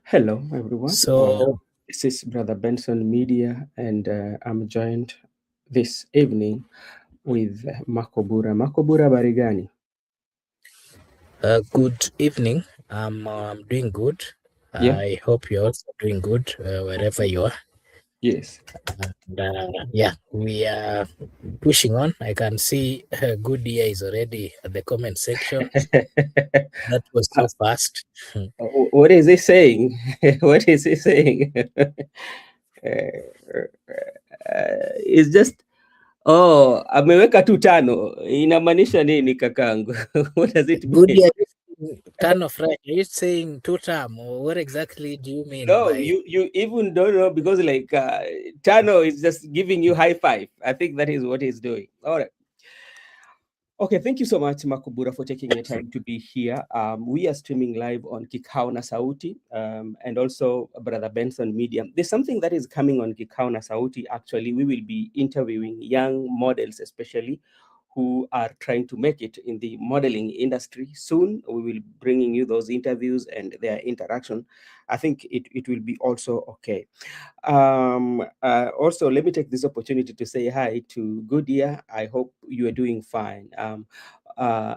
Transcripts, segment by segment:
Hello, everyone. So, This is Brother Benson Media, and I'm joined this evening with Makobura. Makobura Barigani. good evening. I'm doing good. Yeah, I hope you're also doing good wherever you are. yes. And, yeah, we are pushing on. I can see good year is already at the comment section. That was Uh, so fast. what is he saying? What is he saying? It's just ameweka tu tano. Inamaanisha nini kakangu? What does it Good mean? year, turn of right. Are you saying two term, or what exactly do you mean No, by you even don't know because like Tano is just giving you high five. I think that is what he's doing. All right. Okay, thank you so much, Makubura, for taking your time to be here. We are streaming live on Kikao na Sauti and also Brother Benson Media. There's something that is coming on Kikao na Sauti. Actually, we will be interviewing young models, especially who are trying to make it in the modeling industry. Soon, we will be bringing you those interviews and their interaction. I think it will be also okay. Also, let me take this opportunity to say hi to Goodyear. I hope you are doing fine. Uh,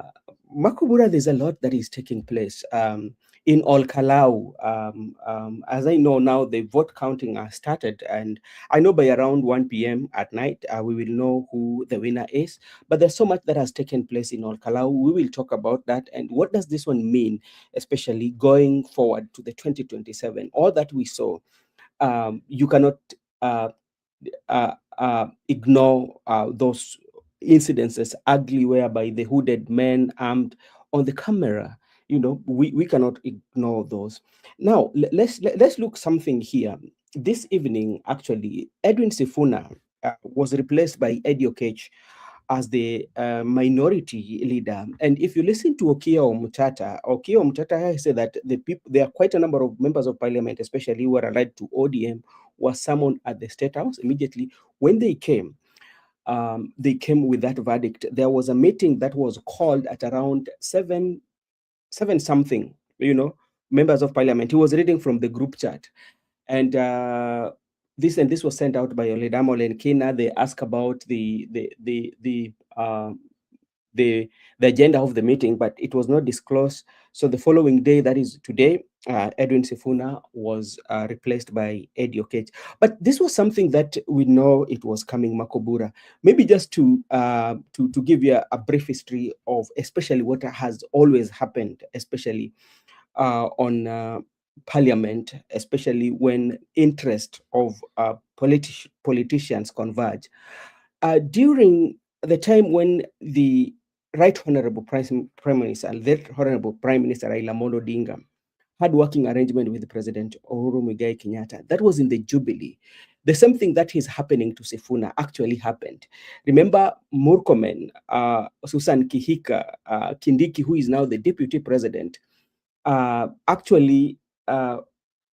Makubura, there's a lot that is taking place. In all Kalau, as I know now, the vote counting has started, and I know by around 1 p.m. at night, we will know who the winner is. But there's so much that has taken place in all Kalau. We will talk about that and what does this one mean, especially going forward to the 2027. All that we saw, you cannot uh, ignore those incidences, ugly, whereby the hooded men armed on the camera. You know, we cannot ignore those. Now, let's look something here. This evening, actually, Edwin Sifuna was replaced by Eddie Okech as the minority leader. And if you listen to Okiya Omutata said that there are quite a number of members of parliament, especially who are allied to ODM, were summoned at the State House immediately. When they came with that verdict. There was a meeting that was called at around seven something, members of parliament. He was reading from the group chat. And this was sent out by Oledamo Lenkina. They asked about the agenda of the meeting, but it was not disclosed. So the following day, that is today, Edwin Sifuna was replaced by Eddie Okech. But this was something that we know it was coming, Makobura. Maybe just to give you a brief history of especially what has always happened, especially on parliament, especially when interest of politicians converge. During the time when the Right Honorable Prime Minister, the Honorable Prime Minister Raila Amolo Odinga had working arrangement with President Uhuru Muigai Kenyatta. That was in the Jubilee. The same thing that is happening to Sifuna actually happened. Remember Murkomen, Susan Kihika, Kindiki, who is now the deputy president, actually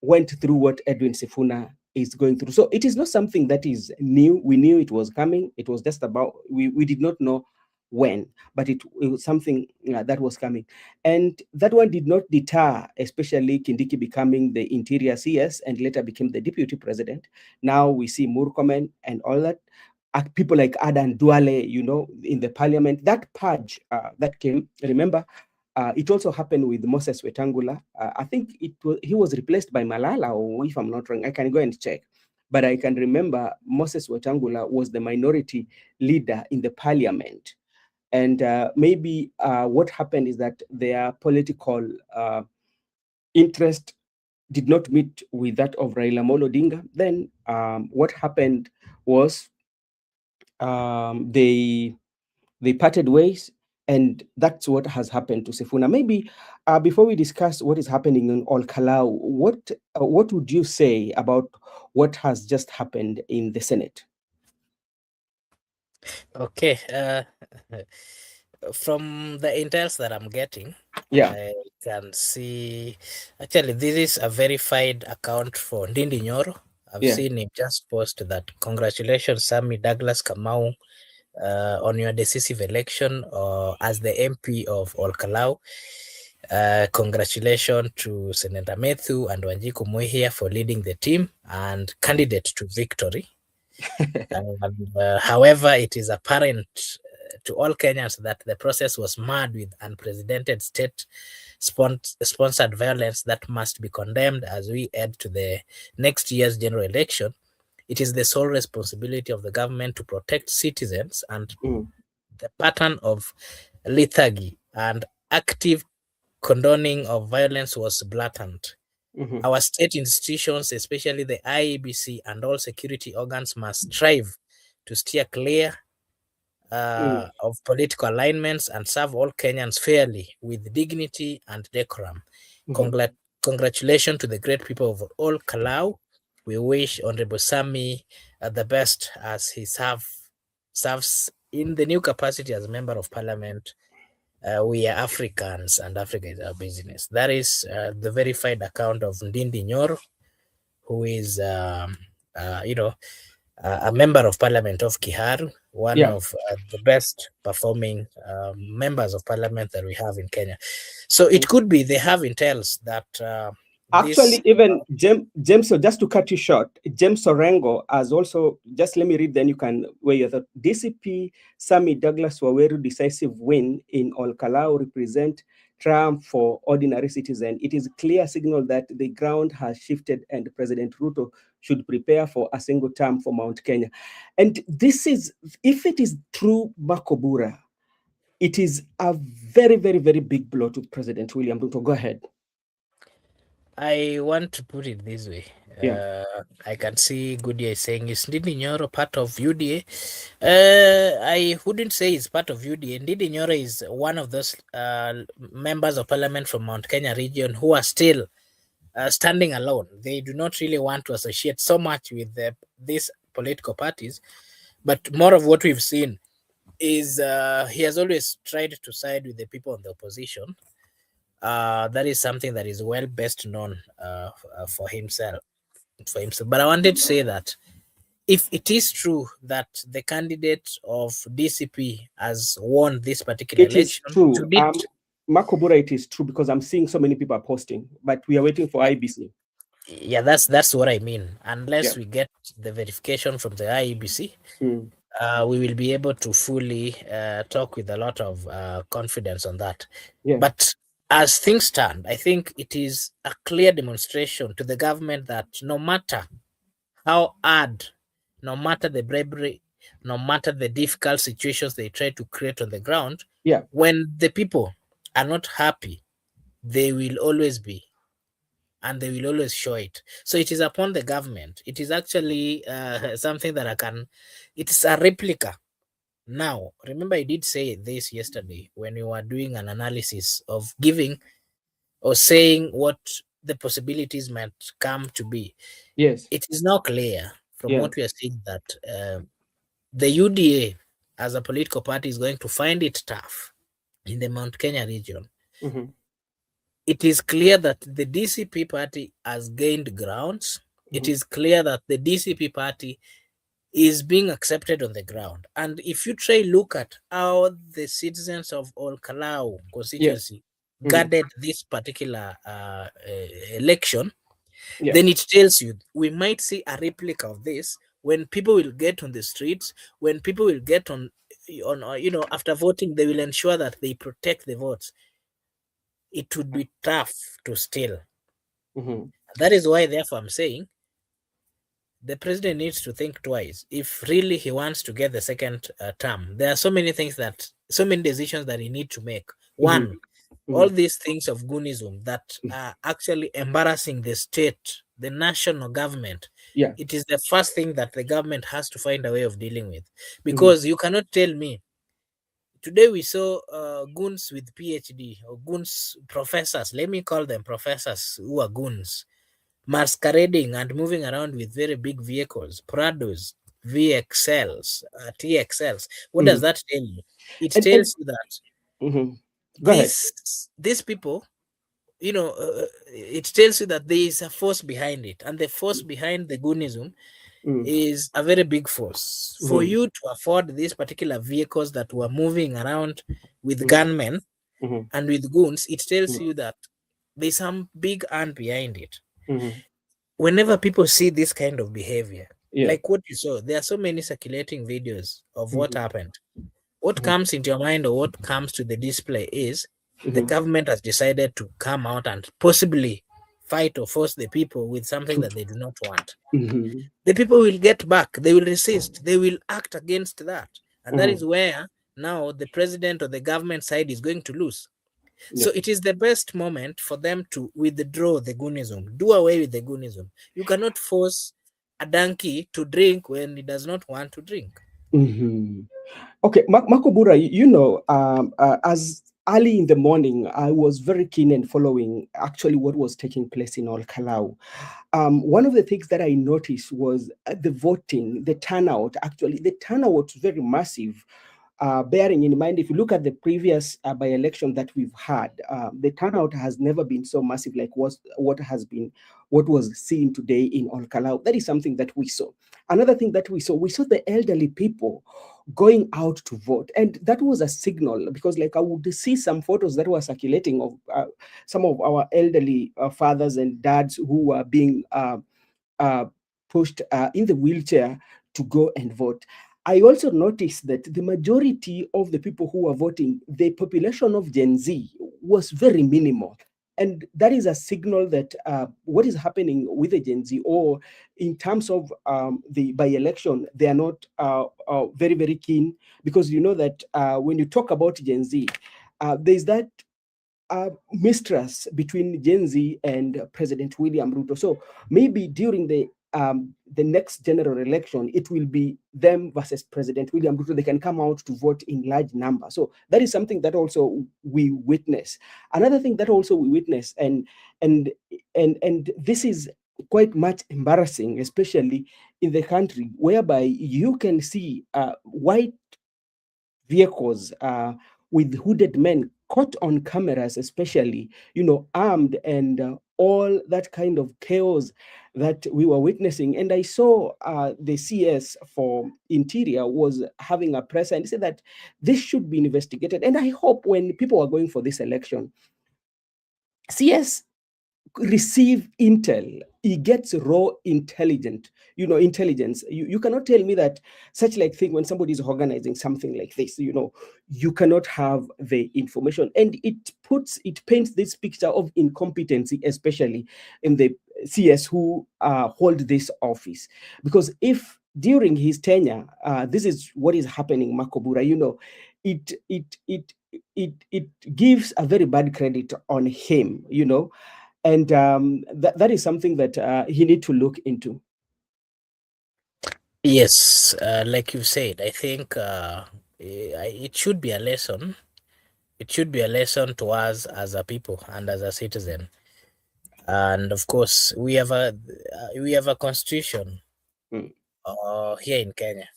went through what Edwin Sifuna is going through. So it is not something that is new. We knew it was coming. It was just about, we did not know when, but it was something that was coming. And that one did not deter, especially Kindiki becoming the interior CS and later became the deputy president. Now we see Murkomen and all that. People like Adan Duale, in the parliament, that purge that came, remember, it also happened with Moses Wetangula. I think he was replaced by Malala, or if I'm not wrong, I can go and check. But I can remember Moses Wetangula was the minority leader in the parliament. And maybe what happened is that their political interest did not meet with that of Raila Amolo Odinga. Then what happened was they parted ways, and that's what has happened to Sifuna. Maybe before we discuss what is happening in Ol Kalau, what would you say about what has just happened in the Senate? okay? From the intel that I'm getting, Yeah, I can see actually this is a verified account for Ndindi Nyoro. I've yeah, seen him just post that congratulations, Sammy Douglas Kamau, on your decisive election as the MP of Olkalau. Congratulations to Senator Methu and Wanjiku Muhia for leading the team and candidate to victory. However, it is apparent to all Kenyans that the process was marred with unprecedented state sponsored violence that must be condemned as we head to the next year's general election. It is the sole responsibility of the government to protect citizens, and Mm, the pattern of lethargy and active condoning of violence was blatant. mhm, Our state institutions, especially the IEBC and all security organs, must strive to steer clear mm, of political alignments and serve all Kenyans fairly with dignity and decorum. mhm. Congrat- Congratulations to the great people of all KALOU. We wish Honorable Sami the best as he serves in the new capacity as a member of parliament. We are Africans and Africa is our business. That is the verified account of Ndindi Nyoro, who is, a member of parliament of Kiharu, one Yeah. of the best performing members of parliament that we have in Kenya. So it could be they have intells that this. Actually, even James, so just to cut you short, James Orengo has also, just let me read, then you can weigh your thought. DCP Sammy Douglas Waweru decisive win in Olkalau represent triumph for ordinary citizen. It is a clear signal that the ground has shifted and President Ruto should prepare for a single term for Mount Kenya. And this is, if it is true, Makobura, it is a very, very, very big blow to President William Ruto. Go ahead. I want to put it this way. Yeah. I can see Goodia is saying, is Ndindi Nyoro part of UDA? I wouldn't say he's part of UDA. Ndindi Nyoro is one of those members of parliament from Mount Kenya region who are still standing alone. They do not really want to associate so much with these political parties. But more of what we've seen is he has always tried to side with the people in the opposition. That is something that is well best known for himself. For himself, but I wanted to say that if it is true that the candidate of DCP has won this particular It is election, true. should it? Makobura, it is true because I'm seeing so many people are posting, but we are waiting for IBC. Yeah, that's what I mean. Yeah. Unless we get the verification from the IEBC, Mm. we will be able to fully talk with a lot of confidence on that. Yeah. But as things stand, I think it is a clear demonstration to the government that no matter how hard, no matter the bribery, no matter the difficult situations they try to create on the ground, Yeah. when the people are not happy, they will always be, and they will always show it. So it is upon the government. It is actually something that it is a replica. Now, remember, I did say this yesterday when we were doing an analysis of giving or saying what the possibilities might come to be. Yes. It is now clear from Yeah. what we are seeing that the UDA as a political party is going to find it tough in the Mount Kenya region. Mm-hmm. It is clear that the DCP party has gained grounds. It Mm-hmm. is clear that the DCP party is being accepted on the ground. And if you try look at how the citizens of Olkalau Yeah. constituency Mm-hmm. guarded this particular election, Yeah. then it tells you we might see a replica of this when people will get on the streets, when people will get on after voting, they will ensure that they protect the votes. It would be tough to steal. Mm-hmm. That is why, therefore, I'm saying the president needs to think twice if really he wants to get the second term. There are so many decisions that he needs to make. Mm-hmm. One, Mm-hmm. all these things of goonism that are actually embarrassing the state, the national government. Yeah. It is the first thing that the government has to find a way of dealing with, Mm-hmm. because you cannot tell me today we saw goons with PhD or goons professors. Let me call them professors who are goons masquerading and moving around with very big vehicles, Prados, VXLs, TXLs. What Mm-hmm. does that tell you? It And tells you that mm-hmm. Go ahead. these people, it tells you that there is a force behind it, and the force behind the goonism Mm-hmm. is a very big force. For Mm-hmm. you to afford these particular vehicles that were moving around with Mm-hmm. gunmen, mhm, and with goons, it tells mhm, you that there's some big hand behind it. mhm. Whenever people see this kind of behavior, Yeah. like what you saw, there are so many circulating videos of what Mhm, happened. What mhm, comes into your mind or what comes to the display is the mhm. government has decided to come out and possibly fight or force the people with something True. that they do not want. Mhm, The people will get back, they will resist, they will act against that. And that mhm. is where now the president or the government side is going to lose. Yeah. So it is the best moment for them to withdraw the goonism, do away with the goonism. You cannot force a donkey to drink when he does not want to drink. Mhm. Okay, Makobura, as early in the morning, I was very keen and following actually what was taking place in Kalau. One of the things that I noticed was the voting, the turnout. Actually, the turnout was very massive. Bearing in mind, if you look at the previous by-election that we've had, the turnout has never been so massive like what was seen today in Olkalau. That is something that we saw. Another thing that we saw the elderly people going out to vote, and that was a signal because, like, I would see some photos that were circulating of some of our elderly fathers and dads who were being uh, pushed in the wheelchair to go and vote. I also noticed that the majority of the people who were voting, the population of Gen Z was very minimal. And that is a signal that what is happening with the Gen Z, or in terms of the by election, they are not very, very keen because you know that when you talk about Gen Z, there's that mistrust between Gen Z and President William Ruto. So maybe during the next general election, it will be them versus President William Ruto. They can come out to vote in large numbers. So that is something that also we witness. Another thing that also we witness, and and this is quite much embarrassing, especially in the country, whereby you can see white vehicles with hooded men caught on cameras, especially, armed, and all that kind of chaos that we were witnessing. And I saw the CS for Interior was having a press and said that this should be investigated. And I hope when people are going for this election, CS receive intel, he gets raw intelligence. You cannot tell me that such like thing when somebody is organizing something like this, you cannot have the information, and it paints this picture of incompetency, especially in the CS who hold this office. Because if during his tenure, this is what is happening, Makobura, it it it it gives a very bad credit on him, and that is something that he need to look into. Yes, like you said, I think it should be a lesson. It should be a lesson to us as a people and as a citizen. And of course, we have a constitution Mm, here in Kenya.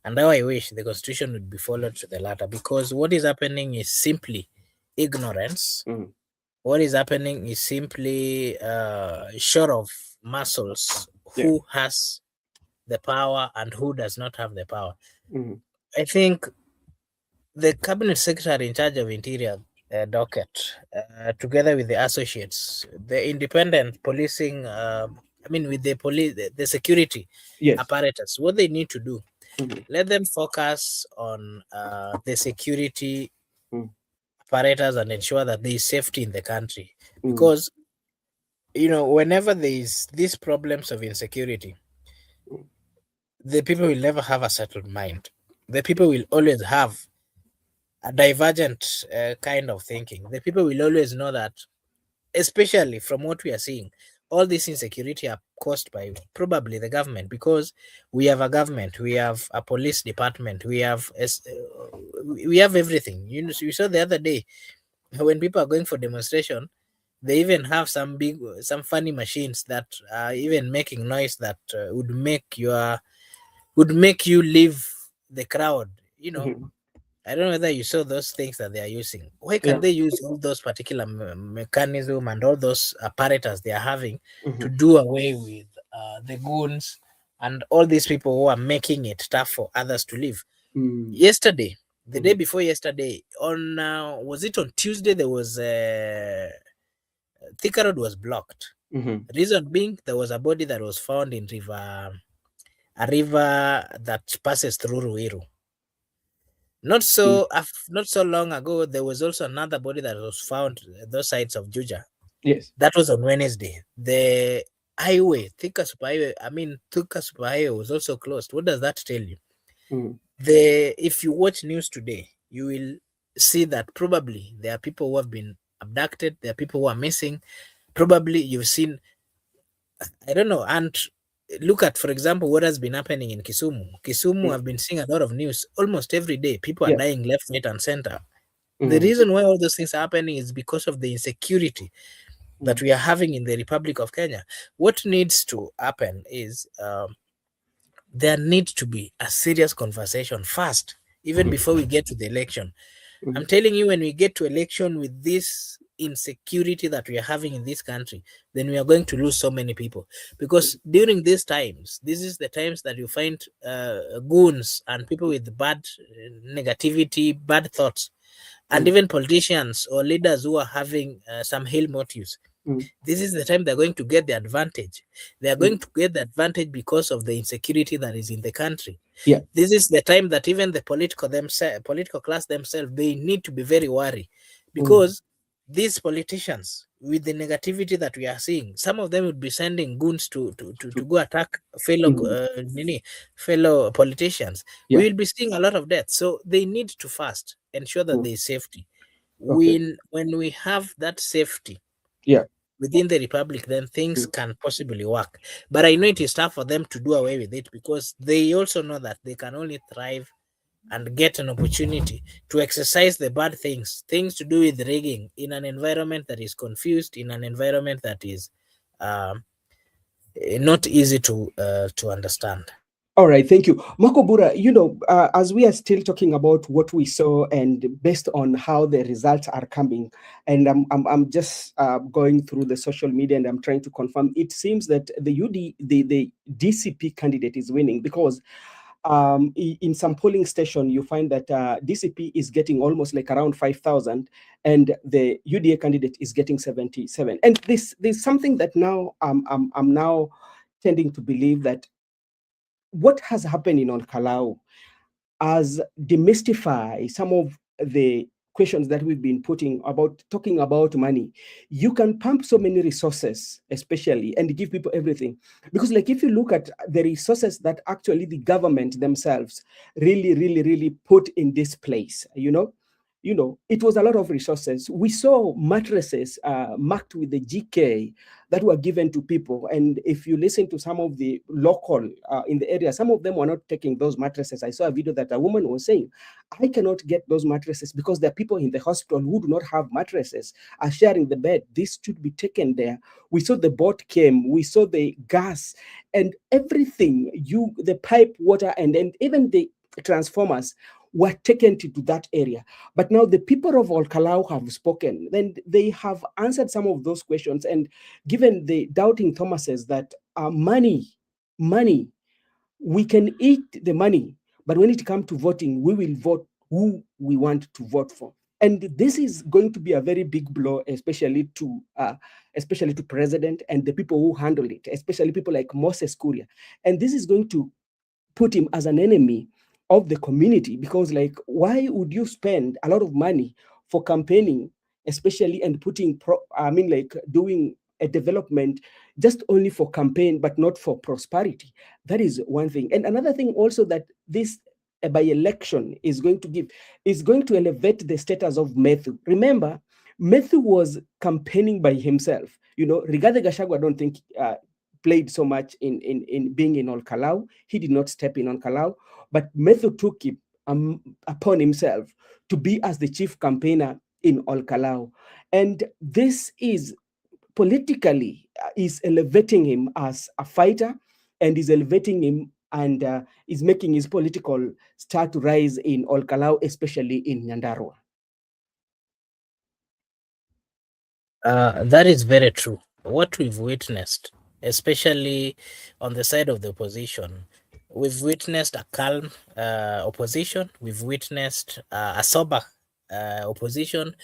And how I wish the constitution would be followed to the latter, because what is happening is simply ignorance. mm, What is happening is simply short of muscles, yeah. who has the power and who does not have the power. Mm, I think the cabinet secretary in charge of interior, docket, together with the associates, the independent policing, I mean, with the police, the security yes. apparatus, what they need to do, Mm, let them focus on the security mm, apparatus and ensure that there is safety in the country. mm, Because, whenever there is these problems of insecurity, mm, the people will never have a settled mind. The people will always have a divergent kind of thinking. The people will always know that, especially from what we are seeing, all this insecurity are caused by probably the government, because we have a government, we have a police department, we have everything. You saw the other day when people are going for demonstration, they even have some funny machines that are even making noise that would make you leave the crowd. mhm. I don't know whether you saw those things that they are using. Why can Yeah. they use all those particular mechanism and all those apparatus they are having to Mhm, do away with the goons and all these people who are making it tough for others to live? mm, Yesterday, the day mhm, before yesterday, on was it on Tuesday? There was Thika Road was blocked. Mm-hmm. Reason being, there was a body that was found in a river that passes through Ruiru. Mm. Not so long ago, there was also another body that was found those sides of Juja. Yes. That was on Wednesday. The highway, Thika Super Highway, I mean Thika Super Highway was also closed. What does that tell you? Mm. If you watch news today, you will see that probably there are people who have been abducted, there are people who are missing. Probably you've seen, I don't know, and look at, for example, what has been happening in Kisumu. Kisumu, Mm. I've been seeing a lot of news almost every day. People are Yeah. dying left, right, and center. The Mm. reason why all those things are happening is because of the insecurity that Mm. we are having in the Republic of Kenya. What needs to happen is there needs to be a serious conversation first, even Mm. before we get to the election. I'm Mm. telling you, when we get to election with this insecurity that we are having in this country, then we are going to lose so many people. Because during these times, this is the times that you find goons and people with bad negativity, bad thoughts, and Mm. even politicians or leaders who are having some ill motives. Mm. This is the time they're going to get the advantage. They are going Mm. to get the advantage because of the insecurity that is in the country. Yeah. This is the time that even the political class themselves, they need to be very worried, Mm. because these politicians, with the negativity that we are seeing, some of them would be sending goons to True. go attack fellow Mm. fellow politicians. We Yeah. will be seeing a lot of death, so they need to first ensure that Mm. there is safety. Okay. When we have that safety Yeah. within the republic, then things Mm. can possibly work. But I know it is tough for them to do away with it, because they also know that they can only thrive and get an opportunity to exercise the bad things to do with rigging, in an environment that is confused, in an environment that is um, not easy to understand. All right, thank you. Makobura, as we are still talking about what we saw and based on how the results are coming, and I'm just going through the social media and I'm trying to confirm, it seems that the DCP candidate is winning because in some polling station, you find that DCP is getting almost like around 5,000 and the UDA candidate is getting 77. And there's something that now I'm now tending to believe that what has happened in KALOU has demystified some of the questions that we've been putting about talking about money. You can pump so many resources, especially, and give people everything. Because, like, if you look at the resources that actually the government themselves really, really, really put in this place, it was a lot of resources. We saw mattresses marked with the GK that were given to people. And if you listen to some of the local in the area, some of them were not taking those mattresses. I saw a video that a woman was saying, I cannot get those mattresses because there are people in the hospital who do not have mattresses, are sharing the bed. This should be taken there. We saw the boat came, we saw the gas and everything, the pipe water, and then even the transformers were taken to that area. But now the people of KALOU have spoken. Then they have answered some of those questions and given the doubting Thomases that money, we can eat the money, but when it comes to voting, we will vote who we want to vote for. And this is going to be a very big blow, especially to president and the people who handle it, especially people like Moses Kuria. And this is going to put him as an enemy of the community because, like, why would you spend a lot of money for campaigning, especially, and like doing a development just only for campaign but not for prosperity? That is one thing. And another thing also that this by election is going to give is going to elevate the status of Methu. Remember, Methu was campaigning by himself. Rigathi Gachagua, I don't think played so much in being in KALOU. He did not step in KALOU, but Methu took it upon himself to be as the chief campaigner in KALOU. And this is politically is elevating him as a fighter and is elevating him and is making his political star to rise in KALOU, especially in Nyandarua. That is very true. What we've witnessed, especially on the side of the opposition, we've witnessed a calm opposition. We've witnessed a sober opposition.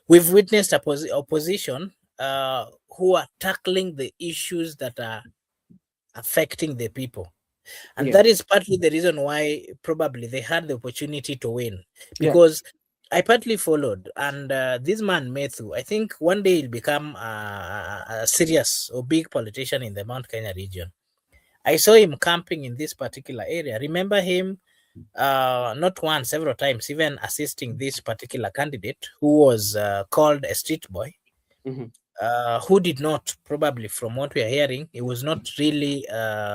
We've witnessed opposition who are tackling the issues that are affecting the people. And Yeah. that is partly the reason why probably they had the opportunity to win. Yeah. Because I partly followed, and this man Methu, I think one day he'll become a serious or big politician in the Mount Kenya region. I saw him camping in this particular area. Remember him not once, several times, even assisting this particular candidate who was called a street boy, Mm-hmm. who did not, probably from what we are hearing, he was not really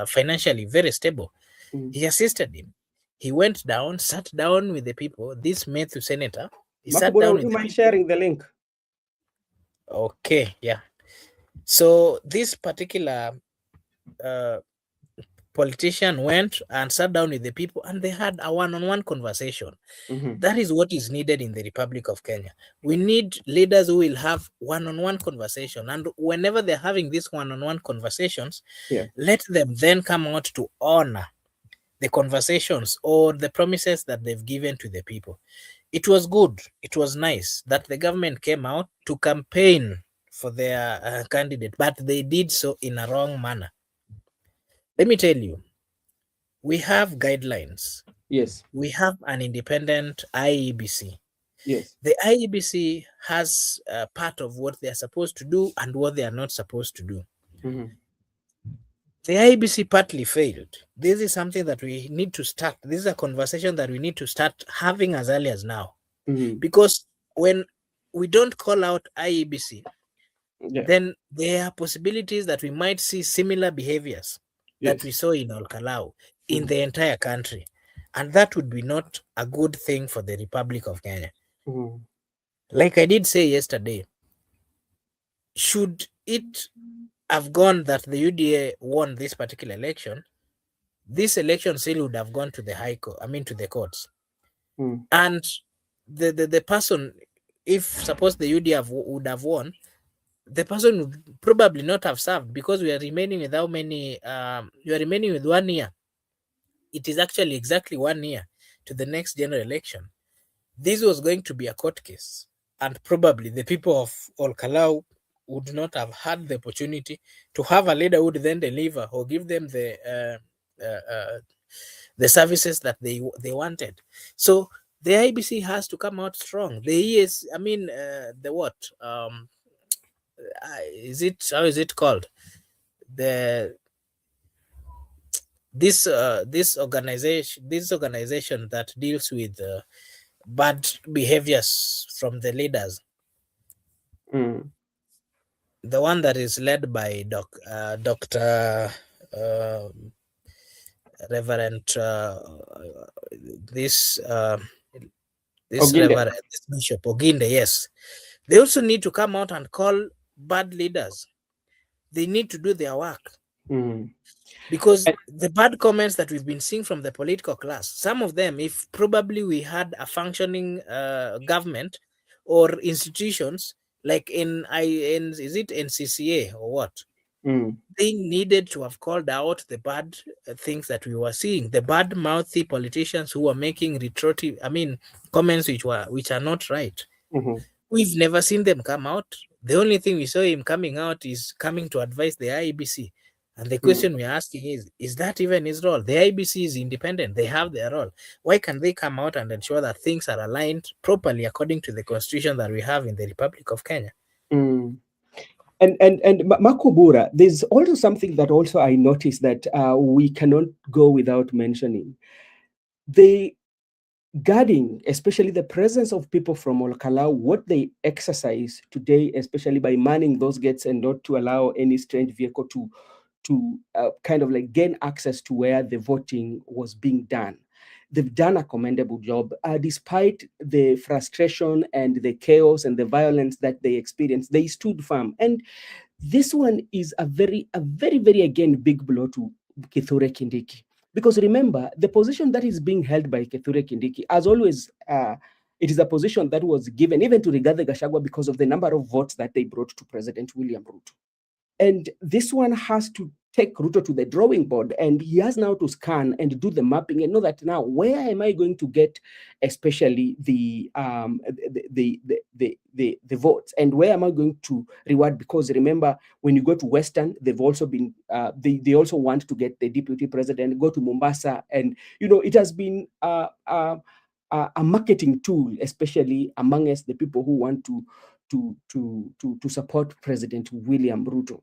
financially very stable. Mm. He assisted him. He went down, sat down with the people. This Matthew senator, he sat Makubura, down would with you the mind people. sharing the link? Okay, yeah. So this particular uh, politician went and sat down with the people, and they had a one-on-one conversation. Mm-hmm. That is what is needed in the Republic of Kenya. We need leaders who will have one-on-one conversation, and whenever they're having these one-on-one conversations, Yeah. let them then come out to honor the conversations or the promises that they've given to the people. It was good, it was nice that the government came out to campaign for their candidate, but they did so in a wrong manner. Let me tell you, we have guidelines, Yes. we have an independent IEBC. Yes. The IEBC has part of what they are supposed to do and what they are not supposed to do. Mm-hmm. The IEBC partly failed. This is something that we need to start. This is a conversation that we need to start having as early as now. Mm-hmm. Because when we don't call out IEBC, Yeah. then there are possibilities that we might see similar behaviors that we Yes. saw in KALOU in Mm-hmm. the entire country. And that would be not a good thing for the Republic of Kenya. Mm-hmm. Like I did say yesterday, should it have gone that the UDA won this particular election, this election still would have gone to the high court, I mean to the courts. Mm. And the person, if suppose the UDA would have won, the person would probably not have served, because we are remaining with how many you are remaining with 1 year. It is actually exactly 1 year to the next general election. This was going to be a court case, and probably the people of KALOU would not have had the opportunity to have a leader who would then deliver or give them the services that they wanted. So the IBC has to come out strong. The ES, I mean, the what? Is it, how is it called? The this organization that deals with bad behaviors from the leaders, Mm. the one that is led by Dr. Reverend this this Oginde. Reverend, this Bishop Oginde, yes, they also need to come out and call bad leaders. They need to do their work, Mm. because the bad comments that we've been seeing from the political class, some of them, if probably we had a functioning government or institutions like in is it NCCA or what, Mm. they needed to have called out the bad things that we were seeing, the bad mouthy politicians who were making retroactive, I mean, comments which are not right. Mm-hmm. We've never seen them come out. The only thing we saw him coming out is coming to advise the IEBC. And the Mm. question we're asking is that even his role? The IEBC is independent. They have their role. Why can't they come out and ensure that things are aligned properly according to the constitution that we have in the Republic of Kenya? Mm. And Makubura, there's also something that also I noticed that we cannot go without mentioning. The guarding, especially the presence of people from KALOU, what they exercise today, especially by manning those gates and not to allow any strange vehicle to kind of like gain access to where the voting was being done. They've done a commendable job, despite the frustration and the chaos and the violence that they experienced. They stood firm, and this one is a very, very again big blow to Kithure Kindiki. Because remember, the position that is being held by Kithure Kindiki, as always, it is a position that was given even to Rigathi Gachagua because of the number of votes that they brought to President William Ruto. And this one has to take Ruto to the drawing board, and he has now to scan and do the mapping and know that now where am I going to get, especially the votes, and where am I going to reward? Because remember, when you go to Western, they've also been they also want to get the deputy president. Go to Mombasa, and it has been a marketing tool, especially amongst the people who want to support President William Ruto,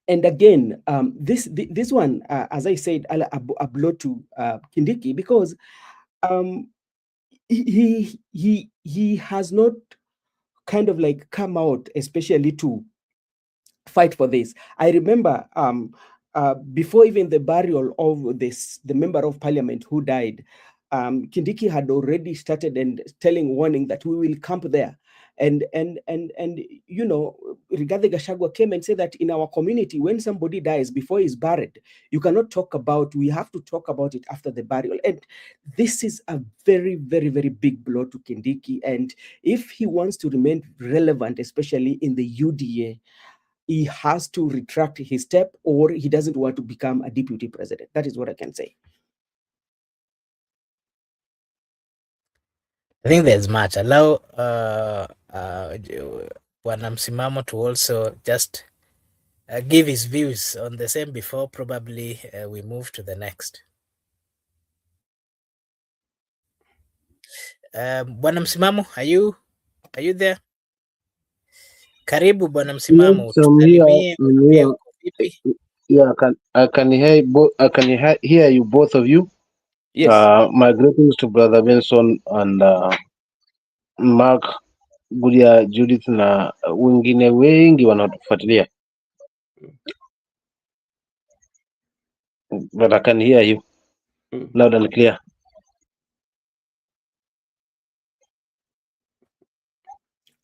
and again, this one, as I said, a blow to Kindiki, because he has not kind of like come out, especially to fight for this. I remember before even the burial of the member of parliament who died, Kindiki had already started and warning that we will camp there. And Rigathi Gachagua came and said that in our community, when somebody dies before he's buried, you cannot talk about, we have to talk about it after the burial. And this is a very, very, very big blow to Kindiki. And if he wants to remain relevant, especially in the UDA, he has to retract his step, or he doesn't want to become a deputy president. That is what I can say. I think there's much. Allow Bwana Msimamo to also just give his views on the same before probably we move to the next. Bwana Msimamo, are you there? Karibu Bwana Msimamo, Yes, I'm here. Yeah, I can hear you, both of you. Yes. My greetings to Brother Benson and Mark, Gudia, Judith na wengine wengi wanatufuatilia. But I can hear you loud and clear.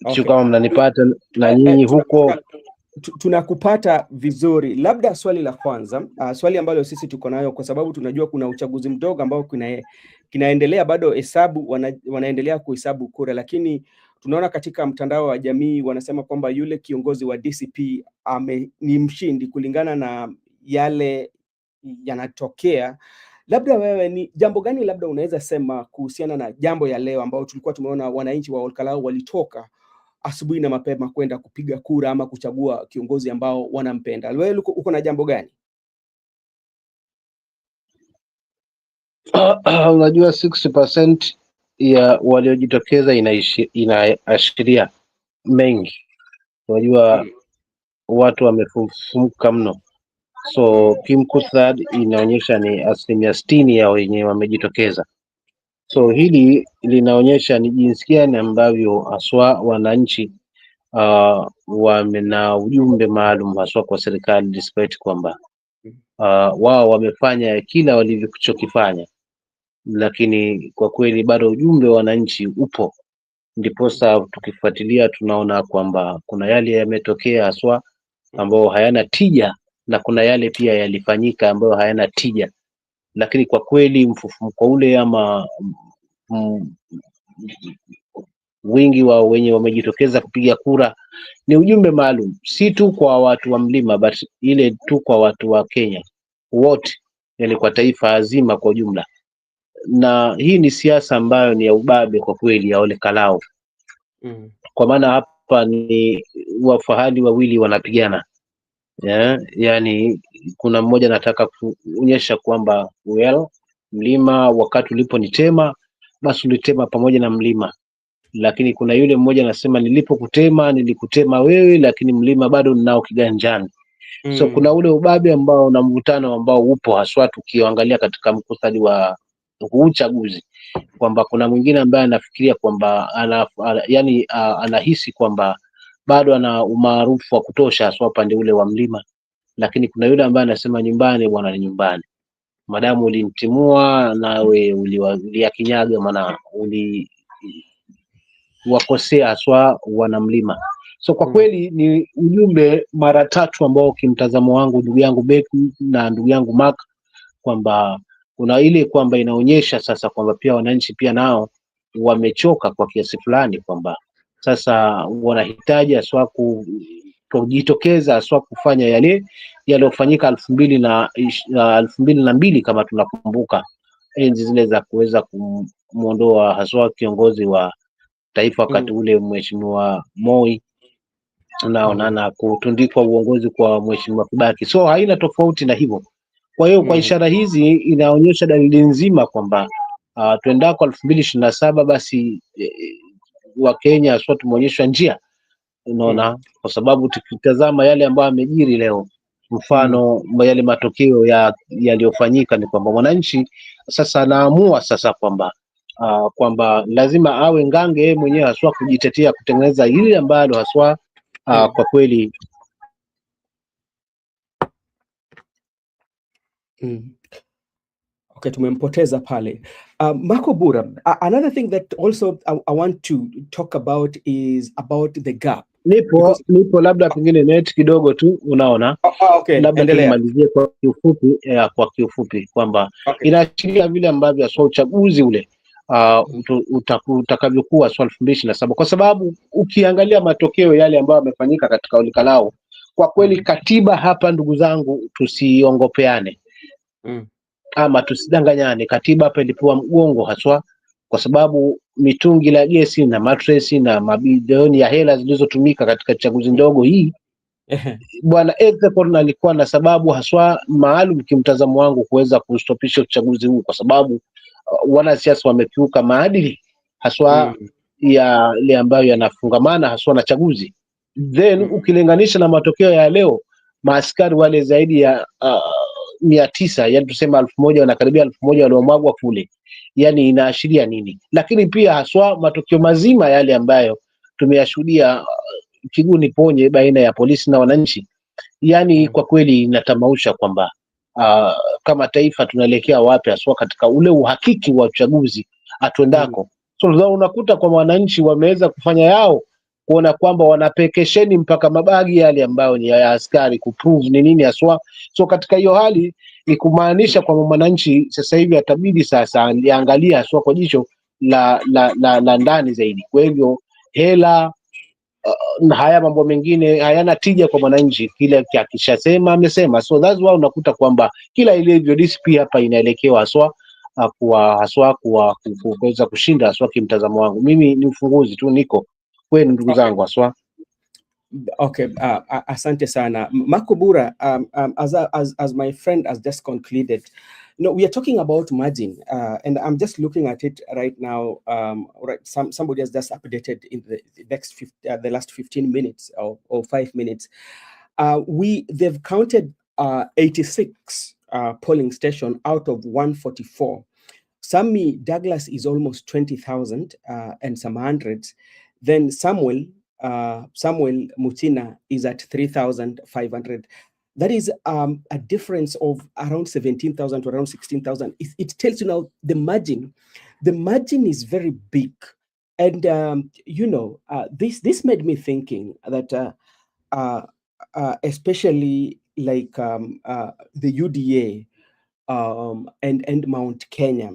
Okay. Kama mnanipata na nyinyi huko. Tunakupata vizuri. Labda swali la kwanza, swali ambalo sisi tuko nayo, kwa sababu tunajua kuna uchaguzi mdogo ambao kinaendelea bado, wanaendelea kuhesabu kura, lakini tunaona katika mtandao wa jamii wanasema kwamba yule kiongozi wa DCP ni mshindi kulingana na yale yanatokea. Labda wewe, ni jambo gani labda unaweza sema kuhusiana na jambo ya leo ambao tulikuwa tumeona wananchi wa KALOU walitoka asubuhi na mapema kwenda kupiga kura ama kuchagua kiongozi ambao wanampenda? Wewe uko na jambo gani? Unajua 60% ya waliojitokeza inaashiria mengi. Unajua watu wamefumuka mno, so kimkuthad inaonyesha ni 60% ya wenye wamejitokeza. So hili linaonyesha ni jinsi gani ambavyo haswa wananchi wamena ujumbe maalum haswa kwa serikali, despite kwamba wao wamefanya kila walivyokifanya, lakini kwa kweli bado ujumbe wa wananchi upo. Ndiposa tukifuatilia tunaona kwamba kuna yale yametokea haswa ambayo hayana tija, na kuna yale pia yalifanyika ambayo hayana tija, lakini kwa kweli mfufumuko ule ama wingi wa wenye wamejitokeza kupiga kura ni ujumbe maalum, si tu kwa watu wa mlima, but ile tu kwa watu wa Kenya wote, yani kwa taifa zima kwa ujumla. Na hii ni siasa ambayo ni ya ubabe kwa kweli ya ole KALOU. Kwa maana hapa ni wafahali wawili wanapigana, yani kuna mmoja anataka kuonyesha kwamba mlima wakati ulipo nitema, basi ulitema pamoja na mlima, lakini kuna yule mmoja anasema nilipokutema nilikutema wewe, lakini mlima bado ninao kiganjani. So kuna ule ubabe ambao na mvutano ambao upo haswa tukiangalia katika mkutano wa uchaguzi, kwamba kuna mwingine ambaye anafikiria kwamba anahisi kwamba bado ana umaarufu wa kutosha haswa pande ule wa mlima, lakini kuna yule ambaye anasema nyumbani bwana ni nyumbani, madamu ulimtimua nawe uliyakinyaga, maana wakosea haswa wanamlima. So kwa kweli ni ujumbe mara tatu ambao kimtazamo wangu, ndugu yangu Beku na ndugu yangu Mark, kwamba kuna ile kwamba inaonyesha sasa kwamba pia wananchi pia nao wamechoka kwa kiasi fulani, kwamba sasa wanahitaji haswa kujitokeza haswa kufanya yale yaliyofanyika 2002 kama tunakumbuka, enzi zile za kuweza kumuondoa haswa kiongozi wa taifa wakati ule Mheshimiwa Moi na kutundikwa uongozi kwa Mheshimiwa Kibaki. So haina tofauti na hivyo. Kwa hiyo kwa ishara hizi inaonyesha dalili nzima kwamba tuendako 2027 basi Wakenya haswa tumeonyeshwa njia, unaona, kwa sababu tukitazama yale ambayo yamejiri leo, mfano yale matokeo yaliyofanyika ni kwamba mwananchi sasa anaamua sasa kwamba lazima awe ngange yeye mwenyewe haswa kujitetea, kutengeneza ile ambalo haswa kwa kweli Okay, tumempoteza pale. Marco Bura, another thing that also I want to talk about is about the gap. Nipo labda pengine net kidogo tu, unaona. Okay, labda tumalizie kwa kiufupi kwamba inaashiria vile ambavyo aswa uchaguzi ule utakavyokuwa 2027, kwa sababu ukiangalia matokeo yale ambayo yamefanyika katika KALOU, kwa kweli katiba hapa, ndugu zangu, tusiongopeane ama tusidanganyane, katiba hapa ilipewa mgongo haswa, kwa sababu mitungi la gesi na matresi na mabilioni ya hela zilizotumika katika chaguzi ndogo hii Bwana Execon alikuwa na sababu haswa maalum kimtazamo wangu kuweza kustopisha uchaguzi huu, kwa sababu wanasiasa wamekiuka maadili haswa yale ambayo yanafungamana haswa na chaguzi. Then ukilinganisha na matokeo ya leo, maaskari wale zaidi ya 900, yani tuseme 1000, wanakaribia 1000 waliomwagwa kule, yani inaashiria nini? Lakini pia haswa matokeo mazima yale ambayo tumeyashuhudia kiguni ponye baina ya polisi na wananchi, yani kwa kweli inatamausha kwamba kama taifa tunaelekea wapi haswa katika ule uhakiki wa uchaguzi atuendako. So unakuta kwa wananchi wameweza kufanya yao, kuona kwamba wanapekesheni mpaka mabagi yale ambayo ni ya askari kuprove ni nini haswa. So katika hiyo hali ni kumaanisha kwamba mwananchi sasa hivi atabidi sasa aliangalia haswa kwa jicho la ndani zaidi. Kwa hivyo hela na haya mambo mengine hayana tija kwa mwananchi, kile akishasema amesema. So that's why unakuta kwamba kila ilivyo DCP hapa inaelekewa haswa kuweza kushinda haswa. Kimtazamo wangu mimi ni ufunguzi tu, niko kwenu ndugu zangu haswa. Okay, asante sana Marco Bura. As my friend has just concluded, we are talking about margin, and I'm just looking at it right now. Right, somebody has just updated in the last 15 minutes or 5 minutes. They've counted 86 polling station out of 144. Sammy Douglas is almost 20,000 and some hundreds. Then Samuel Mutina is at 3,500. That is a difference of around 17,000 to around 16,000. It tells you now the margin. The margin is very big, and this made me thinking that especially like the UDA and Mount Kenya,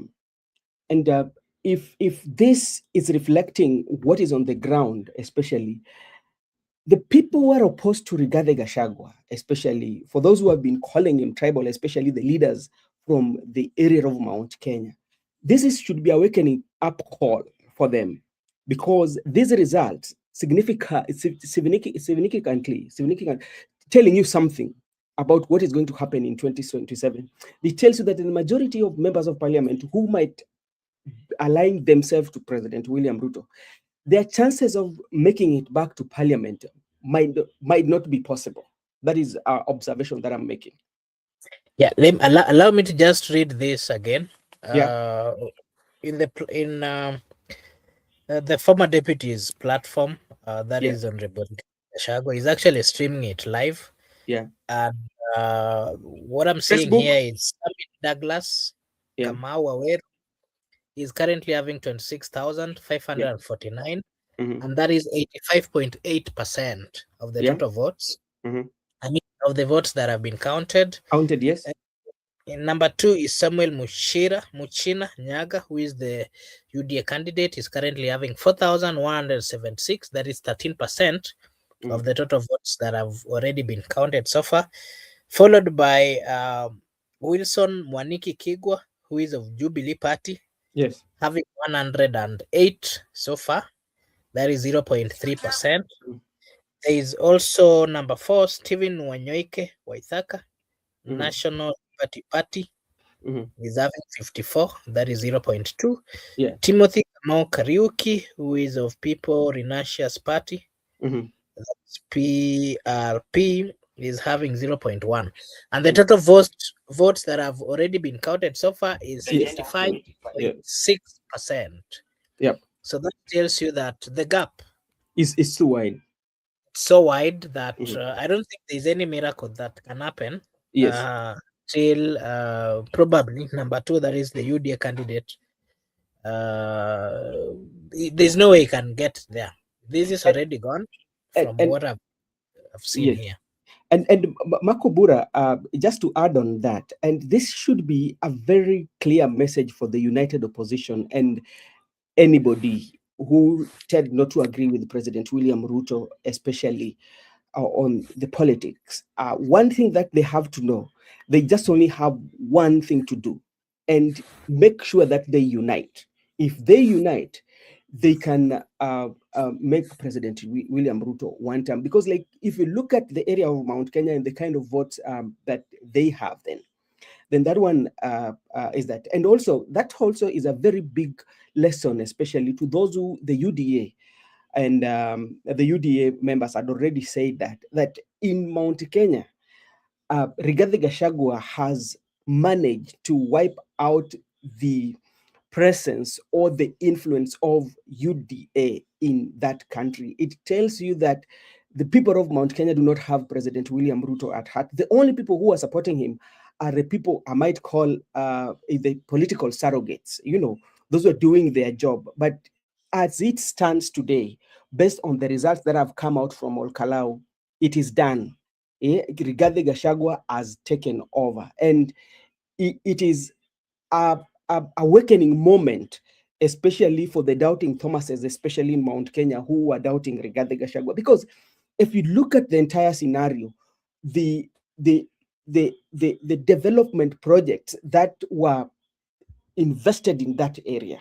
and if this is reflecting what is on the ground, especially the people who are opposed to Rigathi Gachagua, especially for those who have been calling him tribal, especially the leaders from the area of Mount Kenya, should be a wakening up call for them, because these results significantly telling you something about what is going to happen in 2027. It tells you that the majority of members of parliament who might align themselves to President William Ruto, their chances of making it back to parliament might not be possible. That is our observation that I'm making. Yeah, allow me to just read this again. Yeah. In the former deputy's platform, that is Honorable Gachagua, is actually streaming it live. Yeah. And what I'm seeing here is Sammy Douglas, Kamau Aweru is currently having 26,549, and that is 85.8% of the total votes. I mean, of the votes that have been counted. Counted, yes. In number 2 is Samuel Muchina Nyaga, who is the UDA candidate. Is currently having 4,176. That is 13%. of the total votes that have already been counted so far, followed by Wilson Mwaniki Kigwa, who is of Jubilee Party, Yes. having 108 so far. That is 0.3%. There is also number 4, Stephen Wanyoike Waithaka, National Party is having 54. That is 0.2. Yeah. Timothy Kamau Kariuki, who is of People Renacious Party, that's PRP, is having 0.1. And the total votes that have already been counted so far is 55.6%. Yep. So that tells you that the gap is too wide. So wide that I don't think there's any miracle that can happen. Yes. Till probably number 2, that is the UDA candidate. There's no way he can get there. This is already gone from what I've seen here. And Makobura, just to add on that, and this should be a very clear message for the united opposition and anybody who tend not to agree with President William Ruto, especially on the politics. One thing that they have to know, they just only have one thing to do, and make sure that they unite. If they unite, they can make President William Ruto one term. Because, like, if you look at the area of Mount Kenya and the kind of votes that they have, then that one is that. And also, that also is a very big lesson, especially to those who, the UDA, and the UDA members had already said that in Mount Kenya, Rigathi Gachagua has managed to wipe out the presence or the influence of UDA in that country. It tells you that the people of Mount Kenya do not have President William Ruto at heart. The only people who are supporting him are the people I might call the political surrogates, those who are doing their job. But as it stands today, based on the results that have come out from KALOU, it is done. Rigathi Gachagua has taken over, and it is a awakening moment, especially for the doubting Thomases, especially in Mount Kenya, who were doubting Rigathi Gachagua. Because if you look at the entire scenario, the development projects that were invested in that area,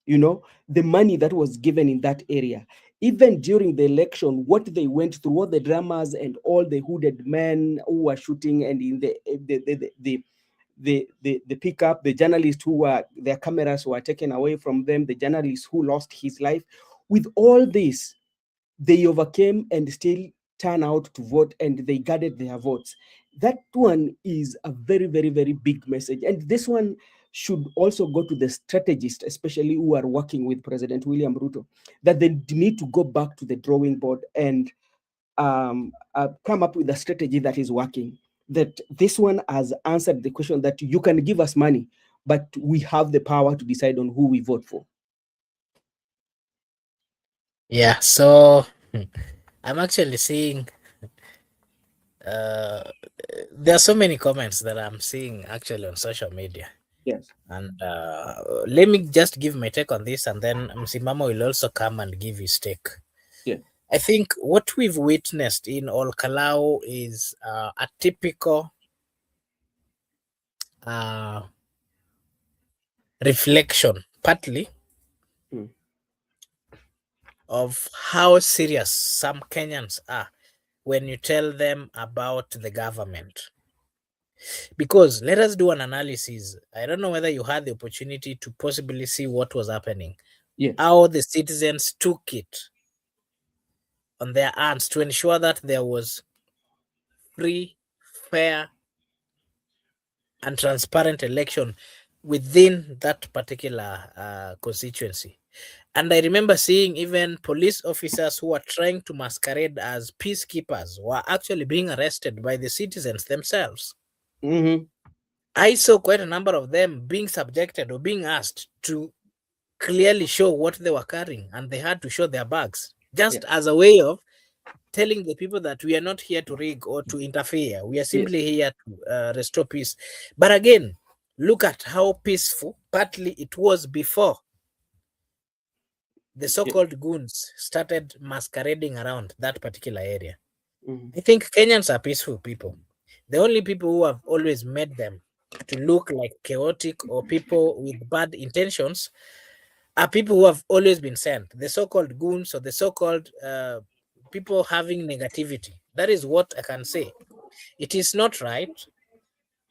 the money that was given in that area, even during the election, what they went through, all the dramas and all the hooded men who were shooting, and in the pickup, the journalists who were, their cameras were taken away from them, the journalist who lost his life. With all this, they overcame and still turn out to vote, and they guarded their votes. That one is a very, very, very big message. And this one should also go to the strategists, especially who are working with President William Ruto, that they need to go back to the drawing board and come up with a strategy that is working. That this one has answered the question that you can give us money, but we have the power to decide on who we vote for. Yeah, so I'm actually seeing there are so many comments that I'm seeing actually on social media. Yes. And let me just give my take on this, and then Msimamo will also come and give his take. Yeah. I think what we've witnessed in KALOU is a typical reflection, partly, of how serious some Kenyans are when you tell them about the government. Because let us do an analysis. I don't know whether you had the opportunity to possibly see what was happening. Yes. How the citizens took it on their hands to ensure that there was free, fair, and transparent election within that particular constituency. And I remember seeing even police officers who were trying to masquerade as peacekeepers were actually being arrested by the citizens themselves. I saw quite a number of them being subjected or being asked to clearly show what they were carrying, and they had to show their bags, just as a way of telling the people that we are not here to rig or to interfere. We are simply here to restore peace. But again, look at how peaceful partly it was before the so-called goons started masquerading around that particular area. Mm. I think Kenyans are peaceful people. The only people who have always made them to look like chaotic or people with bad intentions are people who have always been sent. The so-called goons or the so-called people having negativity. That is what I can say. It is not right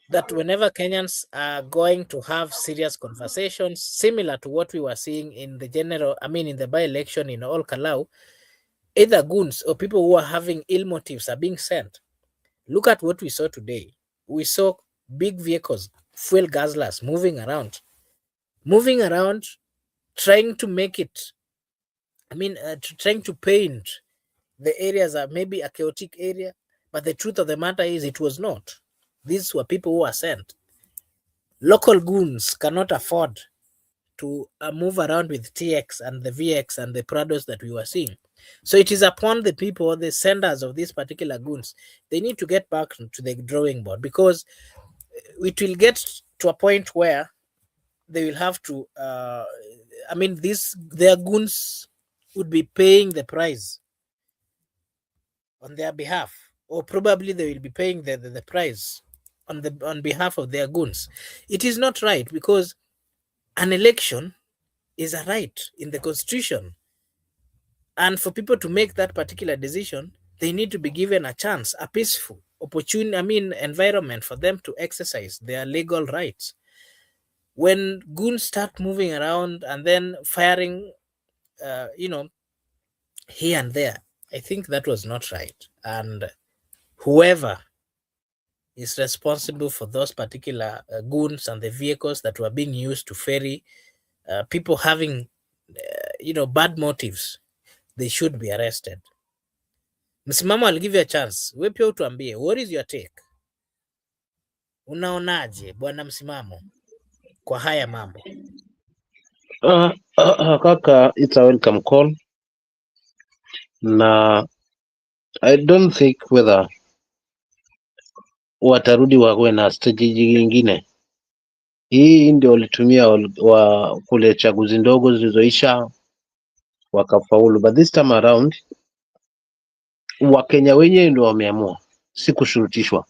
that whenever Kenyans are going to have serious conversations, similar to what we were seeing in the in the by-election in all KALOU, either goons or people who are having ill motives are being sent. Look at what we saw today. We saw big vehicles, fuel guzzlers moving around, trying to make it, trying to paint the areas are maybe a chaotic area, but the truth of the matter is it was not. These were people who were sent. Local goons cannot afford to move around with TX and the VX and the Prados that we were seeing. So it is upon the people, the senders of these particular goons, they need to get back to the drawing board, because it will get to a point where they will have to, their goons would be paying the price on their behalf, or probably they will be paying the price on behalf of their goons. It is not right, because an election is a right in the constitution, and for people to make that particular decision, they need to be given a chance, a peaceful environment for them to exercise their legal rights. When goons start moving around and then firing here and there, I think that was not right, and whoever is responsible for those particular goons and the vehicles that were being used to ferry people having bad motives, they should be arrested. Msimamo, I'll give you a chance. We pia utuambie, what is your take? Unaonaje bwana Msimamo kwa haya mambo? Kaka, it's a welcome call, na I don't think whether watarudi wawe na strategy nyingine. Hii ndio walitumia wa kule chaguzi ndogo zilizoisha wakafaulu, but this time around Wakenya wenyewe ndio wameamua, si kushurutishwa.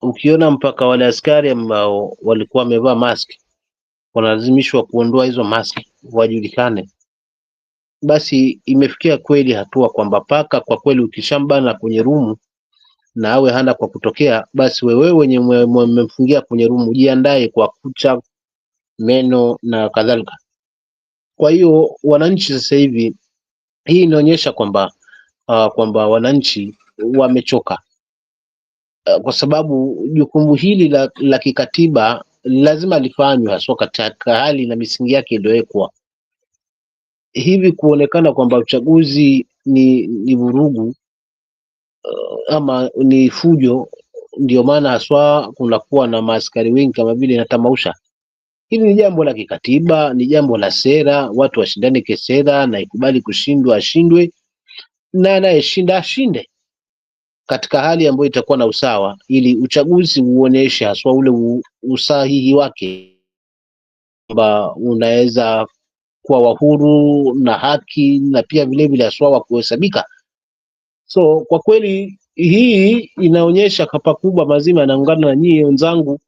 Ukiona mpaka wale askari ambao walikuwa wamevaa mask wanalazimishwa kuondoa hizo mask wajulikane, basi imefikia kweli hatua kwamba paka kwa kweli ukishambana kwenye rumu na awe hana kwa kutokea, basi wewe wenye mmemfungia kwenye rumu jiandae kwa kucha, meno na kadhalika. Kwa hiyo wananchi sasa hivi, hii inaonyesha kwamba wananchi wamechoka, kwa sababu jukumu hili la kikatiba lazima lifanywe, haswa katika hali na misingi yake iliyowekwa. Hivi kuonekana kwamba uchaguzi ni vurugu ama ni fujo, ndio maana haswa kunakuwa na maaskari wengi kama vile Natamausha. Hili ni jambo la kikatiba, ni jambo la sera, watu washindane kisera, na ikubali kushindwa ashindwe, na anayeshinda ashinde katika hali ambayo itakuwa na usawa, ili uchaguzi uoneshe haswa ule usahihi wake, kwamba unaweza kuwa wa huru na haki, na pia vile vile haswa wa kuhesabika. So kwa kweli hii inaonyesha pakubwa mazima, naungana na nyie wenzangu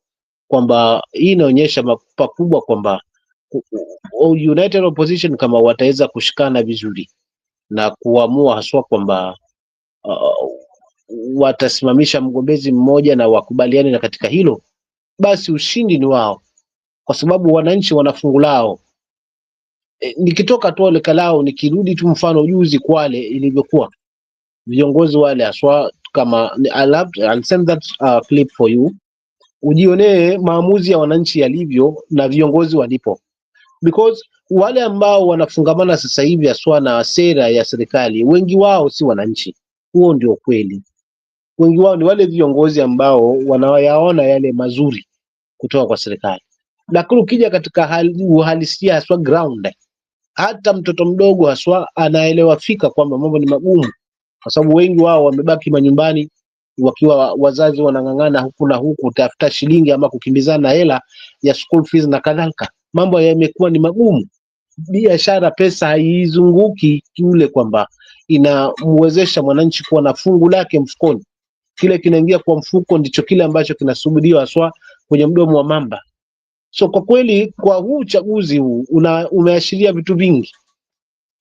kwamba hii inaonyesha pakubwa kwamba United Opposition kama wataweza kushikana vizuri na kuamua haswa kwamba watasimamisha mgombezi mmoja na wakubaliane na katika hilo, basi ushindi ni wao, kwa sababu wananchi wana fungu lao. Nikitoka tu ile KALOU, nikirudi tu mfano juzi Kwale ilivyokuwa, viongozi wale haswa kama I'll send that clip for you, ujionee maamuzi ya wananchi yalivyo na viongozi walipo, because wale ambao wanafungamana sasa hivi haswa na sera ya serikali, wengi wao si wananchi. Huo ndio kweli. Wengi wao ni wale viongozi ambao wanayaona yale mazuri kutoka kwa serikali, lakini ukija katika uhalisia haswa ground, hata mtoto mdogo haswa anaelewa fika kwamba mambo ni magumu, kwa sababu wengi wao wamebaki manyumbani wakiwa wazazi wanang'ang'ana huku na huku kutafuta shilingi ama kukimbizana na hela ya school fees na kadhalika. Mambo yamekuwa ni magumu, biashara, pesa haizunguki kule kwamba inamwezesha mwananchi kuwa na fungu lake mfukoni. Kile kinaingia kwa mfuko ndicho kile ambacho kinasubiriwa haswa kwenye mdomo wa mamba. So kwa kweli kwa huu uchaguzi huu umeashiria vitu vingi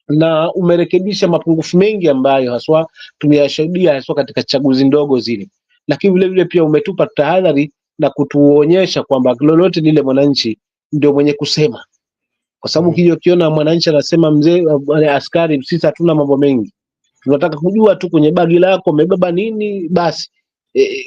na umerekebisha mapungufu mengi ambayo haswa tumeyashuhudia haswa katika chaguzi ndogo zile, lakini vile vile pia umetupa tahadhari na kutuonyesha kwamba lolote lile mwananchi ndio mwenye kusema, kwa sababu hiyo ukiona mwananchi anasema mzee askari, sisi hatuna mambo mengi, tunataka kujua tu kwenye bagi lako umebeba nini, basi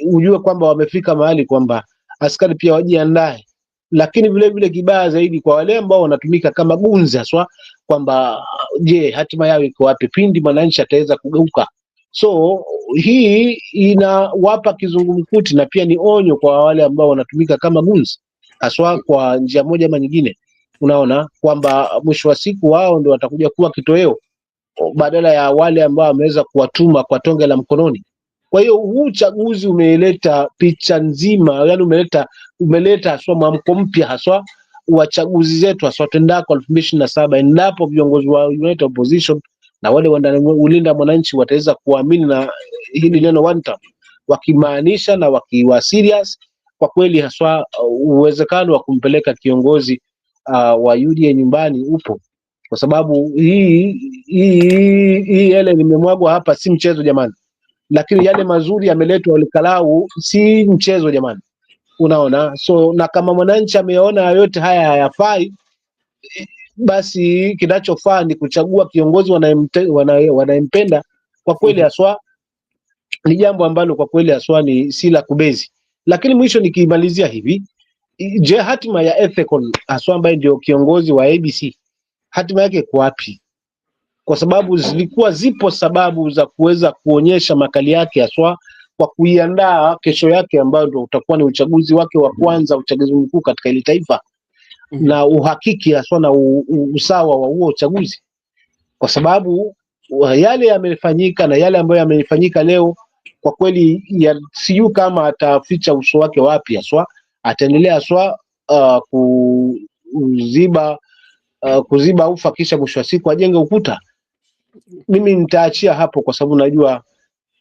ujue kwamba wamefika mahali kwamba askari pia wajiandae. Lakini vile vile kibaya zaidi kwa wale ambao wanatumika kama gunzi haswa, kwamba je, hatima yao iko wapi pindi mwananchi ataweza kugeuka? So hii inawapa kizungumkuti na pia ni onyo kwa wale ambao wanatumika kama gunzi haswa kwa njia moja ama nyingine. Unaona kwamba mwisho wa siku wao ndio watakuja kuwa kitoweo badala ya wale ambao wameweza kuwatuma kwa tonge la mkononi. Kwa hiyo huu uchaguzi umeleta picha nzima, yani umeleta haswa mwamko mpya haswa wa chaguzi zetu haswa tendako 2027, endapo viongozi wa United Opposition na wale wanaolinda mwananchi wataweza kuamini na hili neno one term, wakimaanisha na wakiwa serious kwa kweli haswa, uwezekano wa kumpeleka kiongozi wa UDA nyumbani upo, kwa sababu hii yale limemwagwa hapa si mchezo jamani, lakini yale mazuri yameletwa KALOU si mchezo jamani, unaona. So na kama mwananchi ameona yote haya hayafai, basi kinachofaa ni kuchagua kiongozi wanayempenda kwa kweli haswa. Ni jambo ambalo kwa kweli haswa ni si la kubezi. Lakini mwisho nikimalizia hivi, je, hatima ya Ethekon haswa ambaye ndio kiongozi wa ABC hatima yake iko wapi? Kwa sababu zipo sababu za kuweza kuonyesha makali yake haswa kwa kuiandaa kesho yake ambayo ndio utakuwa ni uchaguzi wake wa kwanza, uchaguzi mkuu katika ile taifa, na uhakiki haswa na usawa wa huo uchaguzi, kwa sababu yale yamefanyika na yale ambayo yamefanyika leo kwa kweli sijui kama ataficha uso wake wapi haswa, ataendelea haswa kuziba ufa kisha mwisho wa siku ajenge ukuta. Mimi nitaachia hapo kwa sababu najua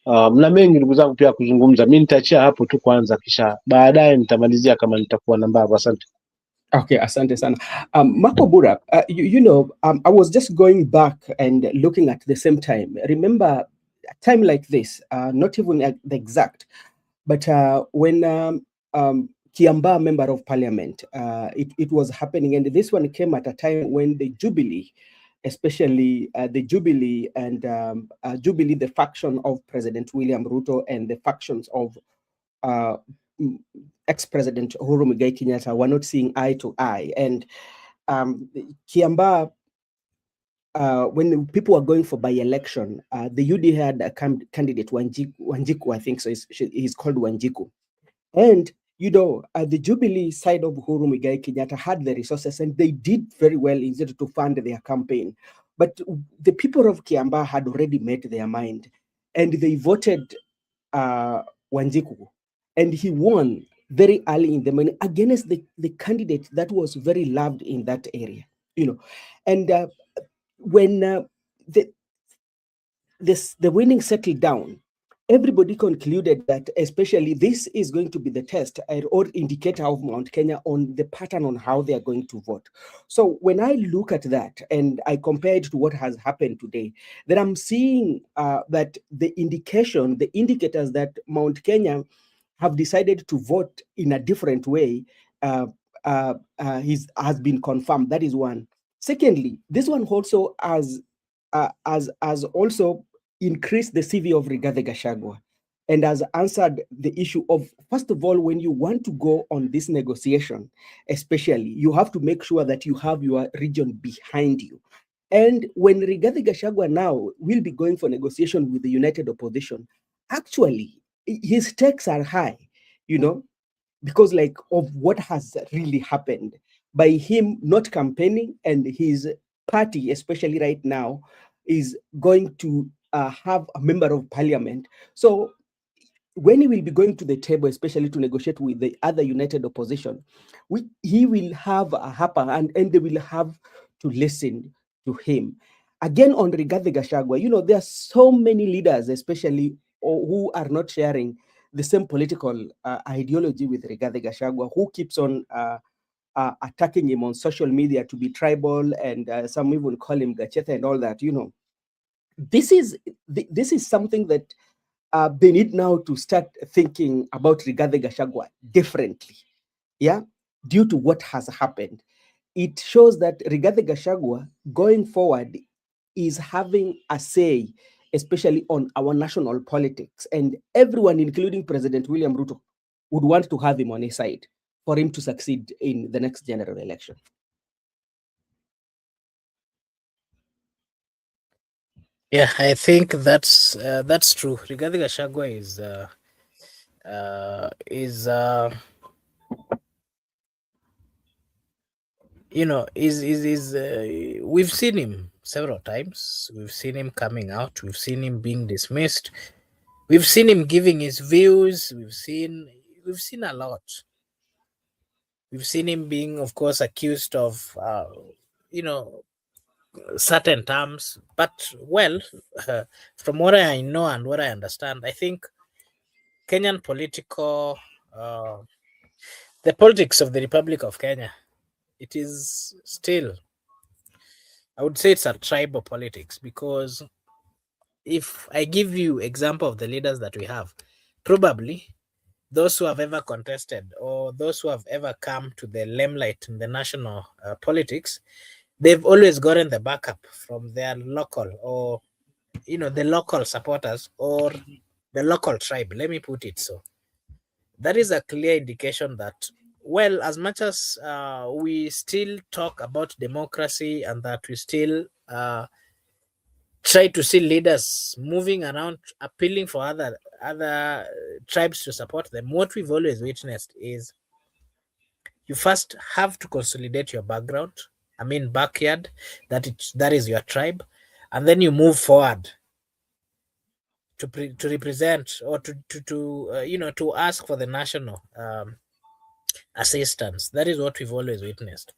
mna mengi ndugu zangu pia kuzungumza. Mimi nitaachia hapo tu kwanza, kisha baadaye nitamalizia kama nitakuwa na mbavu. Asante. Okay, asante sana. Marco Bura, you know, I was just going back and looking at the same time. Remember, a time like this, not even the exact, but when Kiambaa Member of Parliament, it was happening, and this one came at a time when the Jubilee, especially the Jubilee and Jubilee, the faction of President William Ruto and the factions of ex-President Uhuru Muigai Kenyatta were not seeing eye to eye. And Kiambaa, when people were going for by-election, the UD had a candidate, Wanjiku, I think so. He's called Wanjiku. And, you know, the Jubilee side of Uhuru Muigai Kenyatta had the resources and they did very well in order to fund their campaign. But the people of Kiambaa had already made their mind and they voted Wanjiku. And he won very early in the morning against the candidate that was very loved in that area, you know. And when the winning settled down, everybody concluded that especially this is going to be the test or indicator of Mount Kenya on the pattern on how they are going to vote. So when I look at that and I compare it to what has happened today, then I'm seeing that the indicators that Mount Kenya have decided to vote in a different way has been confirmed. That is one. Secondly, this one also has also increased the CV of Rigathi Gachagua and has answered the issue of, first of all, when you want to go on this negotiation, especially, you have to make sure that you have your region behind you. And when Rigathi Gachagua now will be going for negotiation with the United Opposition, actually, his stakes are high, you know, because like of what has really happened by him not campaigning, and his party, especially right now, is going to have a member of parliament. So when he will be going to the table, especially to negotiate with the other United Opposition, he will have a upper and they will have to listen to him. Again, on Rigathi Gachagua, there are so many leaders, especially who are not sharing the same political ideology with Rigathi Gachagua, who keeps on attacking him on social media to be tribal, and some even call him Gacheta and all that. This is something that they need now to start thinking about Rigathi Gachagua differently. Yeah, due to what has happened, it shows that Rigathi Gachagua going forward is having a say, especially on our national politics, and everyone, including President William Ruto, would want to have him on his side for him to succeed in the next general election. Yeah, I think that's true. Rigathi Gachagua we've seen him several times. We've seen him coming out. We've seen him being dismissed. We've seen him giving his views. We've seen a lot. We've seen him being, of course, accused of certain terms. But well, from what I know and what I understand, I think Kenyan the politics of the Republic of Kenya, it is still, I would say it's a tribal politics, because if I give you example of the leaders that we have, probably those who have ever contested or those who have ever come to the limelight in the national politics, they've always gotten the backup from their local, or the local supporters or the local tribe. Let me put it so. That is a clear indication that, well, as much as we still talk about democracy and that we still try to see leaders moving around appealing for other tribes to support them, what we've always witnessed is you first have to consolidate your background, backyard, that is your tribe, and then you move forward to represent, or to ask for the national assistance. That is what we've always witnessed.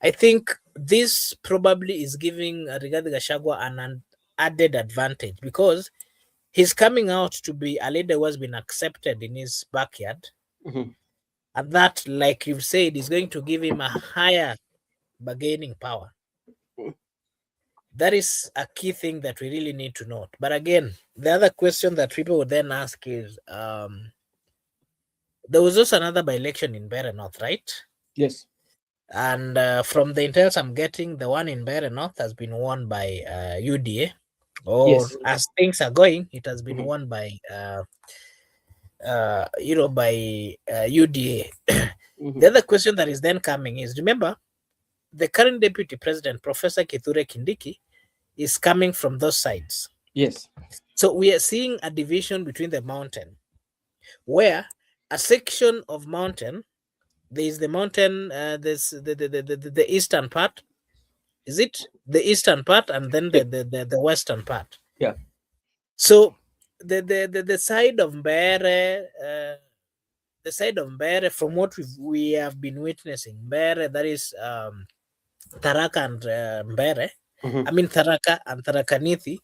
I think this probably is giving Rigathi Gachagua an added advantage, because he's coming out to be a leader who has been accepted in his backyard. Mm-hmm. And that, like you've said, is going to give him a higher bargaining power. That is a key thing that we really need to note. But again, the other question that people would then ask is, there was also another by-election in Bere North, right? Yes. And from the intel I'm getting, the one in Bere North has been won by UDA, or Yes. as things are going, it has been Mm-hmm. won by UDA. Mm-hmm. The other question that is then coming is, remember, the current deputy president, Professor Kithure Kindiki, is coming from those sides. Yes. So we are seeing a division between the mountain, where a section of mountain, there is the mountain, there's the eastern part. Is it the eastern part, and then the western part? Yeah. So the side of Mbere, from what we have been witnessing, Mbere, that is Tharaka and Mbere, Mm-hmm. Tharaka and Tharaka Nithi,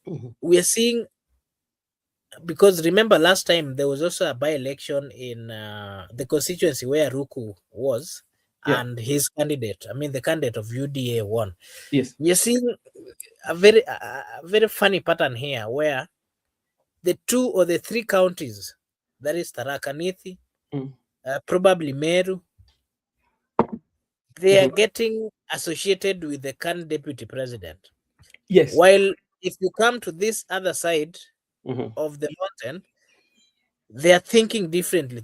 Mm-hmm. we are seeing, because remember last time there was also a by-election in the constituency where Ruku was, Yeah. and his candidate, the candidate of UDA won. Yes. We are seeing a very funny pattern here, where the 2 or the 3 counties, that is Tharaka Nithi, probably Meru, they are getting associated with the current deputy president. Yes. While if you come to this other side of the mountain, they are thinking differently.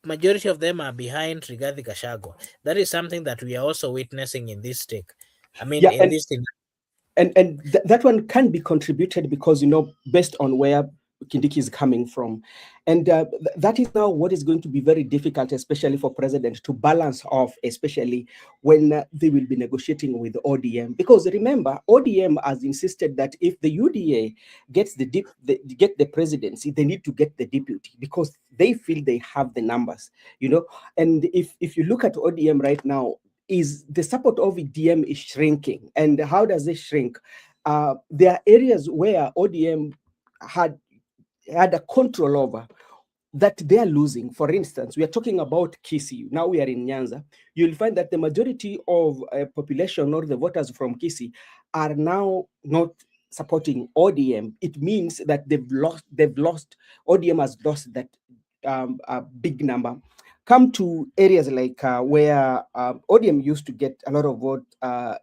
Majority of them are behind Rigathi Gachagua. That is something that we are also witnessing in this stake. This thing. And that one can be contributed because, based on where Kindiki is coming from. And that is now what is going to be very difficult, especially for president, to balance off, especially when they will be negotiating with ODM. Because remember, ODM has insisted that if the UDA gets get the presidency, they need to get the deputy, because they feel they have the numbers, And if you look at ODM right now, is the support of ODM is shrinking. And how does it shrink? There are areas where ODM had a control over that they are losing. For instance, we are talking about Kisii. Now we are in Nyanza. You'll find that the majority of population or the voters from Kisii are now not supporting ODM. It means that they've lost, ODM has lost that big number. Come to areas like where ODM used to get a lot of vote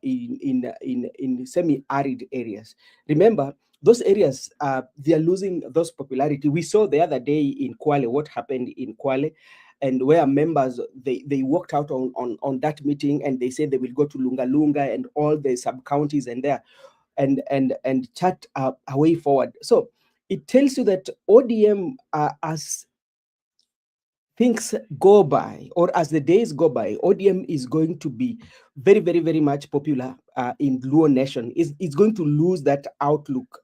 in semi-arid areas. Remember, those areas, they are losing those popularity. We saw the other day in Kwale what happened in Kwale, and where members, they walked out on that meeting, and they said they will go to Lunga and all the sub-counties and there and chat a way forward. So it tells you that ODM, as things go by, or as the days go by, ODM is going to be very, very, very much popular in Luo Nation. It's going to lose that outlook,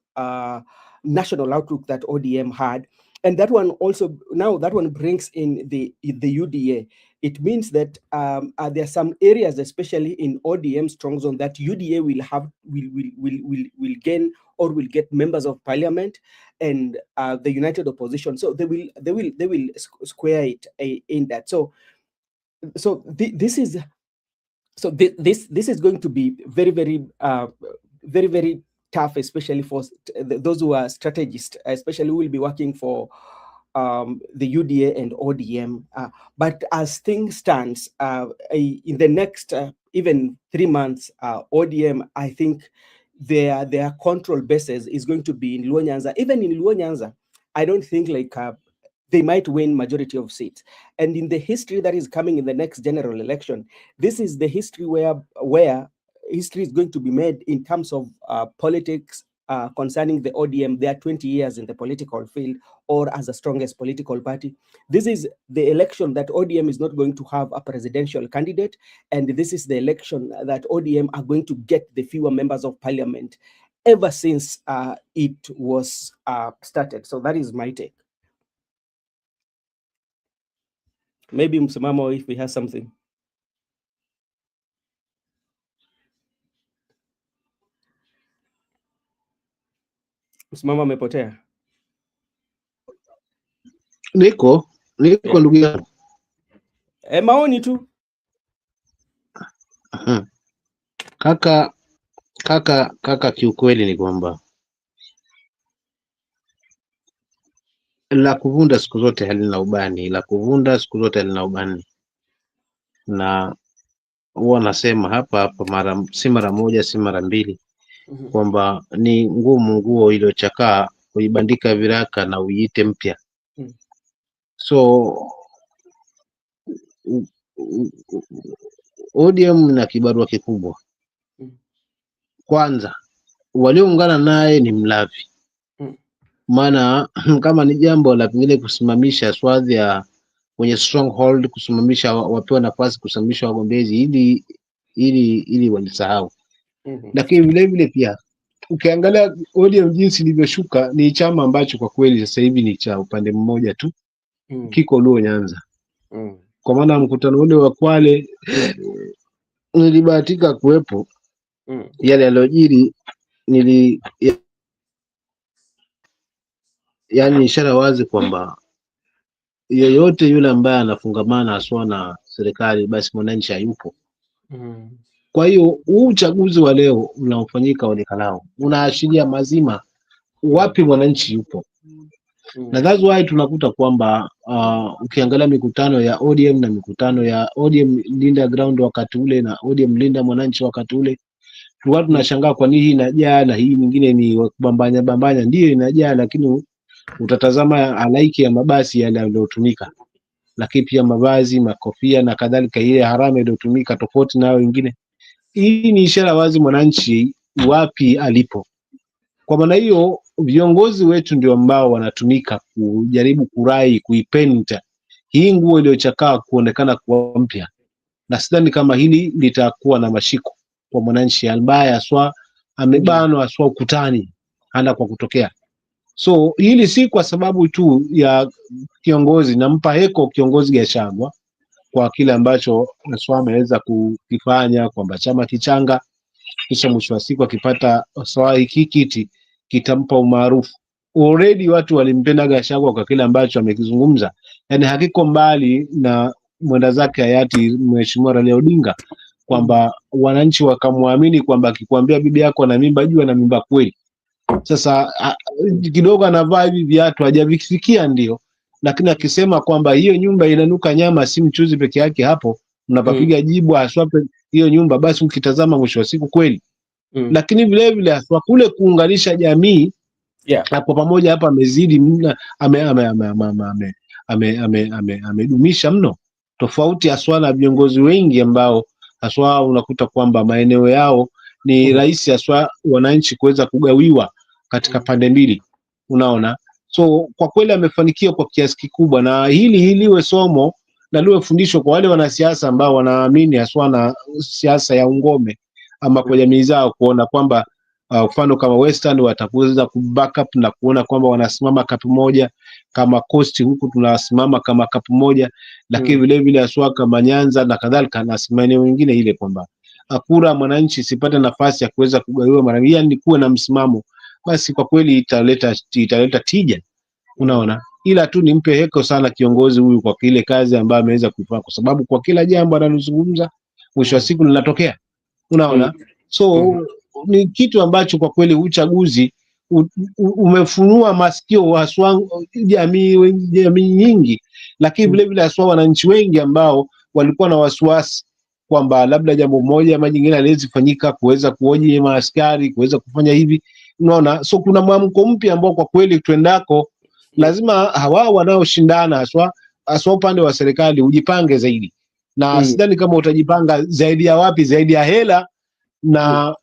national outlook that ODM had. And that one also, now that one brings in the UDA. It means that there are some areas, especially in ODM strong zone, that UDA will gain or will get members of parliament and the united opposition. So they will square it in that. This is going to be very, very, very, very tough, especially for those who are strategists, especially who will be working for the UDA and ODM. But as things stands, in the next even 3 months, ODM, I think their control basis is going to be in Luo Nyanza. Even in Luo Nyanza, I don't think like they might win majority of seats. And in the history that is coming in the next general election, this is the history where history is going to be made in terms of politics concerning the ODM. They are 20 years in the political field, or as the strongest political party. This is the election that ODM is not going to have a presidential candidate, and this is the election that ODM are going to get the fewer members of parliament ever since it was started. So that is my take. Maybe Msimamo, if we have something. Msimamo amepotea. Niko ndugu yangu. Maoni tu. Kaka, kiukweli ni kwamba la kuvunda siku zote halina ubani, na huwa nasema hapa si mara moja, si mara mbili, kwamba ni ngumu nguo iliyochakaa kuibandika viraka na uiite mpya. So ODM na kibarua kikubwa. Kwanza, walioungana naye ni mlavi. Maana kama ni jambo la pengine kusimamisha swadhi ya kwenye stronghold, kusimamisha wapewa nafasi, kusimamisha wagombezi, ili walisahau. Lakini vile vile pia ukiangalia ODM jinsi ilivyoshuka, ni chama ambacho kwa kweli sasa hivi ni cha upande mmoja tu, kiko Luo Nyanza. Kwa maana mkutano ule wa Kwale nilibahatika kuwepo. Yale yaliyojiri yani ishara wazi kwamba yoyote yule ambaye anafungamana aswa na serikali, basi mwananchi hayupo. Kwa hiyo huu uchaguzi wa leo unaofanyika wa KALOU unaashiria mazima wapi mwananchi yupo. Na that's why tunakuta kwamba ukiangalia mikutano ya ODM na mikutano ya ODM Linda Ground wakati ule na ODM Linda Mwananchi wakati ule, tulikuwa tunashangaa kwa nini hii inajaa na hii nyingine ni bambanya. Ndio inajaa, lakini utatazama halaiki ya mabasi yale yaliyotumika, lakini pia mavazi, makofia na kadhalika, ile harame iliyotumika tofauti na wengine. Hii ni ishara wazi mwananchi wapi alipo. Kwa maana hiyo viongozi wetu ndio ambao wanatumika kujaribu kurai kuipenta hii nguo iliyochakaa kuonekana kuwa mpya, na sidhani kama hili litakuwa na mashiko kwa mwananchi ambaye aswa amebanwa aswa ukutani hana kwa kutokea. So hili si kwa sababu tu ya kiongozi, nampa heko kiongozi Gachagua, kwa kile ambacho Swaa ameweza kukifanya, kwamba chama kichanga, kisha mwisho wa siku akipata Swaa hiki kiti kitampa umaarufu. Already watu walimpenda Gachagua kwa kile ambacho amekizungumza, yani hakiko mbali na mwenda zake hayati Mheshimiwa Raila Odinga, kwamba wananchi wakamwamini kwamba akikwambia bibi yako ana mimba, jua na mimba kweli. Sasa kidogo anavaa hivi viatu, hajavifikia ndio, lakini akisema kwamba hiyo nyumba inanuka nyama, si mchuzi peke yake, hapo mnapapiga jibu haswa hiyo nyumba, basi ukitazama mwisho wa siku kweli. Lakini vile vile haswa kule kuunganisha jamii hapo pamoja, hapa amezidi, amedumisha mno, tofauti haswa na viongozi wengi ambao haswa unakuta kwamba maeneo yao ni rahisi haswa wananchi kuweza kugawiwa katika pande mbili, unaona. So kwa kweli amefanikiwa kwa kiasi kikubwa, na hili liwe somo na liwe fundisho kwa wale wanasiasa ambao wanaamini haswa na siasa ya ungome ama kwa jamii zao, kuona kwamba mfano kama Western wataweza kubackup na kuona kwamba wanasimama kapu moja, kama Coast huku tunasimama kama kapu moja, lakini vile vile haswa kama Nyanza na kadhalika na maeneo mengine, ile kwamba kura mwananchi sipate nafasi ya kuweza kugawiwa mara nyingi, yani kuwe na msimamo, basi kwa kweli italeta tija, unaona. Ila tu nimpe heko sana kiongozi huyu kwa kile kazi ambayo ameweza kuifanya, kwa sababu kwa kila jambo analozungumza mwisho wa siku linatokea, unaona. So ni kitu ambacho kwa kweli uchaguzi umefunua masikio haswa jamii nyingi, lakini vile vile haswa wananchi wengi ambao walikuwa na wasiwasi kwamba labda jambo moja ama jingine haliwezi fanyika, kuweza kuoji maaskari, kuweza kufanya hivi, unaona. So kuna mwamko mpya ambao kwa kweli tuendako lazima hawa wanaoshindana haswa upande wa serikali ujipange zaidi, na sidhani kama utajipanga zaidi ya wapi, zaidi ya hela na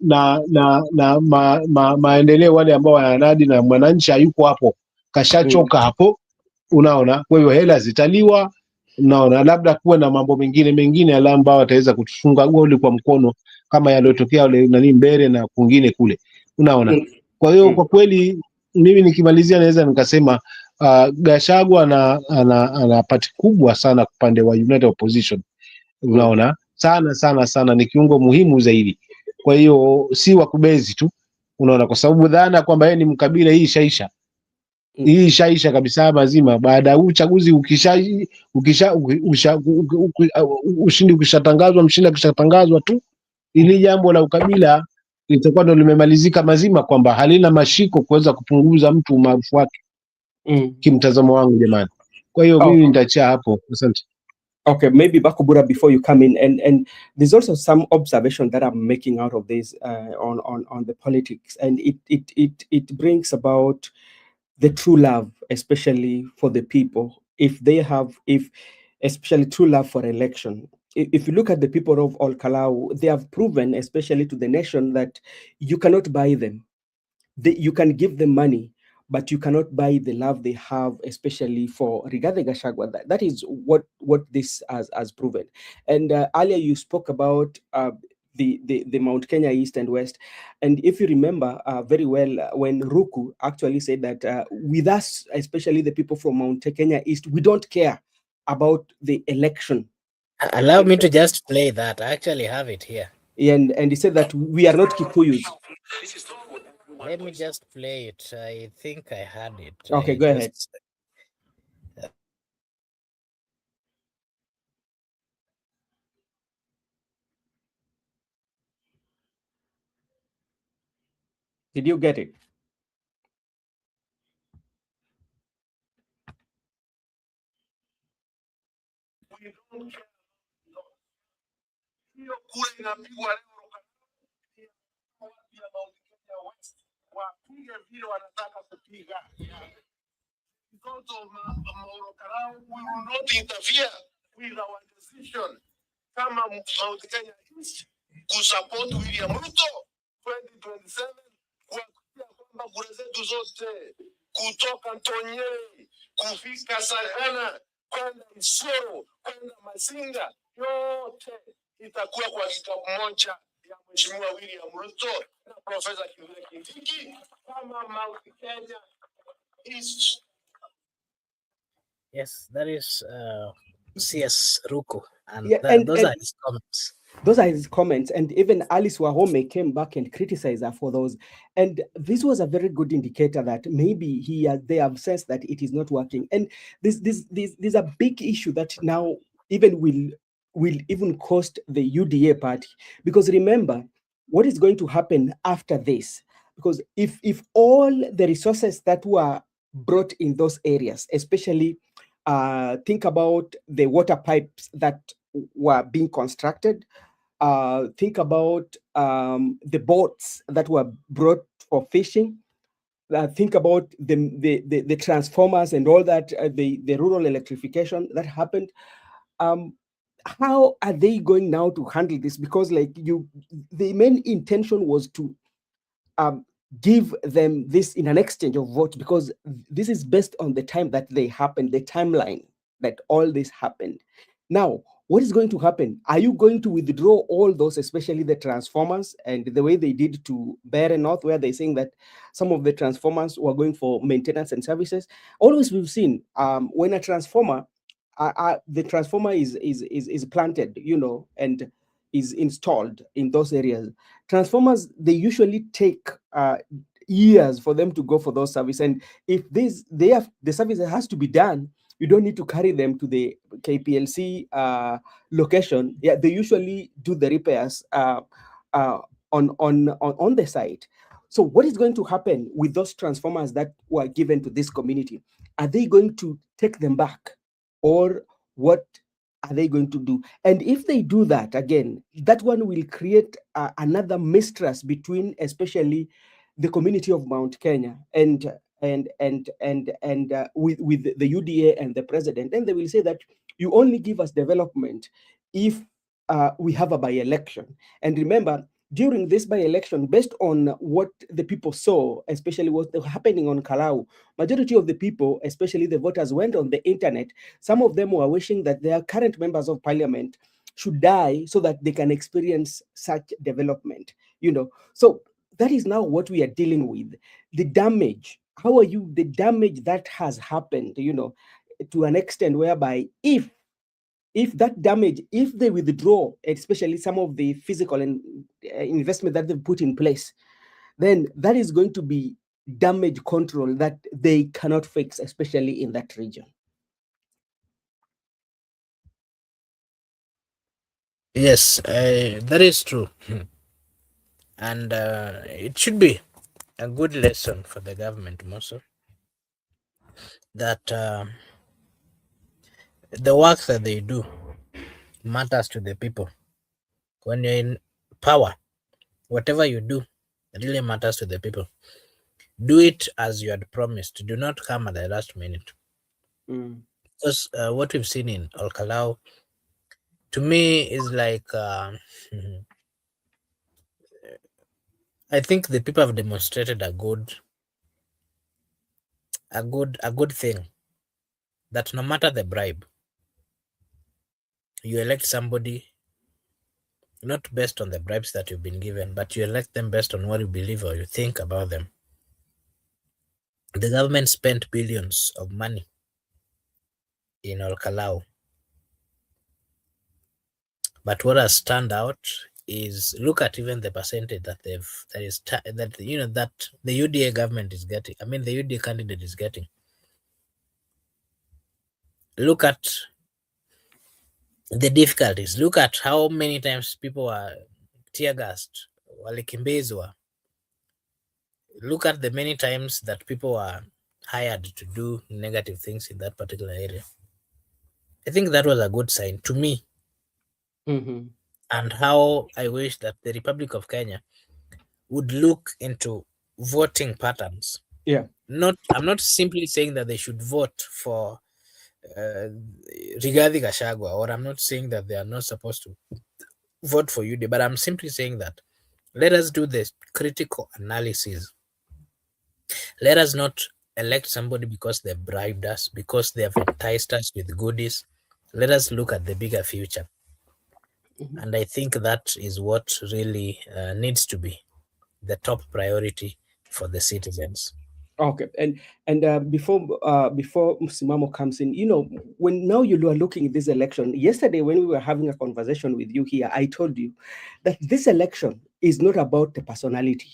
maendeleo wale ambao wananadi, na mwananchi hayuko hapo, kashachoka hapo, unaona. Kwa hiyo hela zitaliwa, unaona, labda kuwe na mambo mengine yale ambao wataweza kutufunga goli kwa mkono kama yaliyotokea wale nani Mbere na kwingine kule, unaona. Kwa hiyo kwa kweli mimi nikimalizia naweza nikasema Gachagua ana pati kubwa sana upande wa United Opposition, unaona, sana ni kiungo muhimu zaidi. Kwa hiyo si wakubezi tu, unaona, kwa sababu dhana kwamba yeye ni mkabila hii ishaisha kabisa mazima. Baada ya uchaguzi ushindi ukishatangazwa, mshindi akishatangazwa tu, ili jambo la ukabila litakuwa ndo limemalizika mazima, kwamba halina mashiko kuweza kupunguza mtu umaarufu wake, kimtazamo wangu jamani. Kwa hiyo mimi nitachia hapo, asante. Okay, maybe Bakubura, before you come in, and there's also some observation that I'm making out of this on the politics, and it brings about the true love, especially for the people, if especially true love for election. If you look at the people of all KALOU, they have proven, especially to the nation, that you cannot buy them. You can give them money, but you cannot buy the love they have, especially for Rigathi Gachagua. That is what this has proven. And earlier you spoke about the Mount Kenya East and West. And if you remember very well, when Ruku actually said that with us, especially the people from Mount Kenya East, we don't care about the election. Allow me to just play that. I actually have it here. And he said that we are not Kikuyus. Let me just play it. I think I had it. Okay, go ahead. Did you get it? Because of Mauro, we will not interfere with our decision. Kama Mount Kenya East kusupport William Ruto 2027, kuhakikisha kwamba kura zetu zote kutoka Ntonyeri kufika Sagana kwenda Isiolo kwenda Masinga yote itakuwa kwa kikapu moja ya Mheshimiwa William Ruto na Profesa Kithure Kindiki kama Mount Kenya East. Yes, that is CS Ruko, and Yeah, and those are his comments. those are his comments. And even Alice Wahome came back and criticized her for those. And this was a very good indicator that maybe they have sensed that it is not working. And this a big issue that now even will even cost the UDA party. Because remember, what is going to happen after this? Because if all the resources that were brought in those areas, especially think about the water pipes that were being constructed, think about the boats that were brought for fishing. Think about the transformers and all that, the rural electrification that happened. Um, how are they going now to handle this? Because the main intention was to um, give them this in an exchange of votes, because this is based on the time that they happened, the timeline that all this happened. Now, what is going to happen? Are you going to withdraw all those, especially the transformers, and the way they did to Bear North, where they're saying that some of the transformers were going for maintenance and services? Always we've seen when a transformer, the transformer is planted, and is installed in those areas. Transformers, they usually take years for them to go for those services. And if the service has to be done, you don't need to carry them to the KPLC location. Yeah, they usually do the repairs uh, on the site. So what is going to happen with those transformers that were given to this community? Are they going to take them back, or what are they going to do? And if they do that, again, that one will create another mistrust between, especially, the community of Mount Kenya and with the UDA and the president. And they will say that you only give us development if we have a by-election. And remember, during this by-election, based on what the people saw, especially what was happening on KALOU, majority of the people, especially the voters, went on the internet. Some of them were wishing that their current members of parliament should die so that they can experience such development. So that is now what we are dealing with. The damage. How are you? The damage that has happened, to an extent whereby if that damage, if they withdraw, especially some of the physical and investment that they've put in place, then that is going to be damage control that they cannot fix, especially in that region. Yes, that is true. And it should be a good lesson for the government also, that the work that they do matters to the people. When you're in power, whatever you do really matters to the people. Do it as you had promised. Do not come at the last minute. Mm. Because what we've seen in Olkalau, to me, is like I think the people have demonstrated a good thing, that no matter the bribe, you elect somebody not based on the bribes that you've been given, but you elect them based on what you believe or you think about them. The government spent billions of money in Olkalau, but what has stand out is, look at even the percentage that that the UDA government is getting. I mean, the UDA candidate is getting. Look at the difficulties. Look at how many times people were tear gassed, walikimbizwa. Look at the many times that people were hired to do negative things in that particular area. I think that was a good sign to me. Mm-hmm. And how I wish that the Republic of Kenya would look into voting patterns. Yeah. I'm not simply saying that they should vote for Rigathi Gachagua, or I'm not saying that they are not supposed to vote for UD, but I'm simply saying that let us do this critical analysis. Let us not elect somebody because they bribed us, because they have enticed us with goodies. Let us look at the bigger future. Mm-hmm. And I think that is what really needs to be the top priority for the citizens. Okay, and before Msimamo comes in, you know, when now you are looking at this election. Yesterday, when we were having a conversation with you here, I told you that this election is not about the personality.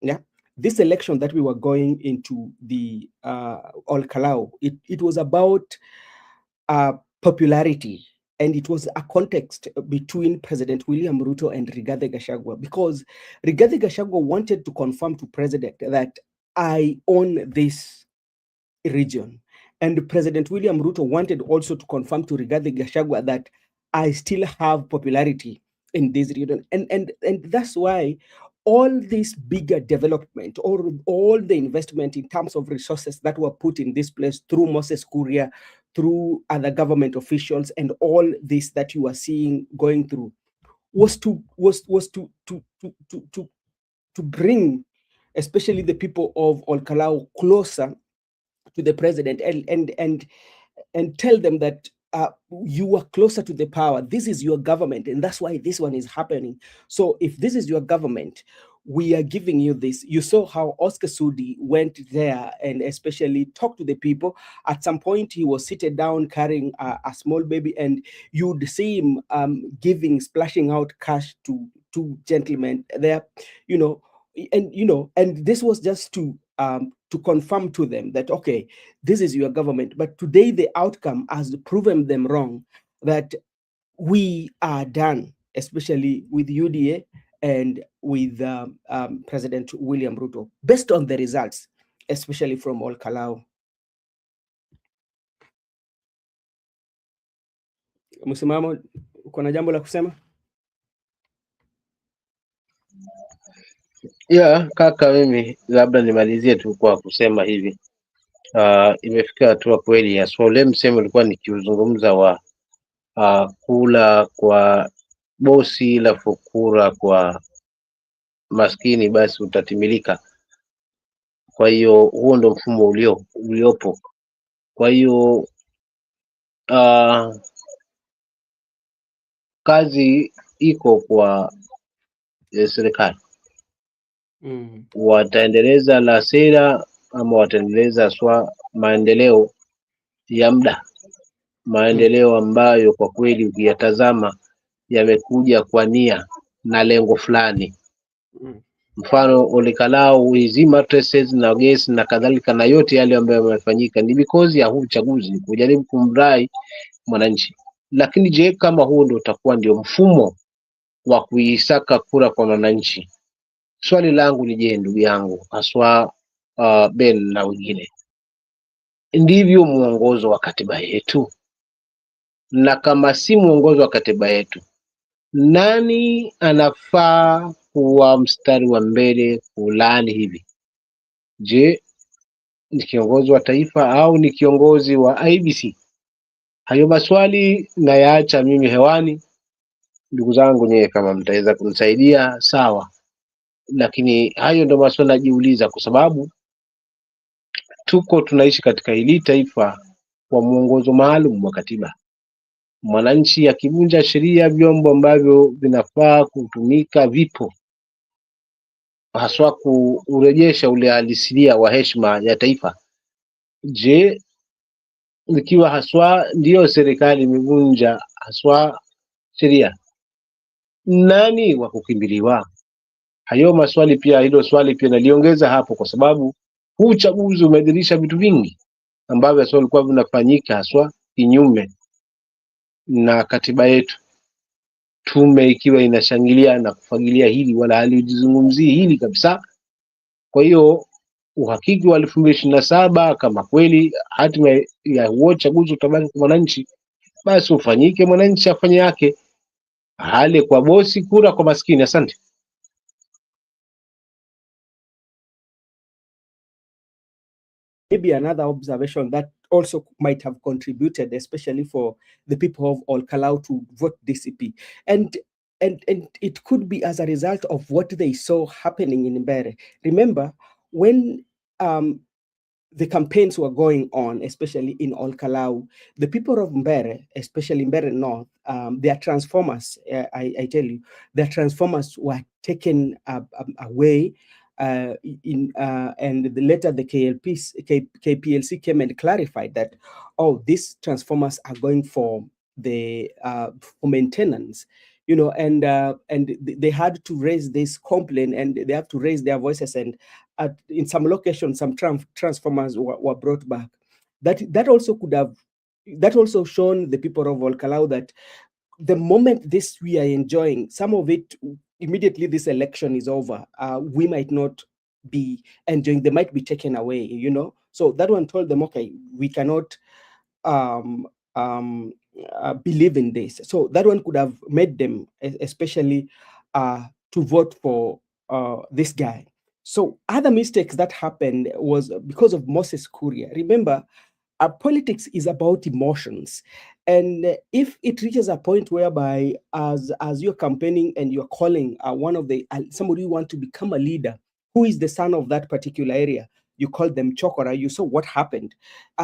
Yeah, this election that we were going into the Ol Kalou, it was about popularity, and it was a context between President William Ruto and Rigathi Gachagua, because Rigathi Gachagua wanted to confirm to President that I own this region. And President William Ruto wanted also to confirm to Rigathi Gachagua that I still have popularity in this region. And that's why all this bigger development, or all the investment in terms of resources that were put in this place through Moses Kuria, through other government officials, and all this that you are seeing going through, was to bring especially the people of Ol Kalou closer to the president, and tell them that you are closer to the power. This is your government, and that's why this one is happening. So if this is your government, we are giving you this. You saw how Oscar Sudi went there and especially talked to the people. At some point, he was seated down carrying a small baby, and you'd see him splashing out cash to two gentlemen there, you know, and this was just to confirm to them that, okay, this is your government. But today the outcome has proven them wrong, that we are done, especially with UDA and with President William Ruto, based on the results, especially from Ol Kalou. Msimamo, uko na jambo la kusema? Yeah, kaka, mimi labda nimalizie tu kwa kusema hivi. Imefika hatua kweli ya ule msemo ulikuwa nikiuzungumza wa kula kwa bosi la fukura kwa maskini basi utatimilika. Kwa hiyo huo ndo mfumo uliopo. Kwa hiyo kazi iko kwa serikali. Wataendeleza la sera ama wataendeleza maendeleo ya muda, maendeleo ambayo kwa kweli ukiyatazama yamekuja kwa nia na lengo fulani. Mfano Ol Kalou, hizi mattresses na gesi na kadhalika, na yote yale ambayo yamefanyika ni because ya huu uchaguzi kujaribu kumrai mwananchi. Lakini je, kama huo ndio utakuwa ndio mfumo wa kuisaka kura kwa mwananchi, swali langu ni je, ndugu yangu haswa Ben na wengine, ndivyo muongozo wa katiba yetu? Na kama si muongozo wa katiba yetu, nani anafaa kuwa mstari wa mbele fulani hivi? Je, ni kiongozi wa taifa au ni kiongozi wa IBC? Hayo maswali nayaacha mimi hewani. Ndugu zangu, nyewe kama mtaweza kunisaidia sawa, lakini hayo ndio maswali najiuliza, kwa sababu tunaishi katika hili taifa kwa muongozo maalum wa katiba. Mwananchi akivunja sheria, vyombo ambavyo vinafaa kutumika vipo, haswa kurejesha ule halisia wa heshima ya taifa. Je, ikiwa haswa ndiyo serikali imevunja haswa sheria, nani wa kukimbiliwa? Hayo maswali pia, hilo swali pia naliongeza hapo, kwa sababu huu uchaguzi umedhihirisha vitu vingi ambavyo haswa vilikuwa vinafanyika haswa kinyume na katiba yetu. Tume ikiwa inashangilia na kufagilia hili, wala halijizungumzii hili kabisa. Kwa hiyo uhakiki wa 2027 kama kweli hatima ya huo uchaguzi utabaki kwa mwananchi, basi ufanyike, mwananchi afanye yake, hale kwa bosi, kura kwa maskini. Asante. Maybe another observation that also might have contributed, especially for the people of Ol Kalou to vote DCP. And it could be as a result of what they saw happening in Mbere. Remember, when the campaigns were going on, especially in Ol Kalou, the people of Mbere, especially Mbere North, their transformers, I tell you, their transformers were taken away and later the KPLC came and clarified that, oh, these transformers are going for maintenance, and they had to raise this complaint, and they have to raise their voices, and in some locations some transformers were brought back. That also shown the people of Kalau that the moment this we are enjoying, some of it immediately this election is over, we might not be enjoying, they might be taken away, so that one told them, okay, we cannot um, believe in this. So that one could have made them especially to vote for this guy. So other mistakes that happened was because of Moses Kuria. Remember, politics is about emotions, and if it reaches a point whereby as you're campaigning and you're calling one of the somebody who want to become a leader who is the son of that particular area, you call them chokora, you saw what happened.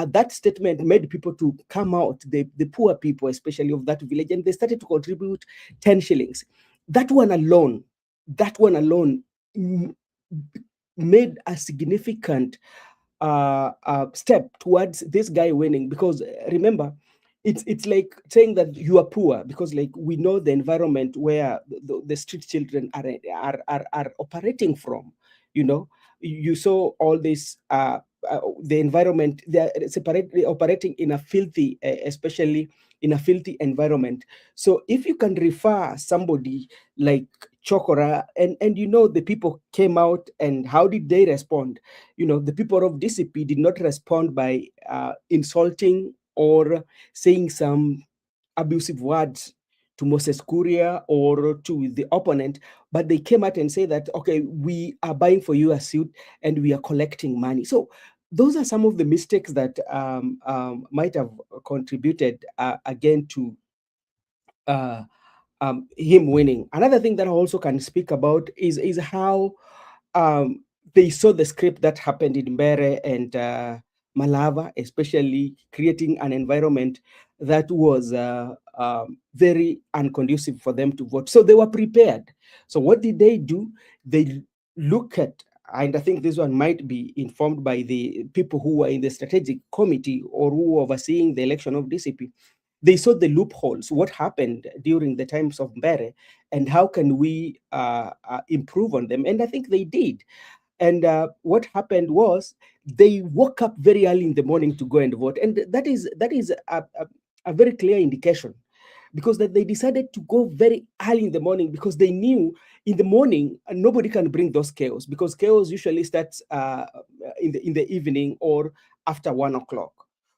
That statement made people to come out, the poor people especially of that village, and they started to contribute 10 shillings. That one alone made a significant step towards this guy winning, because remember, it's like saying that you are poor because, like, we know the environment where the street children are operating from. You saw all this the environment, they're separately operating in a filthy, especially in a filthy environment. So if you can refer somebody like Chokora, and the people came out, and how did they respond? The people of DCP did not respond by insulting or saying some abusive words to Moses Kuria or to the opponent, but they came out and say that, okay, we are buying for you a suit and we are collecting money. So those are some of the mistakes that might have contributed again to him winning. Another thing that I also can speak about is how they saw the script that happened in Mbere and Malava, especially creating an environment that was very unconducive for them to vote. So they were prepared. So what did they do? They look at, and I think this one might be informed by the people who were in the strategic committee or who were overseeing the election of DCP. They saw the loopholes, what happened during the times of Mbere, and how can we improve on them? And I think they did. And what happened was they woke up very early in the morning to go and vote. And that is a very clear indication, because that they decided to go very early in the morning, because they knew in the morning nobody can bring those chaos, because chaos usually starts in the evening or after 1 o'clock.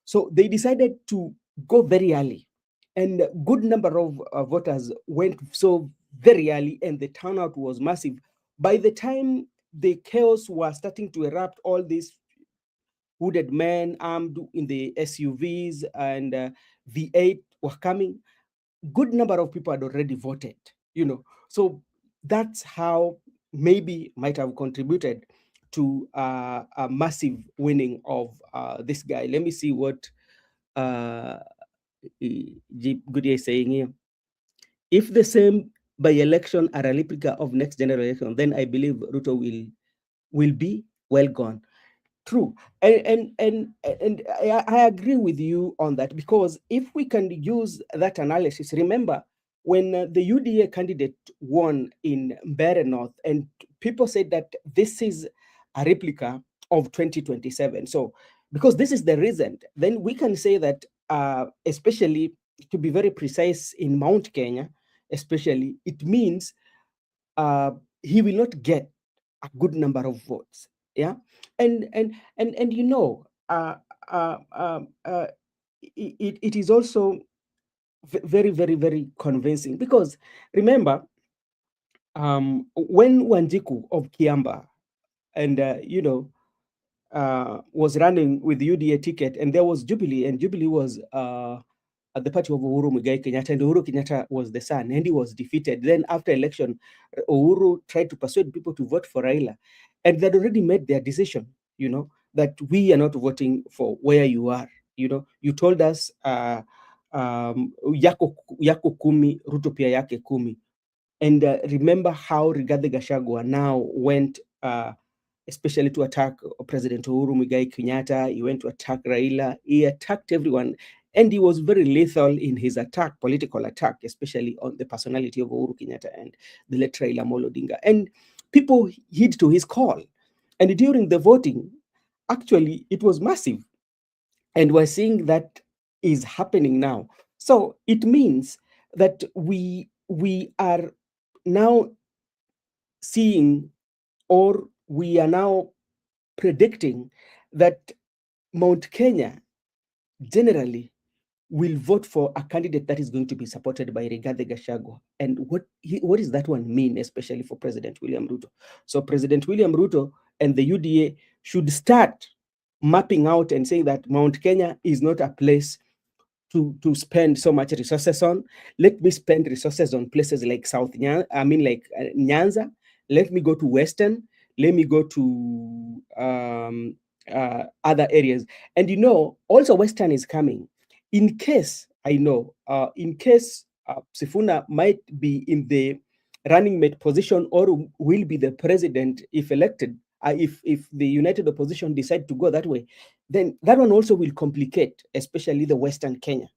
So they decided to go very early, and a good number of voters went so very early, and the turnout was massive. By the time the chaos was starting to erupt, all these hooded men armed in the SUVs and V8 were coming, good number of people had already voted, so that's how maybe might have contributed to a massive winning of this guy. Let me see what Goody is saying here. If the same by-election are a replica of next general election, then I believe Ruto will be well gone. True, and I agree with you on that, because if we can use that analysis, remember when the UDA candidate won in Mbere North, and people said that this is a replica of 2027. So because this is the reason, then we can say that, especially to be very precise, in Mount Kenya, especially, it means he will not get a good number of votes. Yeah, and it is also very, very, very convincing, because remember, when Wanjiku of Kiamba and was running with the UDA ticket, and there was Jubilee, and Jubilee was at the party of Uhuru Muigai Kenyatta, and Uhuru Kenyatta was the son, and he was defeated. Then after election, Uhuru tried to persuade people to vote for Raila, and they'd already made their decision, that we are not voting for where you are. You told us yako kumi, Ruto pia yake kumi. And remember how Rigathi Gachagua now went especially to attack President Uhuru Muigai Kenyatta. He went to attack Raila. He attacked everyone. And he was very lethal in his attack, political attack, especially on the personality of Uhuru Kenyatta and the late Raila Amolo Odinga. And people heed to his call. And during the voting, actually, it was massive. And we're seeing that is happening now. So it means that we are now seeing, or we are now predicting, that Mount Kenya generally will vote for a candidate that is going to be supported by Rigathi Gachagua. And what does that one mean, especially for President William Ruto? So President William Ruto and the UDA should start mapping out and saying that Mount Kenya is not a place to spend so much resources on. Let me spend resources on places like Nyanza. Let me go to Western. Let me go to other areas. And also Western is coming. In case Sifuna might be in the running mate position or will be the president if elected, if the United Opposition decide to go that way, then that one also will complicate, especially the Western Kenya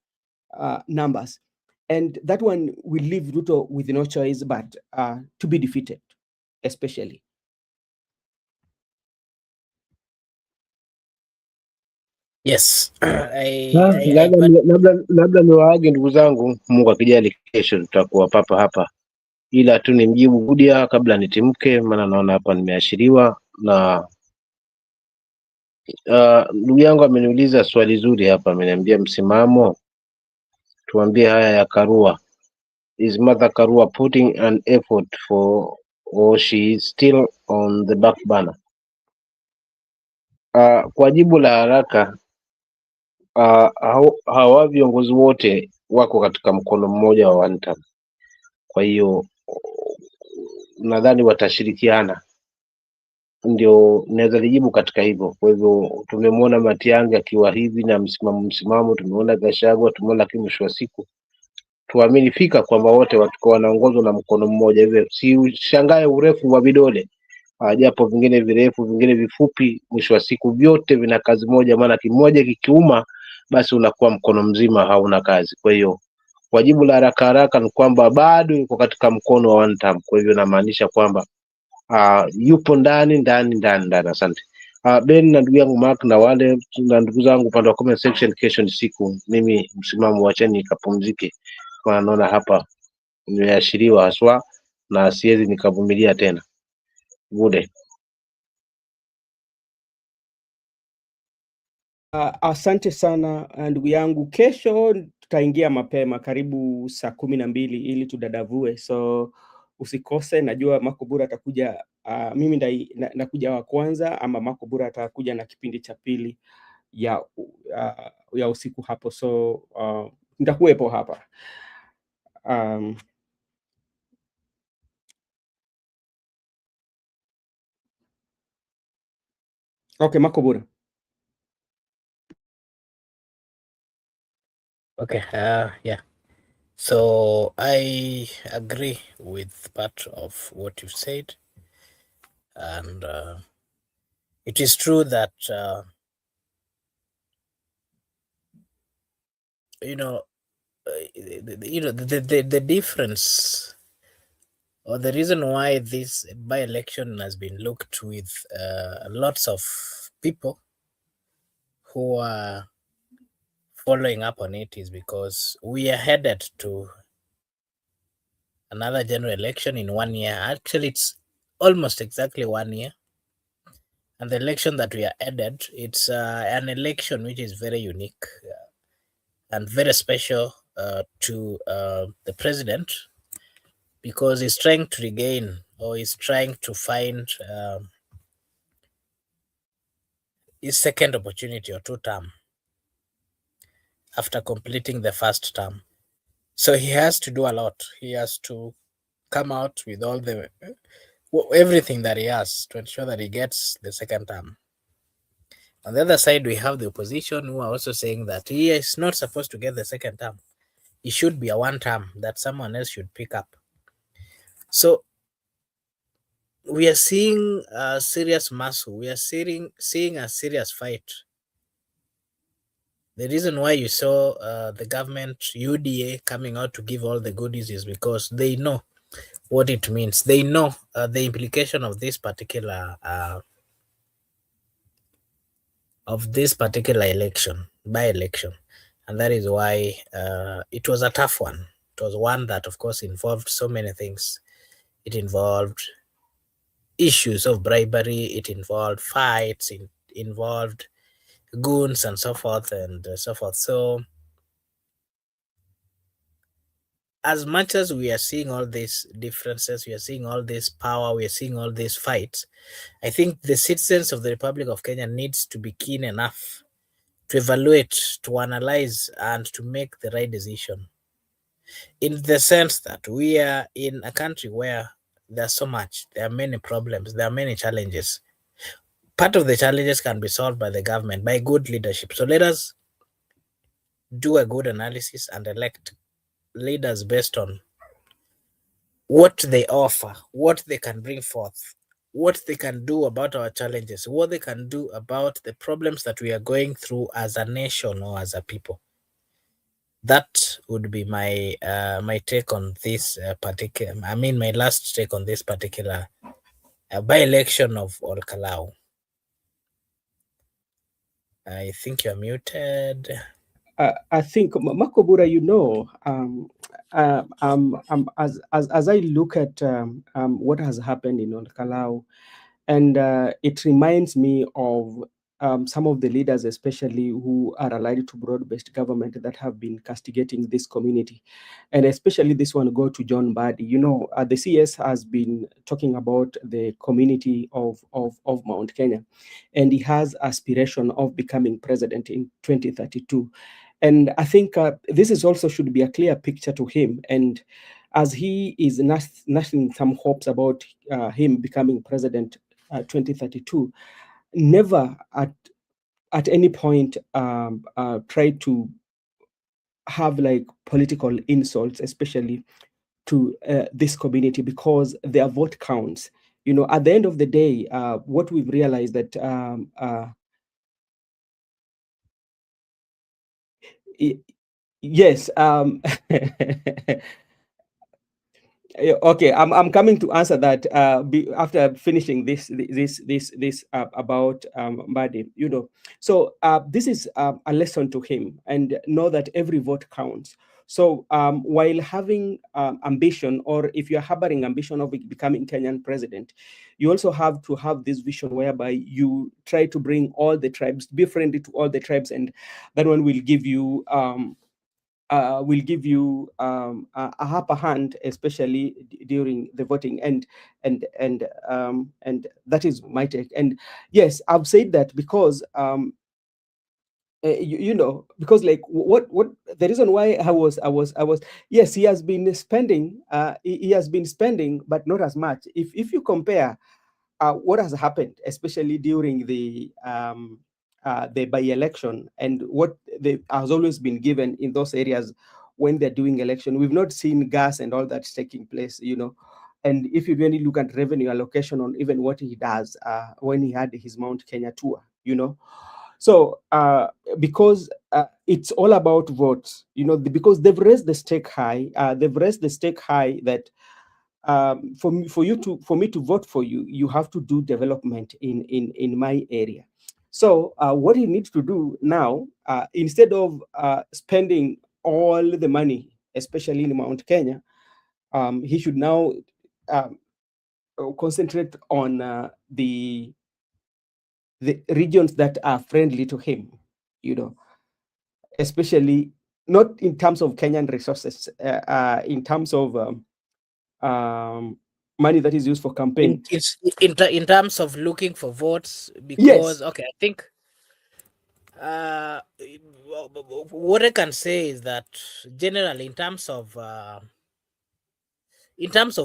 numbers. And that one will leave Ruto with no choice but to be defeated, especially. Yes. I Labda niwaage ndugu zangu, Mungu akijali, kesho tutakuwa papa hapa, ila tu nimjibu Gudia kabla nitimke, maana naona hapa nimeashiriwa na ndugu yangu ameniuliza swali zuri hapa, ameniambia msimamo, tuambie haya ya Karua. Is Mother Karua putting an effort or she is still on the back burner? Kwa jibu la haraka, hawa viongozi wote wako katika mkono mmoja wa one term. Kwa hiyo nadhani watashirikiana, ndio naweza lijibu katika hivyo. Kwa hivyo tumemwona Matiang'i akiwa hivi na msimamo, tumeona Gachagua, tumeona, lakini mwisho wa siku tuamini fika kwamba wote watakuwa wanaongozwa na mkono mmoja. Hivyo si ushangae urefu wa vidole, japo vingine virefu vingine vifupi, mwisho wa siku vyote vina kazi moja, maana kimoja kikiuma basi unakuwa mkono mzima hauna kazi. Kwa hiyo kwa jibu la haraka haraka ni kwamba bado yuko katika mkono wa one term. Kwa hivyo namaanisha kwamba yupo ndani. Asante Ben na ndugu yangu Mark na wale na ndugu zangu upande wa comment section. Kesho ni siku, mimi msimamo, wacheni nikapumzike, kwa naona hapa nimeashiriwa haswa na siwezi nikavumilia tena. Good. Asante sana ndugu yangu. Kesho tutaingia mapema, karibu saa 12 ili tudadavue, so usikose. Najua Makobura atakuja, mimi nakuja wa kwanza, ama Makobura atakuja na kipindi cha pili ya usiku hapo, so nitakuwepo hapa. Okay, Makobura. Okay. Yeah. So I agree with part of what you said, and it is true that the difference, or the reason why this by-election has been looked with lots of people who are following up on it, is because we are headed to another general election in 1 year. Actually, it's almost exactly 1 year. And the election that we are headed, it's an election which is very unique and very special to the president, because he's trying to regain, or he's trying to find his second opportunity or two term after completing the first term. So he has to do a lot. He has to come out with all the everything that he has to ensure that he gets the second term. On the other side, we have the opposition who are also saying that he is not supposed to get the second term. It should be a one term that someone else should pick up. So we are seeing a serious muscle. We are seeing a serious fight. The reason why you saw the government UDA coming out to give all the goodies is because they know what it means. They know the implication of this particular election, by election, and that is why it was a tough one. It was one that, of course, involved so many things. It involved issues of bribery. It involved fights. It involved goons and so forth and so forth. So as much as we are seeing all these differences, we are seeing all this power, we are seeing all these fights, I think the citizens of the Republic of Kenya needs to be keen enough to evaluate, to analyze, and to make the right decision. In the sense that we are in a country where there's so much, there are many problems, there are many challenges. Part of the challenges can be solved by the government, by good leadership. So let us do a good analysis and elect leaders based on what they offer, what they can bring forth, what they can do about our challenges, what they can do about the problems that we are going through as a nation or as a people. That would be my my take on this particular. I mean, my last take on this particular by-election of KALOU. I think you're muted. I think Makobura, as I look at what has happened in Kalau, and it reminds me of some of the leaders, especially who are allied to broad-based government, that have been castigating this community, and especially this one go to John Badi. The CS has been talking about the community of Mount Kenya, and he has aspiration of becoming president in 2032. And I think this is also should be a clear picture to him. And as he is nursing some hopes about him becoming president 2032, never at any point try to have like political insults, especially to this community, because their vote counts. At the end of the day, what we've realized that yes. Okay, I'm coming to answer that after finishing this about Mbadi. So this is a lesson to him, and know that every vote counts. So while having ambition, or if you're harboring ambition of becoming Kenyan president, you also have to have this vision whereby you try to bring all the tribes, be friendly to all the tribes, and that one will give you a upper hand, especially during the voting. And that is my take. And yes, I've said that because because like what the reason why I was yes, he has been spending he has been spending, but not as much. If you compare what has happened, especially during the by-election, and what has always been given in those areas when they're doing election. We've not seen gas and all that's taking place. And if you really look at revenue allocation on even what he does when he had his Mount Kenya tour, so because it's all about votes, because they've raised the stake high. They've raised the stake high that for me to vote for you, you have to do development in my area. So what he needs to do now, instead of spending all the money, especially in Mount Kenya, he should now concentrate on the regions that are friendly to him, especially not in terms of Kenyan resources, in terms of money that is used for campaign. In terms of looking for votes, Yes. because okay, I think what I can say is that generally in terms of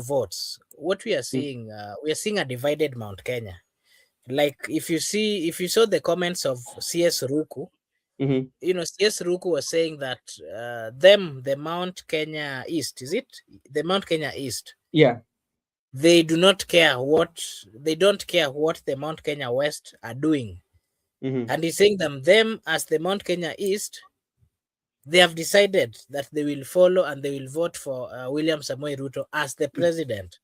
votes, what we are seeing, we are seeing a divided Mount Kenya. Like if you saw the comments of CS Ruku, CS Ruku was saying that the Mount Kenya East, is it the Mount Kenya East? Yeah. they don't care what the Mount Kenya West are doing. Mm-hmm. And he's saying them as the Mount Kenya East, they have decided that they will follow and they will vote for William Samoei Ruto as the president.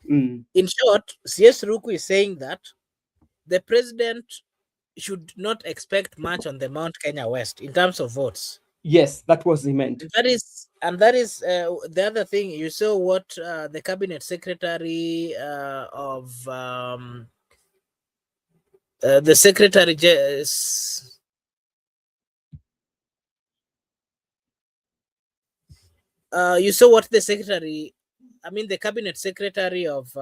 Mm. In short, CS Ruku is saying that the president should not expect much on the Mount Kenya West in terms of votes. Yes, that was he meant. And that is the other thing. You saw what the cabinet secretary of the secretary you saw what the secretary, I mean the cabinet secretary of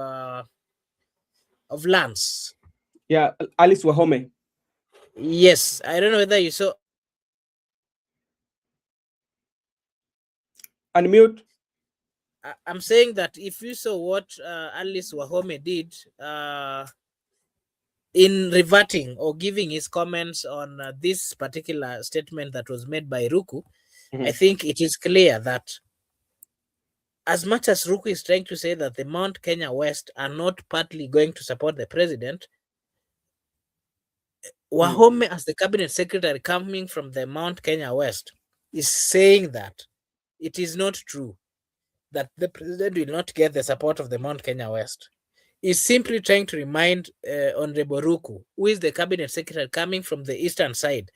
lands. Yeah, Alice Wahome. Yes, I don't know whether you saw. Unmute. I'm saying that if you saw what Alice Wahome did in reverting or giving his comments on this particular statement that was made by Ruku, Mm-hmm. I think it is clear that as much as Ruku is trying to say that the Mount Kenya West are not partly going to support the president, Wahome, as the cabinet secretary coming from the Mount Kenya West, is saying that it is not true that the president will not get the support of the Mount Kenya West. Is simply trying to remind Honorable Ruku, who is the cabinet secretary coming from the eastern side,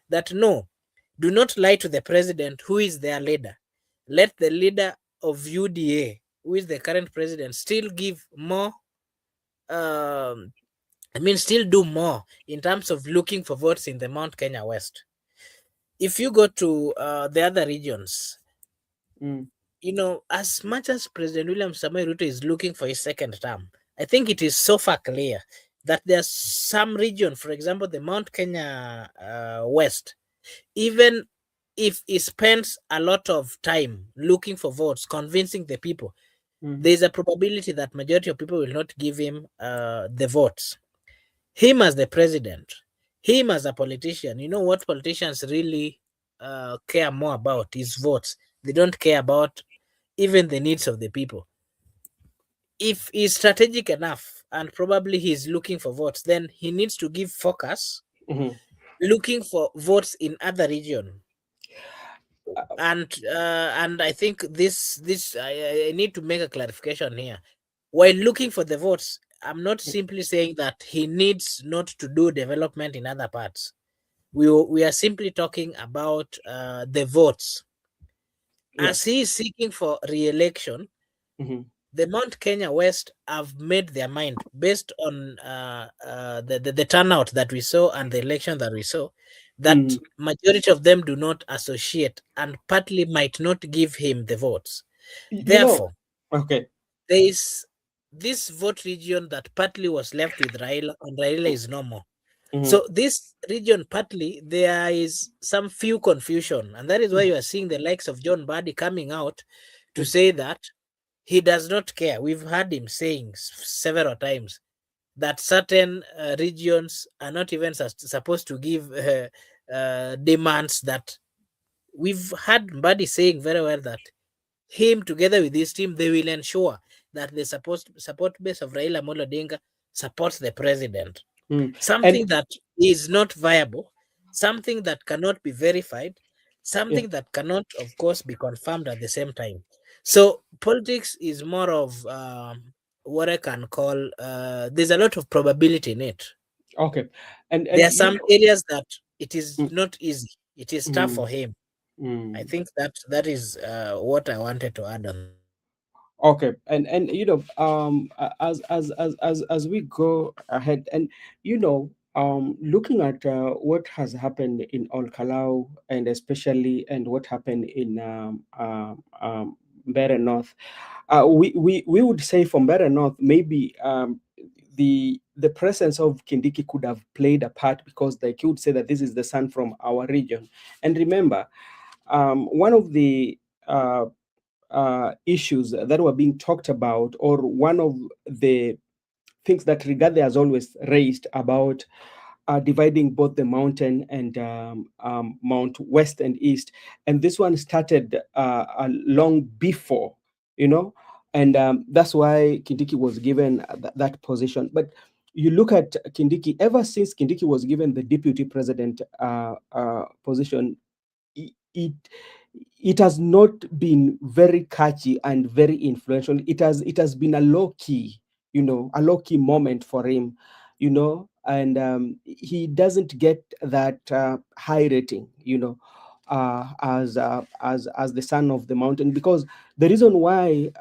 that no, do not lie to the president, who is their leader. Let the leader of UDA, who is the current president, still give more. Still do more in terms of looking for votes in the Mount Kenya West. If you go to the other regions, as much as President William Samoei Ruto is looking for his second term, I think it is so far clear that there's some region, for example, the Mount Kenya West, even if he spends a lot of time looking for votes, convincing the people, there's a probability that majority of people will not give him the votes. Him as the president, him as a politician, you know what politicians really care more about is votes. They don't care about even the needs of the people. If he's strategic enough and probably he's looking for votes, then he needs to give focus looking for votes in other region. And I think this I need to make a clarification here. While looking for the votes, I'm not simply saying that he needs not to do development in other parts. We are simply talking about the votes. As he is seeking for re-election, the Mount Kenya West have made their mind based on the turnout that we saw and the election that we saw, that majority of them do not associate and partly might not give him the votes. Therefore, okay, there is this vote region that partly was left with Raila, and Raila is no more. So this region partly there is some few confusion, and that is why you are seeing the likes of John Badi coming out to say that he does not care. We've heard him saying several times that certain regions are not even supposed to give demands. That we've heard Badi saying very well that him together with his team, they will ensure that the support base of Raila Amolo Odinga supports the president. Something that is not viable, something that cannot be verified, something that cannot, of course, be confirmed at the same time. So politics is more of what I can call there's a lot of probability in it. Okay, and there are some areas that it is not easy. It is tough for him. I think that is what I wanted to add on. Okay, and as we go ahead, and looking at what has happened in KALOU, and especially and what happened in Mbeere North, we would say from Mbeere North, maybe the presence of Kindiki could have played a part, because they could say that this is the son from our region. And remember, one of the issues that were being talked about, or one of the things that Rigathi has always raised about dividing both the mountain and Mount West and East. And this one started long before, And that's why Kindiki was given that position. But you look at Kindiki, ever since Kindiki was given the deputy president position, it it has not been very catchy and very influential. It has been a low key, a low key moment for him, and he doesn't get that high rating, as the son of the mountain, because the reason why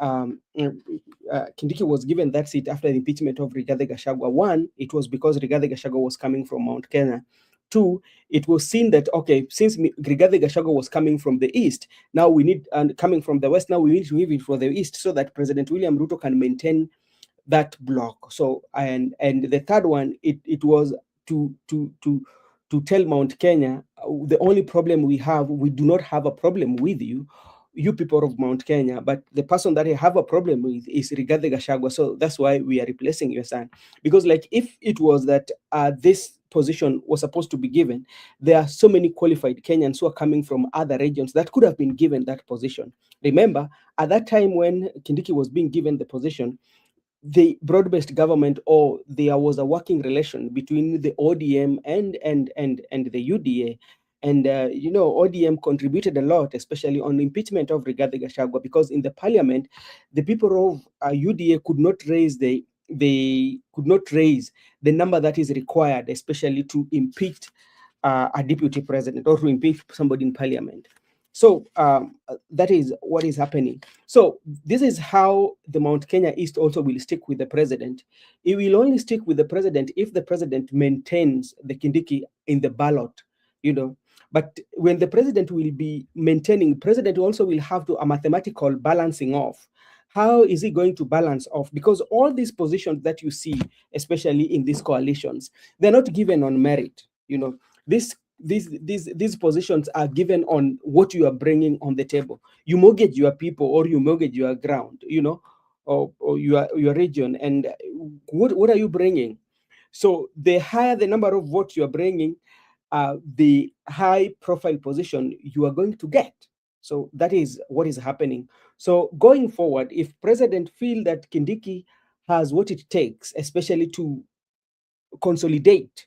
Kindiki was given that seat after the impeachment of Rigathi Gachagua, one, it was because Rigathi Gachagua was coming from Mount Kenya. Two, it was seen that, okay, since Rigathi Gachagua was coming from the east, now we need, and coming from the west, now we need to move it for the east so that President William Ruto can maintain that block. So, and the third one, it was to tell Mount Kenya, the only problem we do not have a problem with you people of Mount Kenya, but the person that I have a problem with is Rigathi Gachagua. So that's why we are replacing your son. Because like if it was that this position was supposed to be given, there are so many qualified Kenyans who are coming from other regions that could have been given that position. Remember, at that time when Kindiki was being given the position, the broad-based government, or there was a working relation between the ODM and the UDA. And ODM contributed a lot, especially on the impeachment of Rigathi Gachagua, because in the parliament, the people of UDA could not raise the number that is required, especially to impeach a deputy president or to impeach somebody in parliament. So that is what is happening. So this is how the Mount Kenya East also will stick with the president. It will only stick with the president if the president maintains the Kindiki in the ballot. But when the president will be maintaining, president also will have to a mathematical balancing off. How is he going to balance off? Because all these positions that you see, especially in these coalitions, they're not given on merit. This these positions are given on what you are bringing on the table. You mortgage your people, or you mortgage your ground, or your region, and what are you bringing? So the higher the number of votes you are bringing, the high profile position you are going to get. So that is what is happening. So going forward, if president feel that Kindiki has what it takes, especially to consolidate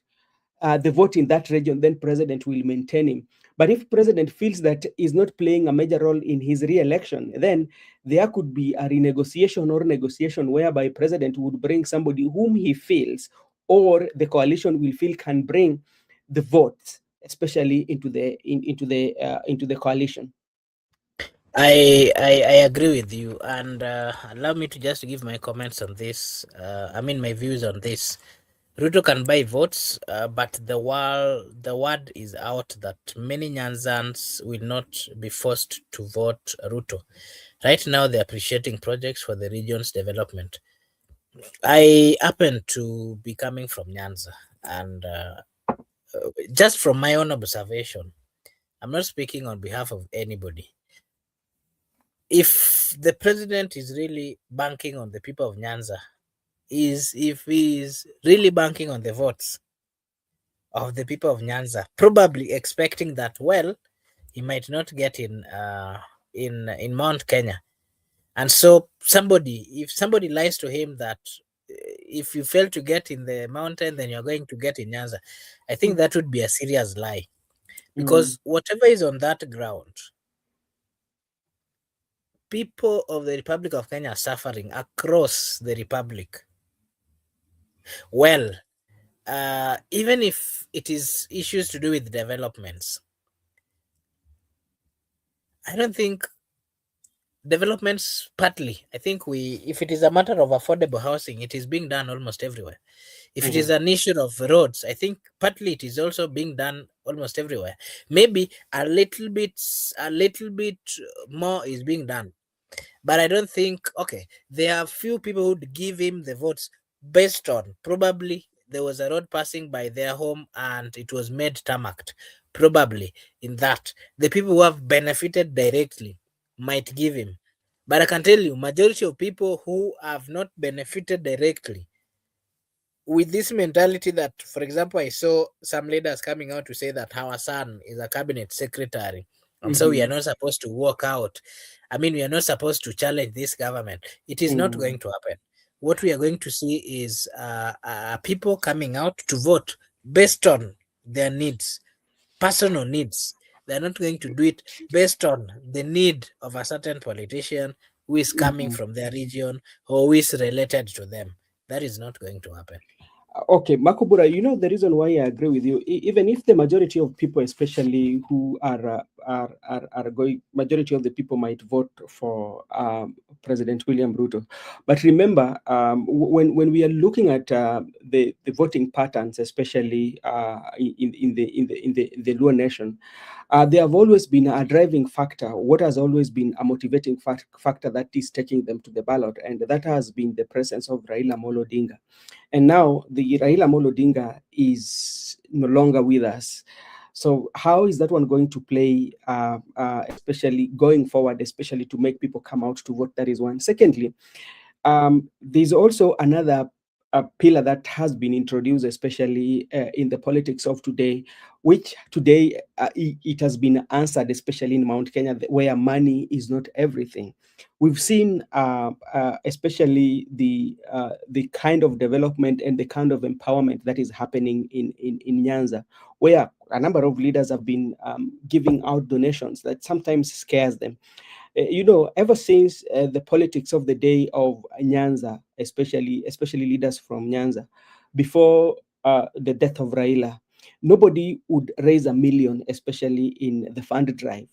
the vote in that region, then president will maintain him. But if president feels that is not playing a major role in his re-election, then there could be a renegotiation or negotiation whereby president would bring somebody whom he feels, or the coalition will feel can bring the votes, especially into the coalition. I agree with you, and allow me to just give my comments on this. My views on this. Ruto can buy votes, but the word is out that many Nyanzans will not be forced to vote Ruto. Right now, they're appreciating projects for the region's development. I happen to be coming from Nyanza, and just from my own observation, I'm not speaking on behalf of anybody. If the president is really banking on the people of Nyanza, if he is really banking on the votes of the people of Nyanza, probably expecting that, well, he might not get in Mount Kenya. And so if somebody lies to him that if you fail to get in the mountain, then you're going to get in Nyanza, I think that would be a serious lie. Because whatever is on that ground, people of the Republic of Kenya are suffering across the Republic. Well, even if it is issues to do with developments, I don't think developments partly. I think if it is a matter of affordable housing, it is being done almost everywhere. If it is an issue of roads, I think partly it is also being done almost everywhere. Maybe a little bit more is being done. But I don't think, okay, there are few people who would give him the votes based on probably there was a road passing by their home and it was made tarmacked. Probably in that, the people who have benefited directly might give him. But I can tell you, majority of people who have not benefited directly, with this mentality that, for example, I saw some leaders coming out to say that our son is a cabinet secretary And so we are not supposed to walk out. I mean, we are not supposed to challenge this government. It is not going to happen. What we are going to see is people coming out to vote based on their needs, personal needs. They're not going to do it based on the need of a certain politician who is coming from their region or who is related to them. That is not going to happen. Okay, Makubura, you know the reason why I agree with you, even if the majority of people, especially who are going, majority of the people might vote for President William Ruto, but remember, when we are looking at the voting patterns, especially in the Luo nation, there have always been a driving factor. What has always been a motivating factor that is taking them to the ballot, and that has been the presence of Raila Amolo Odinga. And now the Raila Amolo Odinga is no longer with us. So how is that one going to play, especially going forward, especially to make people come out to vote? That is one. Secondly, there's also another pillar that has been introduced, especially in the politics of today, which today it has been answered, especially in Mount Kenya, where money is not everything. We've seen, especially the kind of development and the kind of empowerment that is happening in Nyanza, where a number of leaders have been giving out donations that sometimes scares them. You know, ever since the politics of the day of Nyanza, especially leaders from Nyanza, before the death of Raila, nobody would raise $1 million, especially in the fund drive.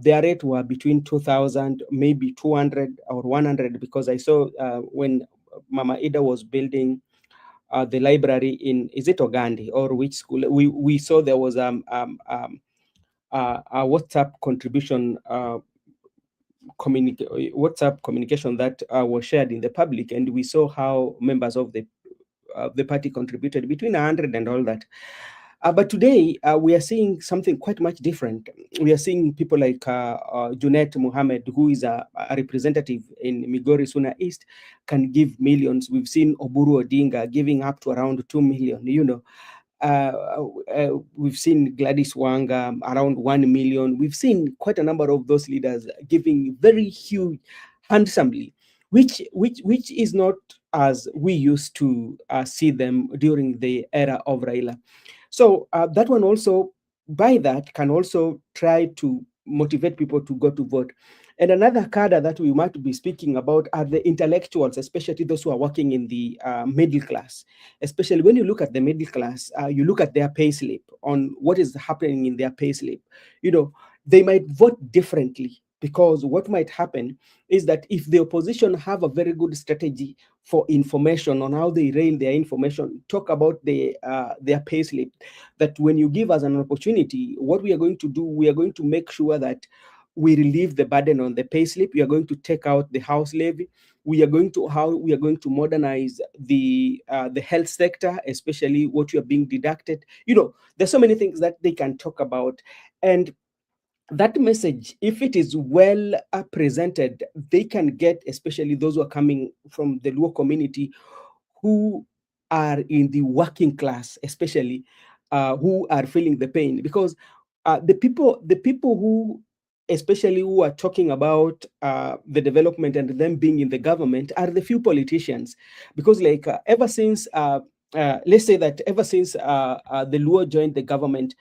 Their rate were between 2,000, maybe 200 or 100, because I saw when Mama Ida was building the library in, is it Ogandi or which school? We saw there was a WhatsApp contribution, WhatsApp communication that was shared in the public, and we saw how members of the party contributed between 100 and all that. But today we are seeing something quite much different. We are seeing people like Junet Mohammed, who is a representative in Migori Suna East, can give millions. We've seen Oburu Odinga giving up to around 2 million. You know, we've seen Gladys Wanga around 1 million. We've seen quite a number of those leaders giving very huge, handsomely, which is not as we used to see them during the era of Raila. So that one also, by that, can also try to motivate people to go to vote. And another cadre that we might be speaking about are the intellectuals, especially those who are working in the middle class. Especially when you look at the middle class, you look at their pay slip, on what is happening in their pay slip. You know, they might vote differently, because what might happen is that if the opposition have a very good strategy for information on how they rail their information, talk about their pay slip, that when you give us an opportunity, what we are going to do, we are going to make sure that we relieve the burden on the pay slip. We are going to take out the house levy. We are going to modernize the health sector, especially what you are being deducted. You know, there's so many things that they can talk about. And that message, if it is well presented, they can get, especially those who are coming from the Luo community, who are in the working class, especially who are feeling the pain, because the people who, especially who are talking about the development and them being in the government, are the few politicians. Because like ever since let's say that ever since the Luo joined the government,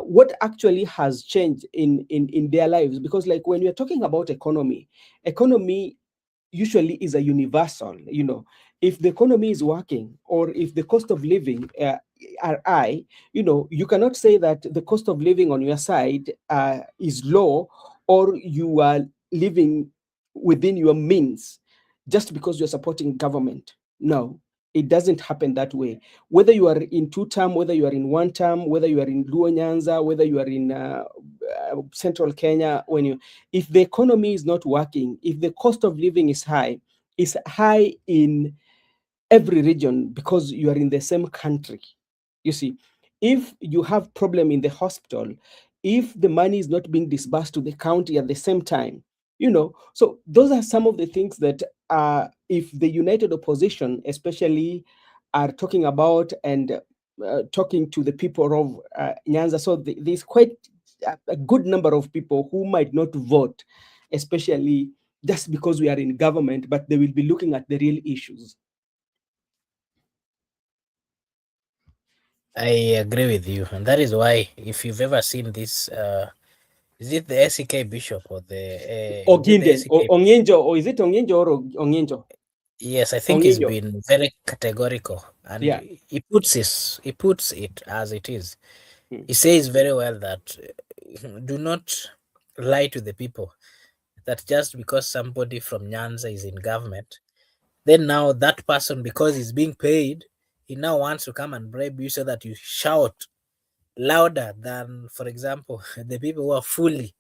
what actually has changed in their lives? Because like when you're talking about economy usually is a universal. You know, if the economy is working, or if the cost of living are high, you know, you cannot say that the cost of living on your side is low, or you are living within your means just because you're supporting government. No, it doesn't happen that way. Whether you are in 2-term, whether you are in 1-term, whether you are in Luo Nyanza, whether you are in central Kenya, if the economy is not working, if the cost of living is high in every region, because you are in the same country. You see, if you have problem in the hospital, if the money is not being disbursed to the county at the same time, you know, so those are some of the things that if the united opposition especially are talking about, and talking to the people of Nyanza, so there's quite a good number of people who might not vote, especially just because we are in government, but they will be looking at the real issues. I agree with you, and that is why if you've ever seen this, is it the SEK bishop or is it the Oginde, SEK? Onyenjo, or is it Onyenjo or Onyenjo? Yes, I think he's Onyenjo. been very categorical, and Yeah. he puts it as it is. Mm. He says very well that do not lie to the people that just because somebody from Nyanza is in government, then now that person, because he's being paid, he now wants to come and bribe you so that you shout louder than, for example, the people who are fully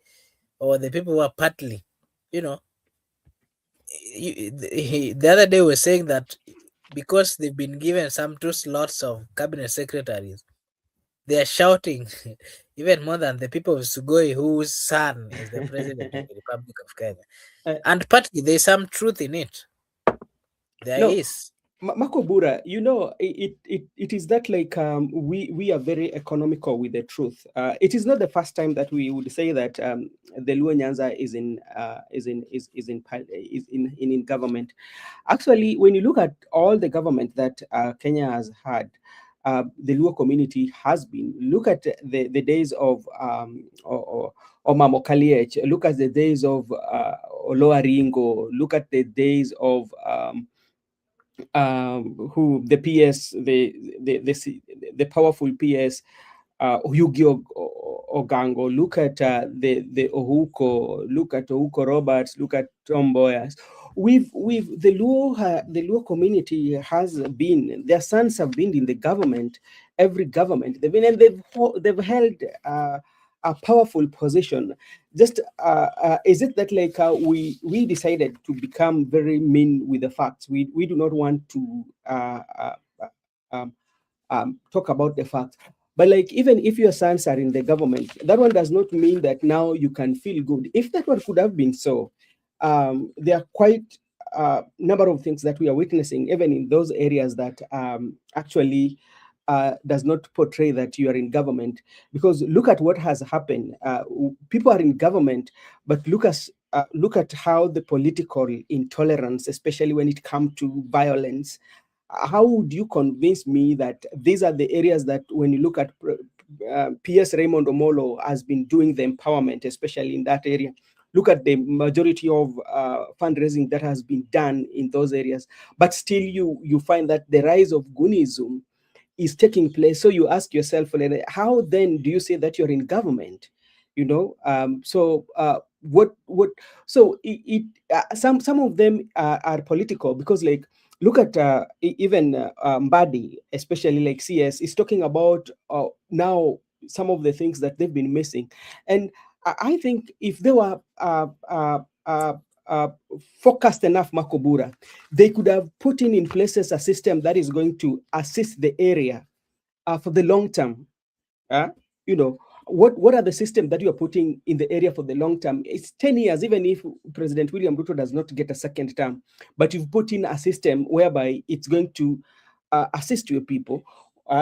or the people who are partly, you know. The other day we were saying that because they've been given some two slots of cabinet secretaries, they are shouting even more than the people of Sugoi, whose son is the president of the Republic of Kenya. Uh, And partly there's some truth in it. There no, is. Makobura, it is that like we are very economical with the truth. It is not the first time that we would say that the Luo Nyanza is in government. Actually, when you look at all the government that Kenya has had, the Luo community has been. Look at the days of or Mamo Kaliech. Look at the days of Oloa Ringo. Look at the days of who the PS, the powerful PS, Yugi Ogango. Look at the Ohuko. Look at Ohuko Roberts. Look at Tom Boyas. We've the Luo community has been, their sons have been in the government, every government they've been, and they've held a powerful position. Just is it that like we decided to become very mean with the facts? We do not want to um, talk about the facts. But like, even if your sons are in the government, that one does not mean that now you can feel good. If that one could have been so, there are quite a number of things that we are witnessing, even in those areas that actually does not portray that you are in government. Because look at what has happened. People are in government, but look at how the political intolerance, especially when it comes to violence, how would you convince me that these are the areas that when you look at PS Raymond Omolo has been doing the empowerment, especially in that area? Look at the majority of fundraising that has been done in those areas, but still you find that the rise of Gunism is taking place. So you ask yourself, how then do you say that you're in government? What so some of them are political, because like, look at even Mbadi, especially like CS, is talking about now some of the things that they've been missing. And I think if they were focused enough, Makobura, they could have put in places a system that is going to assist the area for the long term. Uh, you know, what are the systems that you are putting in the area for the long term? It's 10 years, even if President William Ruto does not get a second term, but you've put in a system whereby it's going to assist your people.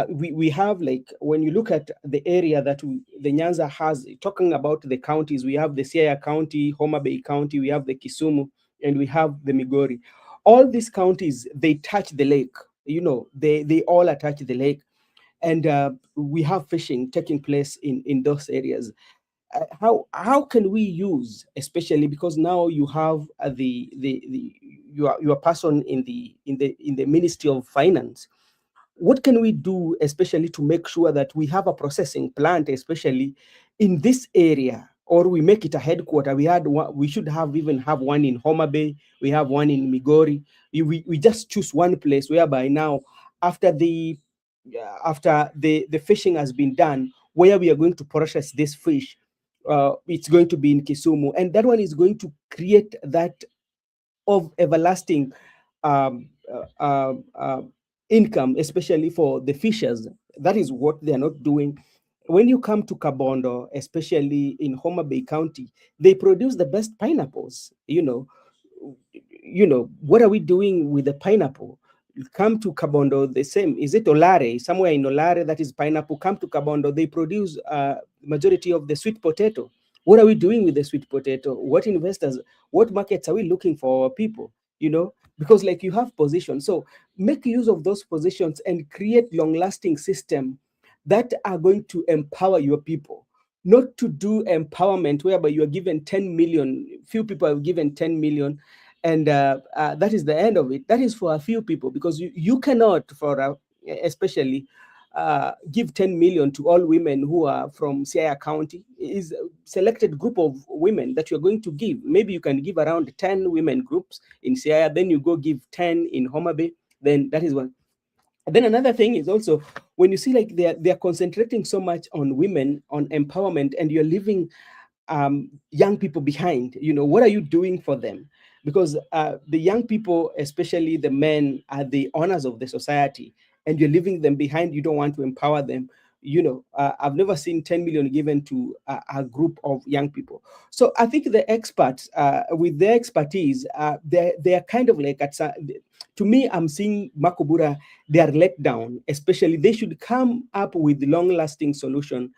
We have, like, when you look at the area that the Nyanza has, talking about the counties, we have the Siaya County, Homa Bay County, we have the Kisumu, and we have the Migori. All these counties, they touch the lake. They all attach the lake, and we have fishing taking place in those areas. How can we use, especially because now you have your person in the Ministry of Finance? What can we do, especially to make sure that we have a processing plant, especially in this area, or we make it a headquarter? We should even have one in Homa Bay. We have one in Migori. We just choose one place whereby now, after the fishing has been done, where we are going to process this fish, it's going to be in Kisumu, and that one is going to create that of everlasting um, uh, um, uh, income, especially for the fishers. That is what they are not doing. When you come to Kabondo, especially in Homa Bay County, they produce the best pineapples. What are we doing with the pineapple? come to Kabondo, the same. Is it Olare? Somewhere in Olare, that is pineapple. Come to Kabondo, they produce majority of the sweet potato. What are we doing with the sweet potato? What investors, what markets are we looking for our people? You know, because like you have positions. So make use of those positions and create long-lasting system that are going to empower your people, not to do empowerment whereby you are given 10 million, few people are given 10 million, and that is the end of it. That is for a few people, because you cannot, especially, give 10 million to all women who are from Siaya County. It is a selected group of women that you're going to give. Maybe you can give around 10 women groups in Siaya, then you go give 10 in Homa Bay, then that is one. And then another thing is also, when you see like they're concentrating so much on women, on empowerment, and you're leaving young people behind, you know, what are you doing for them? Because the young people, especially the men, are the owners of the society, and you're leaving them behind. You don't want to empower them. You know, I've never seen 10 million given to a group of young people. So I think the experts, with their expertise, they're kind of like, to me, I'm seeing Makobura, they are let down. Especially, they should come up with long-lasting solution,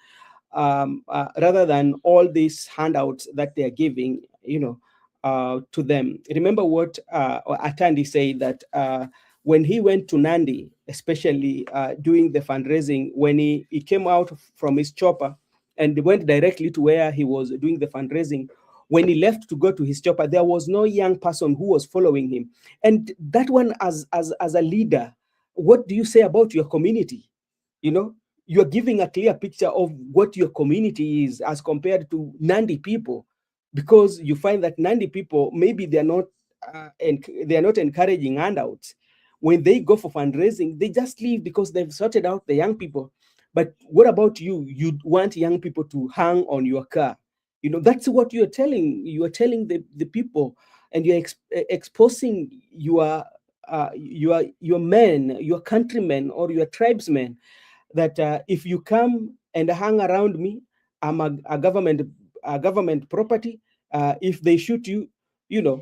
rather than all these handouts that they are giving, you know, to them. Remember what Atandi said, that when he went to Nandi, especially doing the fundraising, when he came out from his chopper and went directly to where he was doing the fundraising, when he left to go to his chopper, there was no young person who was following him. And that one, as a leader, what do you say about your community? You know, you're giving a clear picture of what your community is as compared to Nandi people, because you find that Nandi people, maybe they're not encouraging handouts. When they go for fundraising, they just leave because they've sorted out the young people. But what about you? You want young people to hang on your car. You know, that's what you're telling. You are telling the people, and you're exposing your men, your countrymen, or your tribesmen, that if you come and hang around me, I'm a government property. If they shoot you, you know,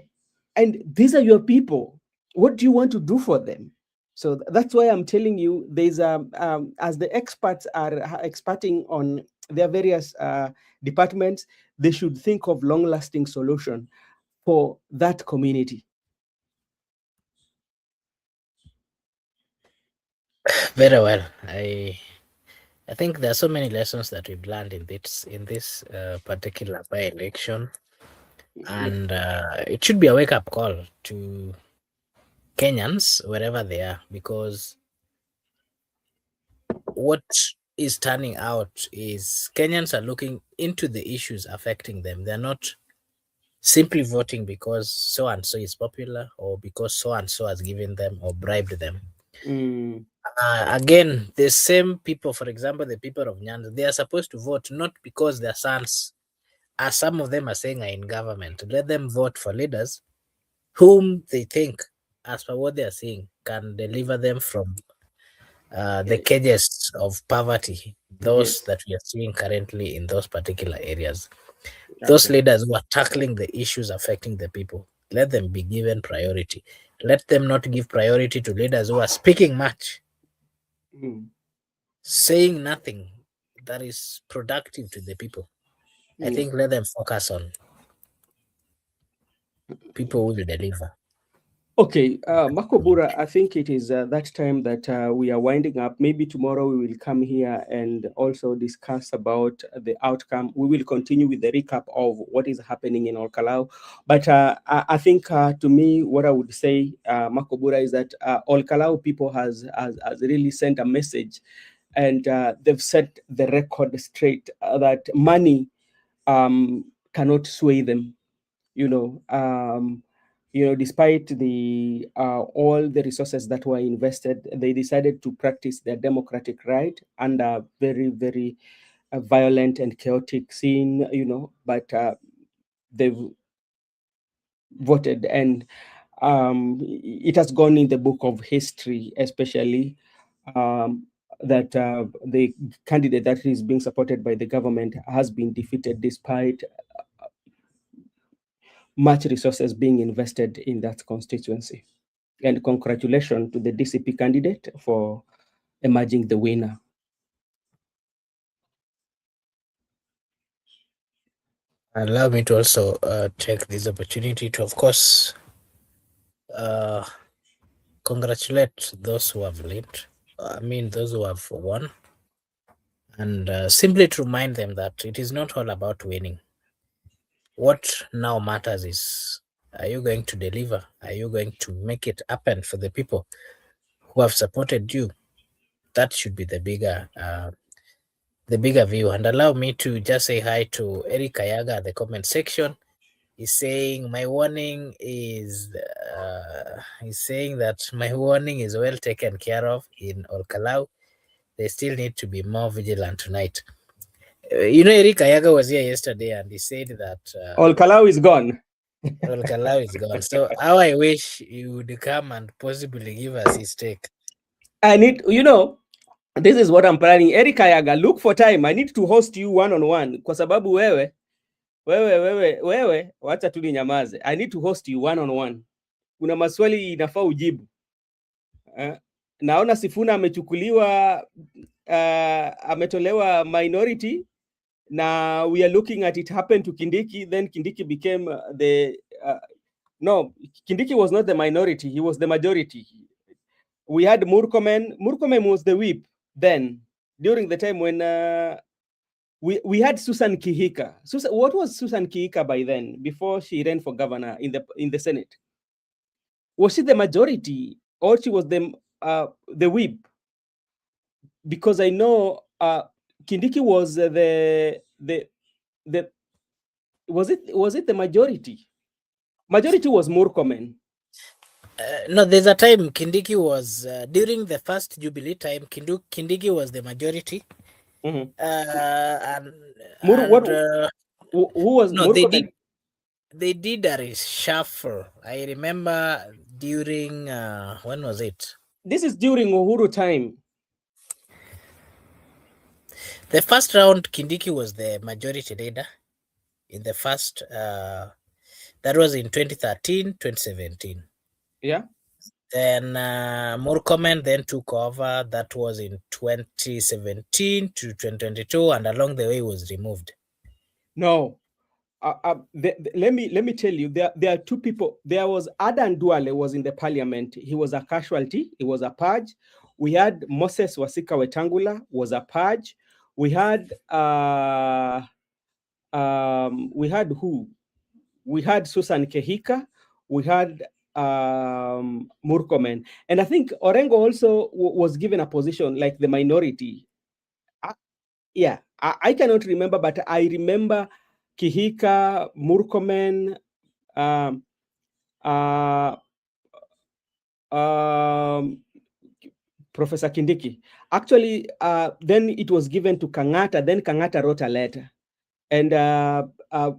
and these are your people. What do you want to do for them? So that's why I'm telling you, there's as the experts are experting on their various departments, they should think of long-lasting solution for that community. Very well. I think there are so many lessons that we've learned in this particular by-election, and it should be a wake-up call to Kenyans wherever they are, because what is turning out is Kenyans are looking into the issues affecting them. They're not simply voting because so and so is popular, or because so and so has given them or bribed them. Mm. Again, the same people, for example, the people of Nyanza, they are supposed to vote not because their sons, as some of them are saying, are in government. Let them vote for leaders whom they think, as per what they are saying, can deliver them from the cages of poverty, those Yes. that we are seeing currently in those particular areas. Those Okay. leaders who are tackling the issues affecting the people, let them be given priority. Let them not give priority to leaders who are speaking much, Mm. saying nothing that is productive to the people. I Yeah. think let them focus on people who will deliver. Okay, Makobura, I think it is that time that we are winding up. Maybe tomorrow we will come here and also discuss about the outcome. We will continue with the recap of what is happening in Olkalau. But I think to me, what I would say, Makobura, is that Olkalau people has really sent a message, and they've set the record straight, that money cannot sway them. You know, despite the all the resources that were invested, they decided to practice their democratic right under very, very violent and chaotic scene. But they've voted, and it has gone in the book of history, especially that the candidate that is being supported by the government has been defeated despite much resources being invested in that constituency. And congratulations to the DCP candidate for emerging the winner. Allow me to also take this opportunity to, of course, congratulate those who have lived. I mean, those who have won, and simply to remind them that it is not all about winning. What now matters is, are you going to deliver? Are you going to make it happen for the people who have supported you? That should be the bigger view. And allow me to just say hi to Eric Kayaga at the comment section. He's saying my warning is he's saying that my warning is well taken care of in KALOU. They still need to be more vigilant tonight. Eric Kayaga was here yesterday and he said that KALOU is gone. KALOU is gone. So how I wish you would come and possibly give us his take. I need, this is what I'm planning. Eric Kayaga, look for time. I need to host you one-on-one kwa sababu wewe wacha tu ninyamaze. I need to host you one-on-one. Kuna maswali inafaa ujibu. Naona Sifuna amechukuliwa ametolewa minority. Now we are looking at it happened to Kindiki, then Kindiki became no, Kindiki was not the minority, he was the majority. We had Murkomen was the whip then, during the time when we had Susan Kihika. What was Susan Kihika by then, before she ran for governor in the Senate? Was she the majority or she was the whip? Because I know Kindiki was the was it the majority? Majority was Murkomen. No, there's a time Kindiki was during the first Jubilee time. Kindiki was the majority. Mm-hmm. Who was no? Murkomen? They did a reshuffle. I remember during when was it? This is during Uhuru time. The first round, Kindiki was the majority leader. In the first, that was in 2013, 2017. Yeah. Then Murkomen then took over. That was in 2017 to 2022, and along the way was removed. No. Let me tell you, there are two people. There was Adan Duale was in the parliament. He was a casualty. He was a purge. We had Moses Wasika Wetangula was a purge. We had who? We had Susan Kehika. We had Murkomen. And I think Orengo also was given a position like the minority. I cannot remember, but I remember Kihika, Murkomen, Professor Kindiki. Actually, then it was given to Kangata. Then Kangata wrote a letter. And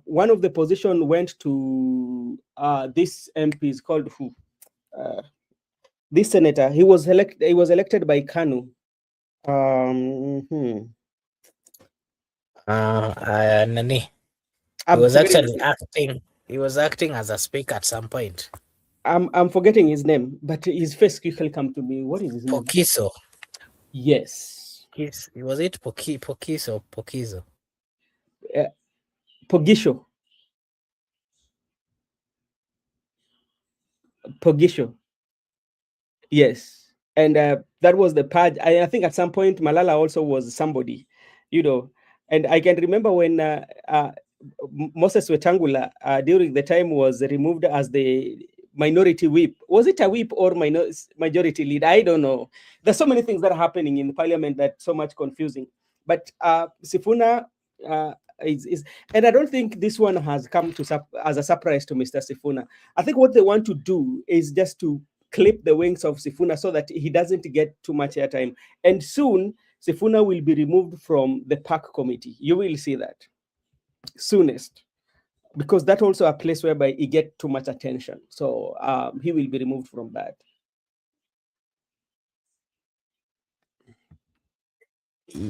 one of the position went to this MP is called who? This senator. He was elected by KANU. Nani? He was actually acting. He was acting as a speaker at some point. I'm forgetting his name, but his face quickly come to me. What is his name? Pokiso. Yes. Yes. Was it Pokiso? Pokiso. Pogisho. Pogisho. Yes. And that was the purge. I think at some point Malala also was somebody, and I can remember when Moses Wetangula during the time was removed as the minority whip. Was it a whip or majority leader? I don't know. There's so many things that are happening in parliament that's so much confusing. But Sifuna is, and I don't think this one has come as a surprise to Mr. Sifuna. I think what they want to do is just to clip the wings of Sifuna so that he doesn't get too much airtime. And soon, Sifuna will be removed from the park committee. You will see that soonest, because that's also a place whereby he get too much attention. So he will be removed from that.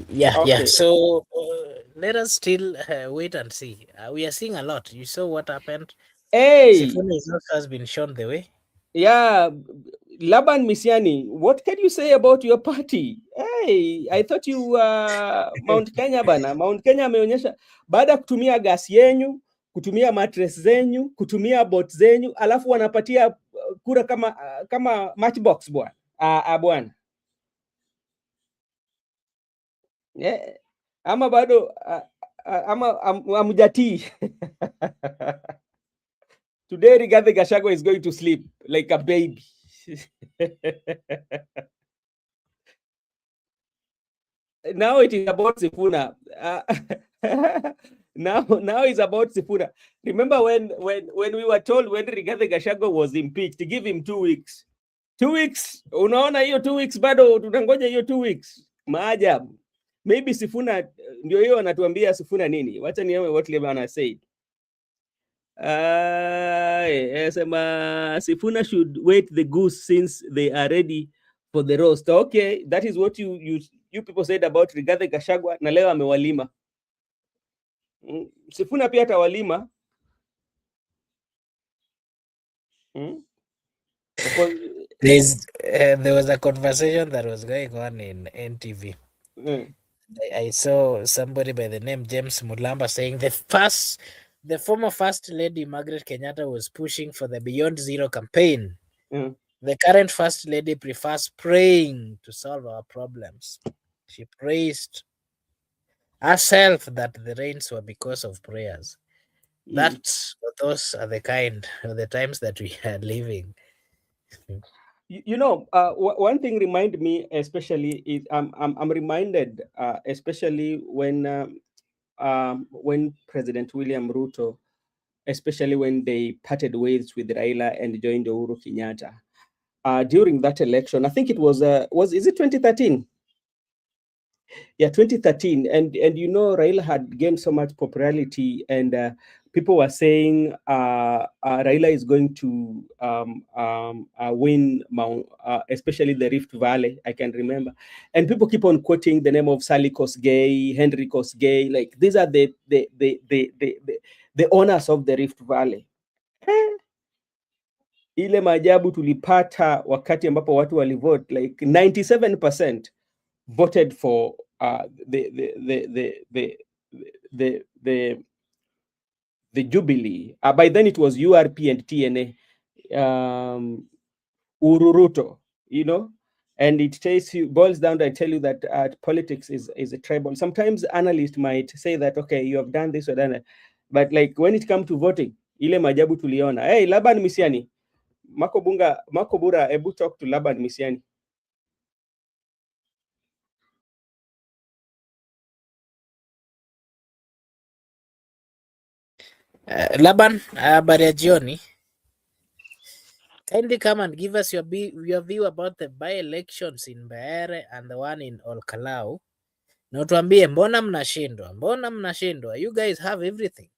Yeah, okay. Yeah. So let us still wait and see. We are seeing a lot. You saw what happened. Hey, Sifuna has been shown the way. Yeah, Laban Misiani, what can you say about your party? Hey, I thought you Mount Kenya bana. Mount Kenya ameonyesha baada ya kutumia gas yenyu, kutumia mattress zenyu, kutumia bot zenyu, alafu wanapatia kura kama matchbox bwana. Bwana. Yeah. Ama bado ama amjatii. Today Rigathi Gachagua is going to sleep like a baby. Now it is about Sifuna. Now it's about Sifuna. Remember when we were told when Rigathi Gachagua was impeached to give him 2 weeks. 2 weeks. Unaona hiyo 2 weeks bado tunangoja hiyo 2 weeks. Maajabu. Maybe Sifuna ndio hiyo anatuambia Sifuna nini? Wacha nione what Levan said. Sifuna should wait the goose since they are ready for the roast. Okay, that is what you people said about Rigathi Gachagua na leo amewalima. Sifuna pia atawalima. There was a conversation that was going on in NTV. I saw somebody by the name James Mulamba saying the former First Lady Margaret Kenyatta was pushing for the Beyond Zero campaign. The current First Lady prefers praying to solve our problems. She praised herself that the rains were because of prayers. Those are the times that we are living. One thing remind me especially is I'm reminded especially when President William Ruto, especially when they parted ways with Raila and joined Uhuru Kenyatta. During that election, I think it was is it 2013? Yeah, 2013, and Raila had gained so much popularity, and people were saying Raila is going to win especially the Rift Valley. I can remember, and people keep on quoting the name of Sally Kosgei, Henry Kosgei, like these are the owners of the Rift Valley. Ile maajabu tulipata wakati ambapo watu walivote, like 97% voted for the Jubilee. By then it was URP and TNA, Ururuto, and it boils down to, I tell you that politics is a tribal. Sometimes analysts might say that, okay, you have done this or done that, but like when it comes to voting, ile majabu tuliona. Hey, Laban Misiani, Makobura, able talk to Laban Misiani. Laban, habari ya jioni. Kindly come and give us your view about the by-elections in Mbeere and the one in KALOU. Na utuambie mbona mnashindwa? You guys have everything.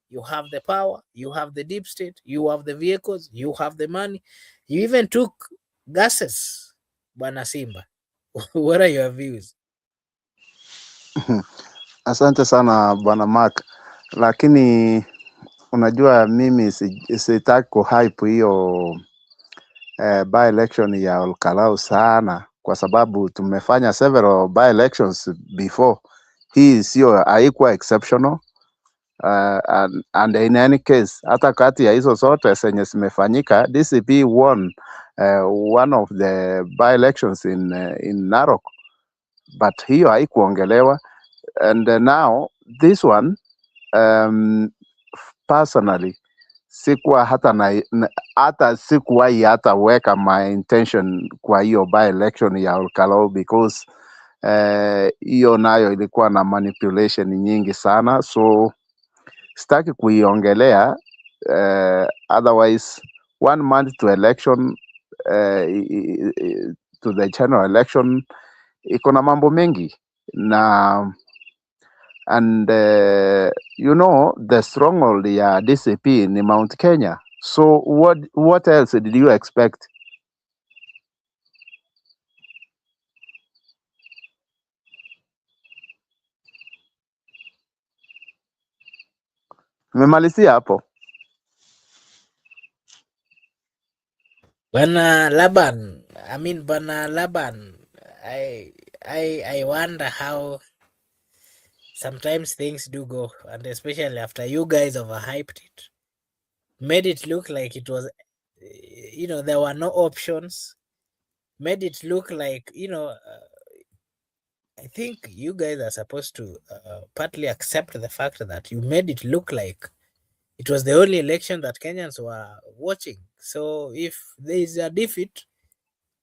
You have the power, you have the deep state, you have the vehicles, you have the money. You even took gases, Bwana Simba. What are your views? Asante sana Bwana Mark, lakini unajua mimi sitaki kuhype hiyo by election ya KALOU sana, kwa sababu tumefanya several by elections before. Hii sio haikuwa exceptional, and in any case hata kati ya hizo zote zenye zimefanyika, DCP won one of the by elections in Narok, but hiyo haikuongelewa. And now this one, personally sikuwa hata sikuwahi hata weka my intention kwa hiyo by election ya KALOU, because hiyo nayo ilikuwa na manipulation nyingi sana, so sitaki kuiongelea. Otherwise 1 month to election, to the general election, iko na mambo mengi na and the stronghold ya DCP ni Mount Kenya, so what else did you expect? Nimemalizia hapo. Bana Laban, Bana Laban, I wonder how sometimes things do go, and especially after you guys overhyped it, made it look like it was, there were no options, made it look like, I think you guys are supposed to partly accept the fact that you made it look like it was the only election that Kenyans were watching. So if there is a defeat,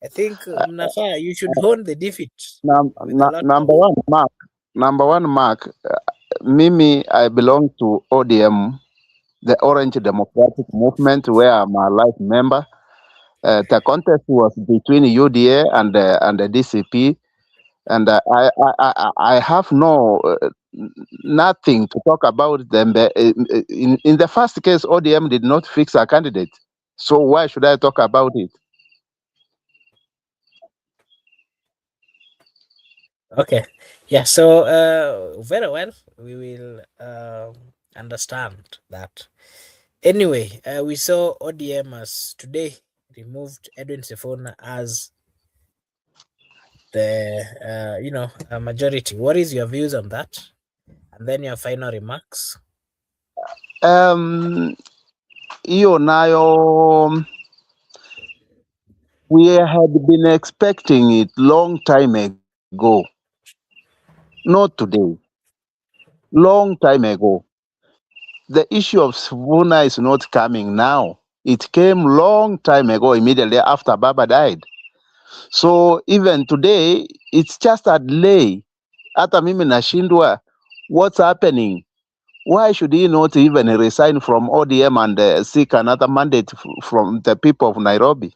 I think Mnafa, you should own the defeat with a lot of. Number one, Mark, Mimi, I belong to ODM, the Orange Democratic Movement, where I'm a life member. The contest was between UDA and the DCP, and I have nothing to talk about them. In the first case, ODM did not fix a candidate, so why should I talk about it? Okay. Yeah. So very well. We will understand that. Anyway, we saw ODM as today removed Edwin Sifuna as the majority. What is your views on that? And then your final remarks. Hiyo nayo, we had been expecting it long time ago, not today, long time ago. The issue of Sifuna is not coming now. It came long time ago, immediately after Baba died. So even today, it's just a delay. Hata mimi nashindwa, what's happening? Why should he not even resign from ODM and seek another mandate from the people of Nairobi,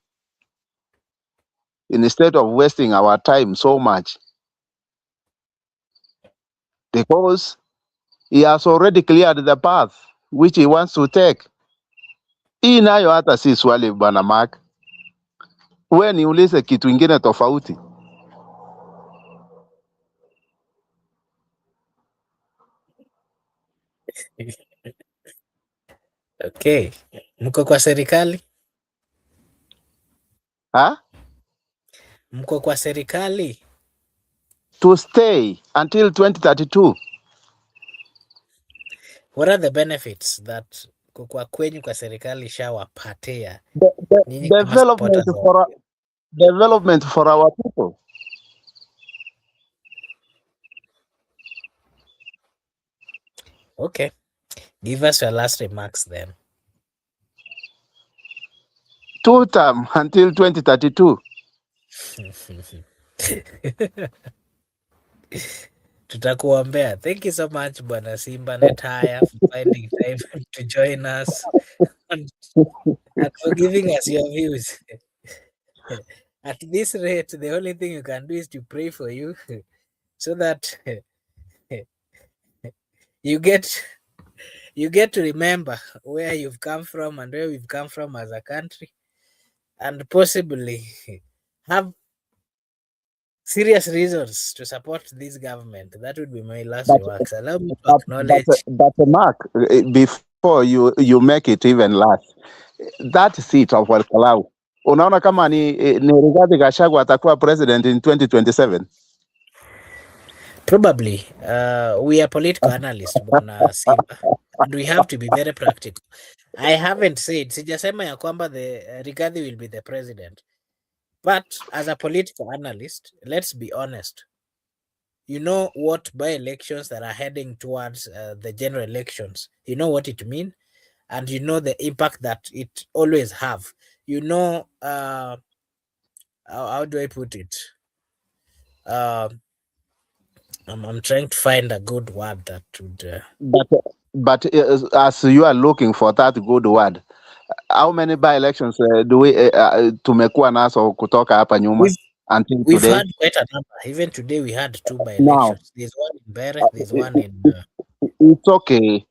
instead of wasting our time so much? Because he has already cleared the path which he wants to take. Hii nayo hata si swali bwana Mark. We niulize kitu ingine tofauti. Okay. Mko kwa serikali? Mko kwa serikali? To stay until 2032. What are the benefits that kukua kwenyu kwa serikali shawapatia? Development for our people. Okay. Give us your last remarks then. 2 term until 2032. Tutakuombea. Thank you so much, Bwana Simba Netaya, for finding time to join us and for giving us your views. At this rate, the only thing you can do is to pray for you so that you get to remember where you've come from and where we've come from as a country, and possibly have serious reasons to support this government. That would be my last remarks. Allow me to acknowledge. But Mark, before you make it even last, that seat of KALOU, unaona kama ni Rigathi Gachagua atakuwa president in 2027? Probably. We are political analysts, Bwana Simba, and we have to be very practical. I haven't said, sijasema ya kwamba the Rigathi will be the president. But as a political analyst, let's be honest. You know what by-elections that are heading towards the general elections, you know what it means, and you know the impact that it always have. You know, how do I put it? I'm trying to find a good word that would. But as you are looking for that good word, how many by-elections do we tumekuwa nazo kutoka hapa nyuma until we've today? had quite a number. Even today we had 2 by-elections. There's one in Bere, there's one in. It's okay.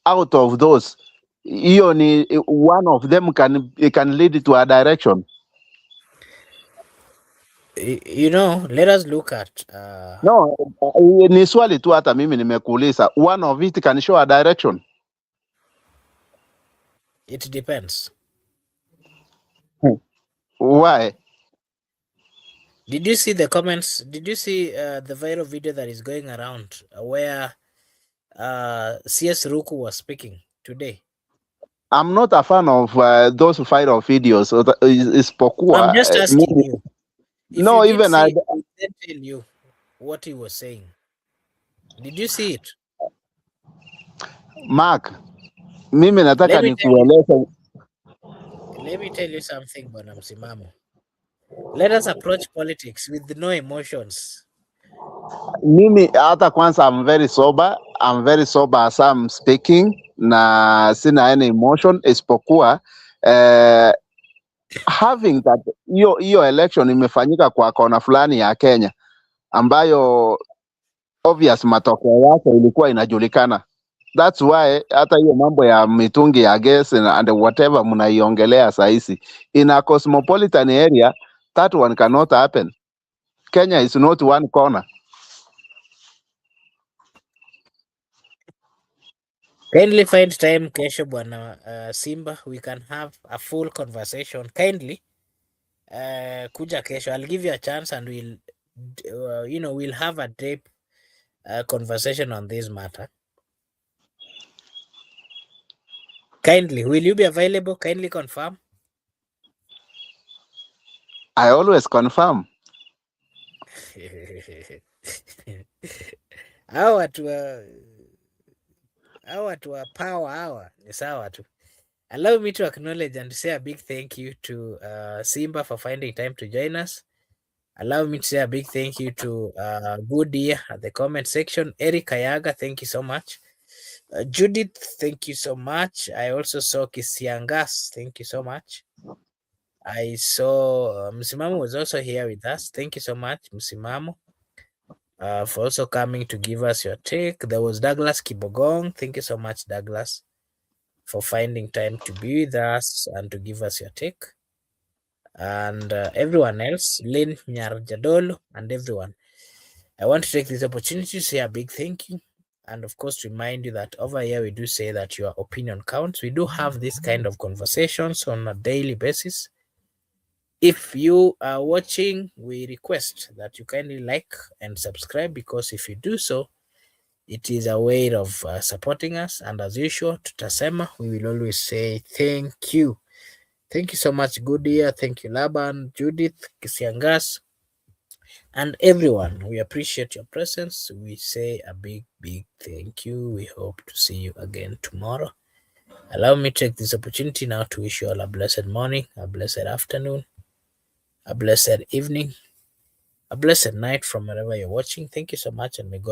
Out of those, one of them can lead to a direction. You know, let us look at. No, ni swali tu hata mimi nimekuuliza. One of it can show a direction. It depends. Why? Did you see the comments? Did you see the viral video that is going around where CS Ruku was speaking today? I'm not a fan of those viral videos. So I'm isipokuwa just asking you. If you no, did even see I, it, I didn't tell you what he was saying. Did you see it? Mark, mimi nataka Let me tell you. nikueleze. Let me tell you something, Bwana Msimamo. Let us approach politics with no emotions. Mimi hata kwanza, I'm very sober. I'm very sober as I'm speaking, na sina any emotion isipokuwa having that hiyo election imefanyika kwa kona fulani ya Kenya ambayo obvious matokeo yake ilikuwa inajulikana. That's why hata hiyo mambo ya mitungi ya gas and whatever mnaiongelea sahizi in a cosmopolitan area, that one cannot happen. Kenya is not one corner. Kindly find time kesho Bwana Simba. We can have a full conversation. Kindly kuja kesho. I'll give you a chance and we'll have a deep conversation on this matter. Kindly, will you be available? Kindly confirm. I always confirm. Hawa watu wa power hawa ni sawa tu. Allow me to acknowledge and say a big thank you to Simba for finding time to join us. Allow me to say a big thank you to Goody at the comment section. Eric Ayaga, thank you so much. Judith, thank you so much. I also saw Kisiangas, thank you so much. I saw Msimamo was also here with us. Thank you so much, Msimamo, for also coming to give us your take. There was Douglas Kibogong. Thank you so much, Douglas, for finding time to be with us and to give us your take. And everyone else, Lynn Nyarjadolo, and everyone. I want to take this opportunity to say a big thank you. And of course, remind you that over here we do say that your opinion counts. We do have this kind of conversations on a daily basis. If you are watching, we request that you kindly like and subscribe, because if you do so, it is a way of supporting us. And as usual, tutasema, we will always say thank you. Thank you so much, Goodyear. Thank you, Laban, Judith, Kisiangas, and everyone. We appreciate your presence. We say a big, big thank you. We hope to see you again tomorrow. Allow me to take this opportunity now to wish you all a blessed morning, a blessed afternoon, a blessed evening, a blessed night from wherever you're watching. Thank you so much, and may God